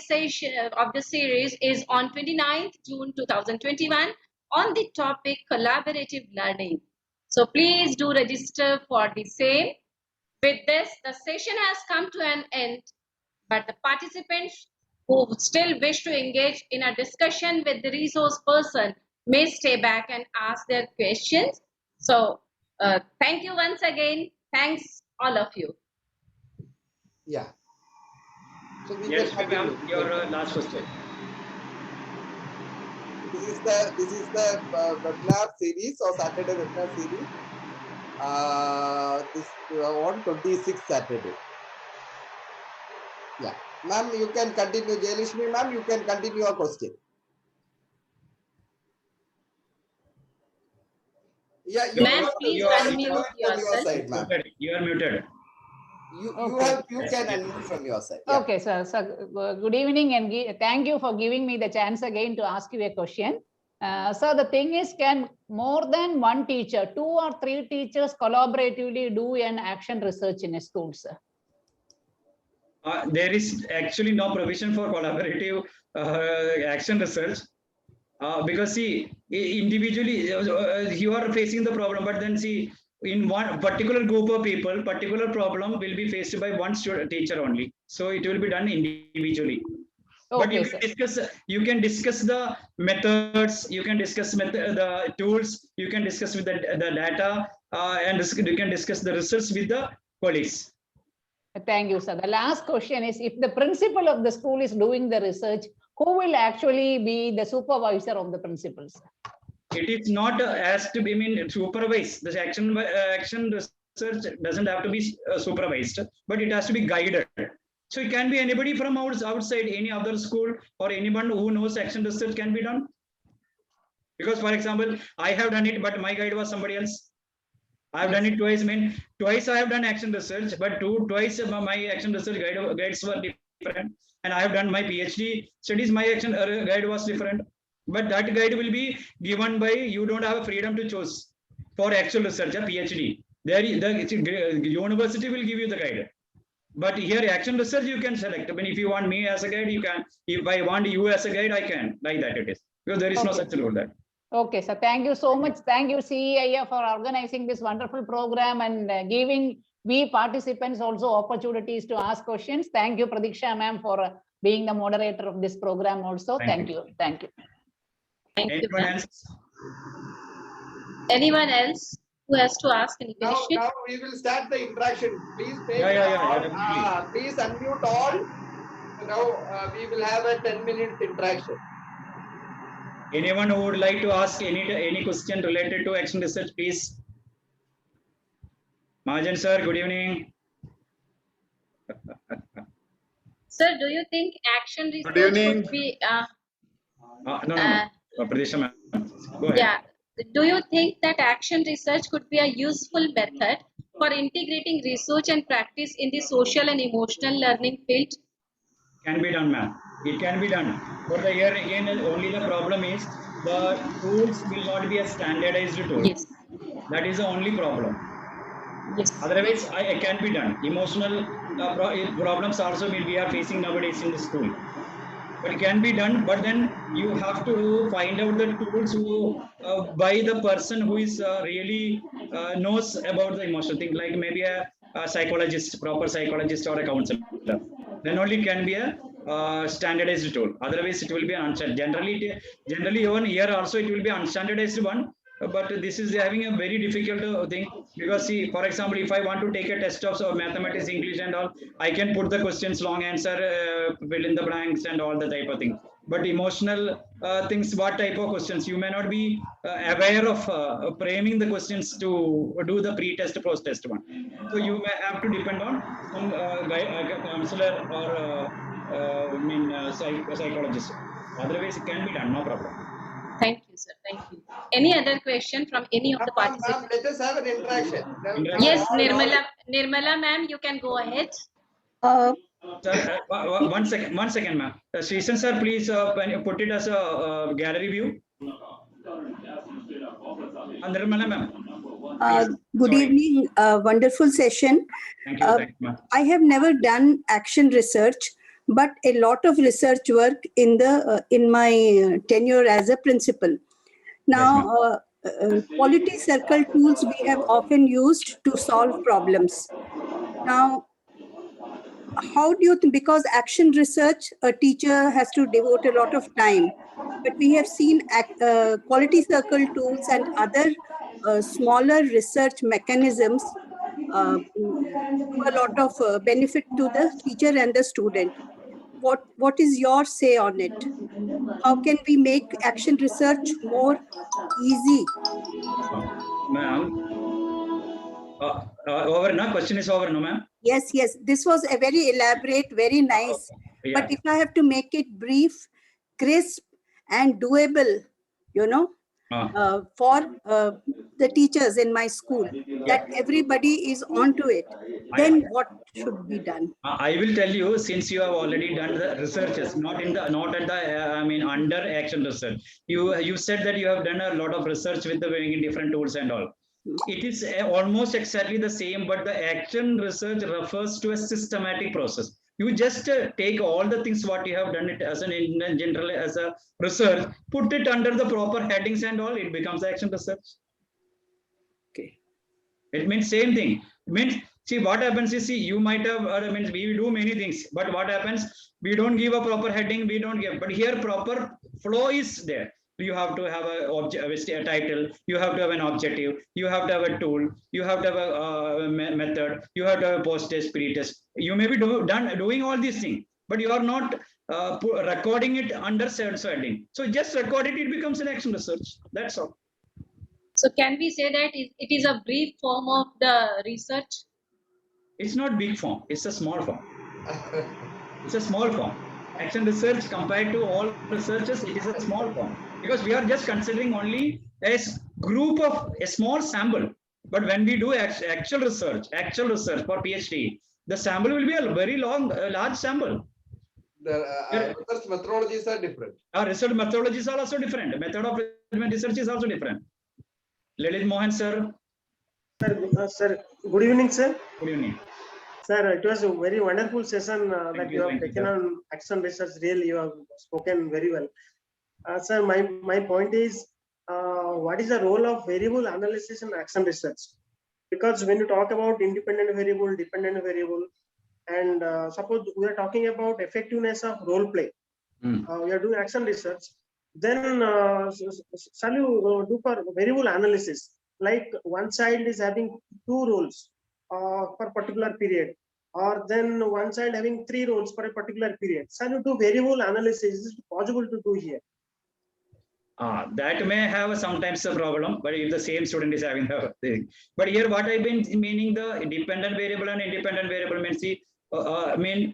series is on 29th June 2021 on the topic collaborative learning. So please do register for the same. With this, the session has come to an end, but the participants who still wish to engage in a discussion with the resource person may stay back and ask their questions. So thank you once again. Thanks all of you. Yeah. So we Yes, can ma'am, continue. your last question. This is the webinar series or Saturday webinar series. This on 26th Saturday. Yeah, ma'am, you can continue. Jayalishmi, ma'am, you can continue your question. Yeah, Ma'am, please unmute yourself. Side, ma'am. You are muted. You can unmute from your side. Yeah. Okay, sir. So good evening, and thank you for giving me the chance again to ask you a question. So the thing is, can more than one teacher, 2 or 3 teachers collaboratively do an action research in a school, sir? There is actually no provision for collaborative action research. Because see, individually you are facing the problem, but then see, in one particular group of people, particular problem will be faced by one teacher only. So it will be done individually. Okay, but you can discuss the methods, you can discuss the tools, you can discuss with the data, and you can discuss the results with the colleagues. Thank you, sir. The last question is, if the principal of the school is doing the research, who will actually be the supervisor of the principals? it is not has to be supervised. The action research doesn't have to be supervised, but it has to be guided. So it can be anybody from outside, any other school, or anyone who knows action research can be done. Because, for example, I have done it, but my guide was somebody else. I have done it twice. Twice I have done action research, but twice my action research guides were different. And I have done my PhD studies. My action guide was different. But that guide will be given by, you don't have a freedom to choose for actual research, a PhD. There, the university will give you the guide. But here, action research, you can select. I mean, if you want me as a guide, you can. If I want you as a guide, I can. Like that it is. Because there is no such rule that. Okay, so thank you so much. Thank you, CEIF, for organizing this wonderful program and giving we participants also opportunities to ask questions. Thank you, Pradiksha ma'am, for being the moderator of this program also. Thank you. Thank you. Thank you, ma'am. Anyone else who has to ask any question? Now we will start the interaction. Please take please unmute all. Now we will have a 10-minute interaction. Anyone who would like to ask any question related to action research, please. Mahajan sir, good evening. Sir, do you think action research could be Pradesha ma'am. Go ahead. Yeah. Do you think that action research could be a useful method for integrating research and practice in the social and emotional learning field? Can be done, ma'am. It can be done. But here again, only the problem is the tools will not be a standardized tool. Yes. That is the only problem. Yes. Otherwise, it can be done. Emotional problems also we are facing nowadays in the school. But it can be done, but then you have to find out the tools who, by the person who is really knows about the emotional thing, like maybe a psychologist, proper psychologist or a counselor. Then only it can be a standardized tool. Otherwise, it will be unstandardized. Generally, even here also it will be unstandardized one. But this is having a very difficult thing, because see, for example, if I want to take a test of mathematics, English and all, I can put the questions, long answer, fill in the blanks and all the type of thing. But emotional things, what type of questions? You may not be aware of framing the questions to do the pre-test, post-test one. So you may have to depend on some counselor or psychologist. Otherwise, it can be done, no problem. Thank you, sir. Thank you. Any other question from any of the participants? Let us have an interaction. Yes, Nirmala ma'am, you can go ahead. Sir, one second, ma'am. Srishan sir, please put it as a gallery view. Nirmala ma'am. Good evening. Wonderful session. Thank you, ma'am. I have never done action research, but a lot of research work in my tenure as a principal. Now, quality circle tools we have often used to solve problems. Now, how do you think, because action research, a teacher has to devote a lot of time, but we have seen quality circle tools and other smaller research mechanisms do a lot of benefit to the teacher and the student. What is your say on it? How can we make action research more easy? Ma'am, over now, question is over, no ma'am? Yes, this was a very elaborate, very nice. Yeah. But if I have to make it brief, crisp and doable, for the teachers in my school, that everybody is onto it, then what should be done? I will tell you, since you have already done the researches, not at the under action research. You said that you have done a lot of research with the different tools and all. It is almost exactly the same, but the action research refers to a systematic process. You just take all the things what you have done it as in general as a research, put it under the proper headings and all, it becomes action research. Okay. It means same thing. It means, see, what happens is, you might have, we do many things, but what happens, we don't give a proper heading, but here proper flow is there. You have to have a title, you have to have an objective, you have to have a tool, you have to have a method, you have to have a post-test, pre-test. You may be doing all these things, but you are not recording it under certain heading. So just record it, it becomes an action research. That's all. So can we say that it is a brief form of the research? It's not big form, it's a small form. It's a small form. Action research compared to all researches, it is a small form. Because we are just considering only a group of a small sample. But when we do actual research for PhD, the sample will be a very large sample. The research methodologies are different. Our research methodologies are also different. Method of research is also different. Lalit Mohan, sir. Sir, good evening, sir. Good evening. Sir, it was a very wonderful session that you have taken on action research. Really, you have spoken very well. Sir, my point is, what is the role of variable analysis in action research? Because when you talk about independent variable, dependent variable, and suppose we are talking about effectiveness of role play, we are doing action research, then shall you do for variable analysis? Like one child is having 2 roles for a particular period, or then one child having 3 roles for a particular period. Shall you do variable analysis? Is it possible to do here? That may have sometimes a problem, but if the same student is having the thing. But here what I've been meaning, the dependent variable and independent variable means the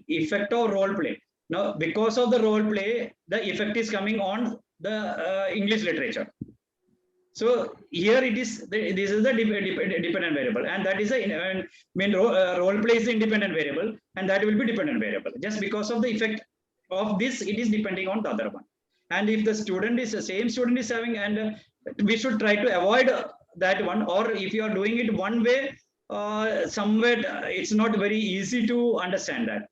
effect of role play. Now, because of the role play, the effect is coming on the English literature. So here it is, this is the dependent variable, and that is a role play is the independent variable, and that will be dependent variable. Just because of the effect of this, it is depending on the other one. And if the student is the same student is having, and we should try to avoid that one, or if you are doing it one way, somewhere it's not very easy to understand that.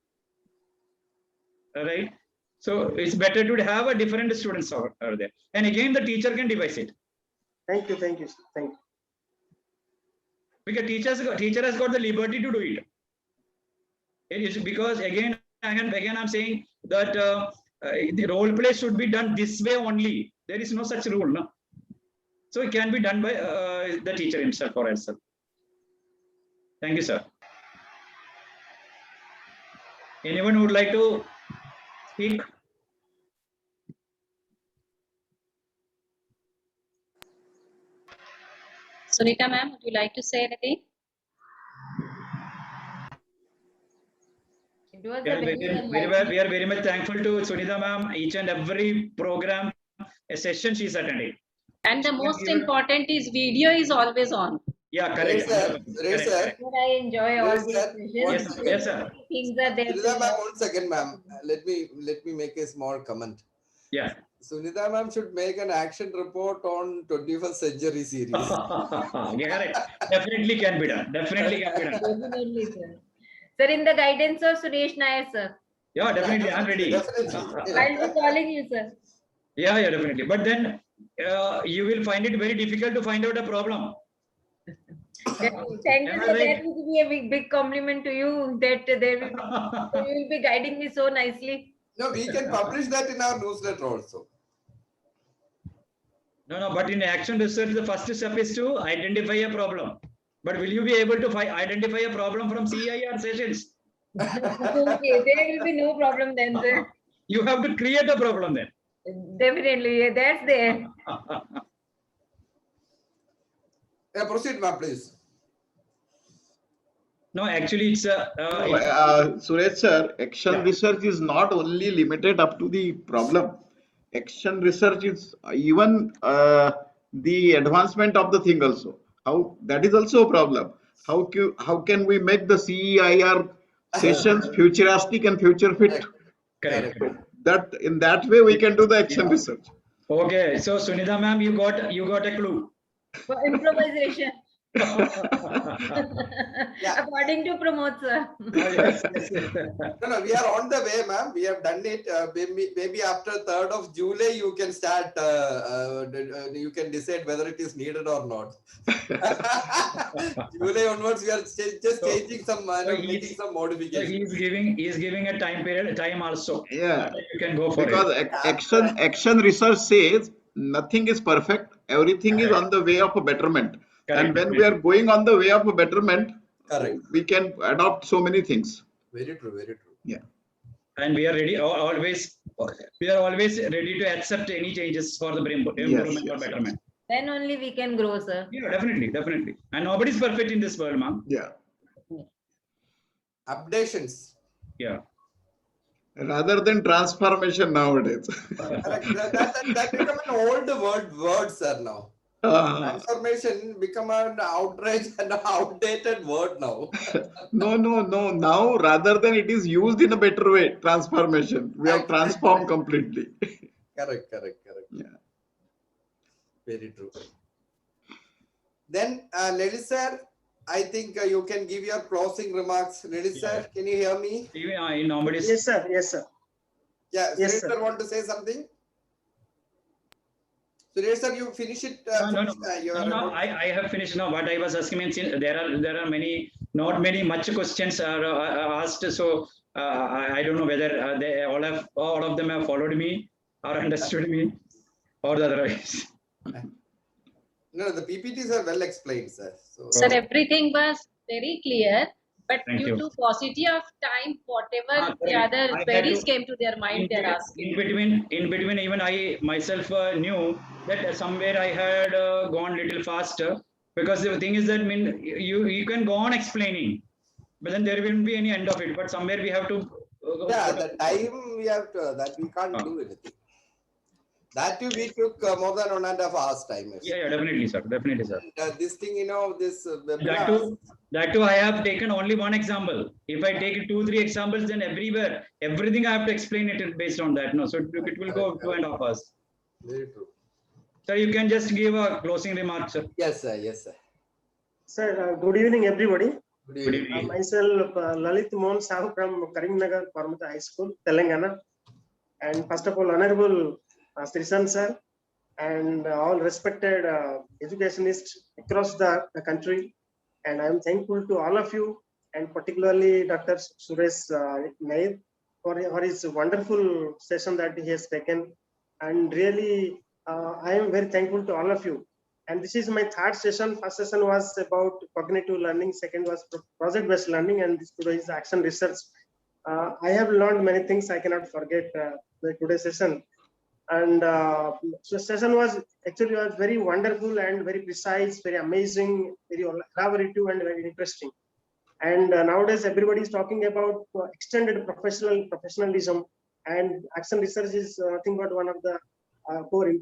All right. So it's better to have a different students over there. And again, the teacher can devise it. Thank you, thank you, thank you. Because teacher has got the liberty to do it. It is because again I'm saying that the role play should be done this way only. There is no such rule, no. So it can be done by the teacher himself or herself. Thank you, sir. Anyone who would like to speak? Sunita ma'am, would you like to say anything? It was We are very much thankful to Sunita ma'am. Each and every program, a session she is attending. And the most important is video is always on. Yeah, correct. Yes, sir. I enjoy all these Yes, sessions. yes, sir. Things are there. Sunita ma'am, 1 second, ma'am. Let me make a small comment. Yeah. Sunita ma'am should make an action report on 21st century series. Yeah, correct. Definitely can be done. Definitely can be done. Definitely, sir. Sir, in the guidance of Suresh Nair, sir. Yeah, definitely. I'm ready. Definitely. I'll be calling you, sir. Yeah, definitely. But then you will find it very difficult to find out a problem. Thank you, sir. That will be a big compliment to you that you will be guiding me so nicely. No, we can publish that in our newsletter also. No, but in action research, the first step is to identify a problem. But will you be able to identify a problem from CIR sessions? Okay, there will be no problem then, sir. You have to create a problem then. Definitely, that's there. Yeah, proceed, ma'am, please. No, actually, it's Suresh sir, action research is not only limited up to the problem. Action research is even the advancement of the thing also. How that is also a problem. How can we make the CEIR sessions futuristic and future fit? correct. That in that way we can do the action research. Okay, so Sunita ma'am, you got a clue. For improvisation. Yeah. According to Pramod, sir. Yes. No, we are on the way, ma'am. We have done it. Maybe after 3rd of July, you can start. You can decide whether it is needed or not. July onwards, we are just changing some, making some So modifications. he's giving a time also. Yeah, You can go for because it. action research says nothing is perfect. Everything is on the way of a betterment. Correct. And when we are going on the way of a betterment, Correct. we can adopt so many things. Very true, very true. Yeah. and we are ready always. We are always ready to accept any changes for the improvement or betterment. Then only we can grow, sir. Yeah, definitely. And nobody is perfect in this world, ma'am. Yeah. Updations. Yeah. Rather than transformation nowadays. that become an old word, sir, now. Transformation become an outrage and outdated word now. No. Now, rather than it is used in a better way, transformation. We have transformed completely. Correct. Yeah. Very true. Then, ladies sir, I think you can give your closing remarks. Ladies sir, can you hear me? Nobody's... Yes, sir. Yeah, Yes, Suresh sir. sir want to say something? Suresh sir, you finish it. No, I have finished now. What I was asking means there are not many much questions are asked. So I don't know whether they all of them have followed me or understood me or the otherwise. No, the PPTs are well explained, sir. So, Sir, everything was very clear, but Thank due you. to paucity of time, whatever the correct. other I had queries to- came to their mind, they're asking. In between, even I myself knew that somewhere I had gone little faster, because the thing is that you can go on explaining, but then there won't be any end of it. But somewhere we have to. yeah, the time we have to, that we can't do anything. That too, we took more than 1.5 hours time. Yeah, definitely, sir. And, this thing, this webinar. That too, I have taken only one example. If I take 2-3 examples, then everything I have to explain it based on that. No, so it will go 2.5 hours. Very true. So you can just give a closing remark, sir. Yes, sir. Sir, good evening, everybody. Good evening. Myself, Lalit Mohan Sahu from Karimnagar Parmata High School, Telangana. And first of all, Honorable Srisan sir, and all respected educationists across the country. And I'm thankful to all of you, and particularly Dr. Suresh Nair for his wonderful session that he has taken. And really, I am very thankful to all of you. And this is my third session. First session was about cognitive learning. Second was project-based learning, and this today is action research. I have learned many things. I cannot forget the today's session. And so session was very wonderful and very precise, very amazing, very collaborative and very interesting. And nowadays everybody is talking about extended professionalism, and action research is nothing but one of the core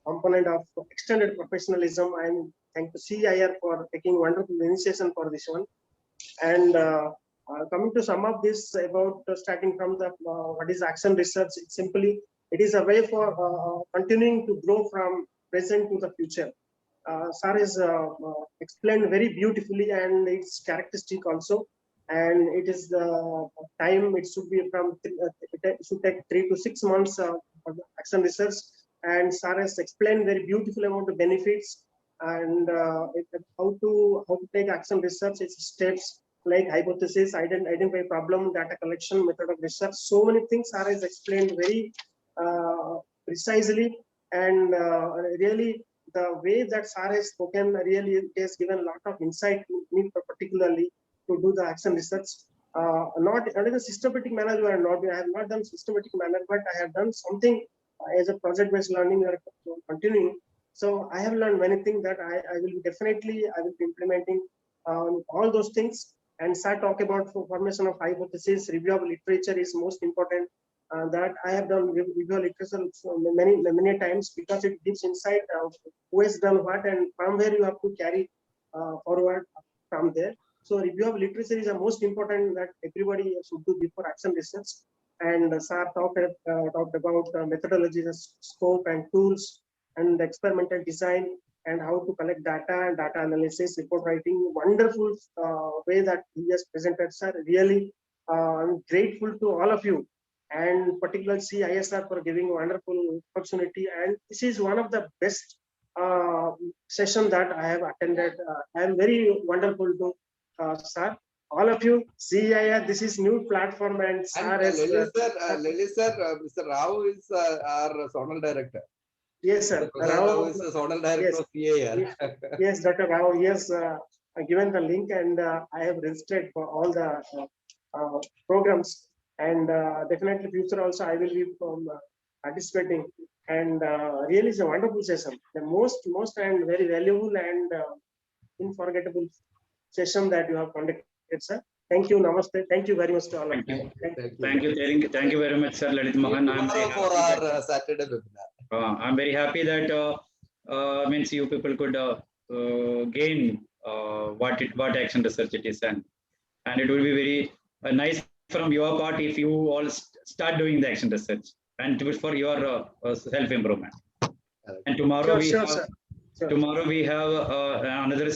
component of extended professionalism. I'm thank to CIR for taking wonderful initiation for this one. And coming to sum up this about starting from the what is action research, it's simply it is a way for continuing to grow from present to the future. Sir is explained very beautifully, and its characteristic also. And it is the time, it should be from it should take 3 to 6 months for the action research. And Sir has explained very beautifully about the benefits and how to take action research. Its steps like hypothesis, identify problem, data collection, method of research. So many things Sir has explained very precisely, and really the way that Sir has spoken really has given a lot of insight to me particularly to do the action research. Not in a systematic manner, I have not done systematic manner, but I have done something as a project-based learning or continuing. So I have learned many things that I will be implementing all those things. And Sir talk about formation of hypothesis, review of literature is most important. That I have done review of literature many times, because it gives insight of who has done what and from where you have to carry forward from there. So review of literature is the most important that everybody should do before action research. And Sir talked about methodologies, scope and tools, and experimental design, and how to collect data and data analysis, report writing. Wonderful way that he has presented, Sir. Really, I'm grateful to all of you, and particularly CISR for giving a wonderful opportunity. And this is one of the best session that I have attended. I am very wonderful to Sir. All of you, CIR, this is new platform, and Sir has... Lily sir, Mr. Rao is our zonal director. Yes, sir. Rao is the zonal director of CIR. Yes, Dr. Rao, he has given the link, and I have registered for all the programs. and definitely future also I will be participating. And really, it's a wonderful session. The most and very valuable and unforgettable session that you have conducted, sir. Thank you, namaste. Thank you very much to all of you. Thank you very much, sir. Lalit Mohan. For our Saturday webinar. I'm very happy that means you people could gain what action research it is, and it will be very nice from your part if you all start doing the action research and for your self improvement. And tomorrow tomorrow we have another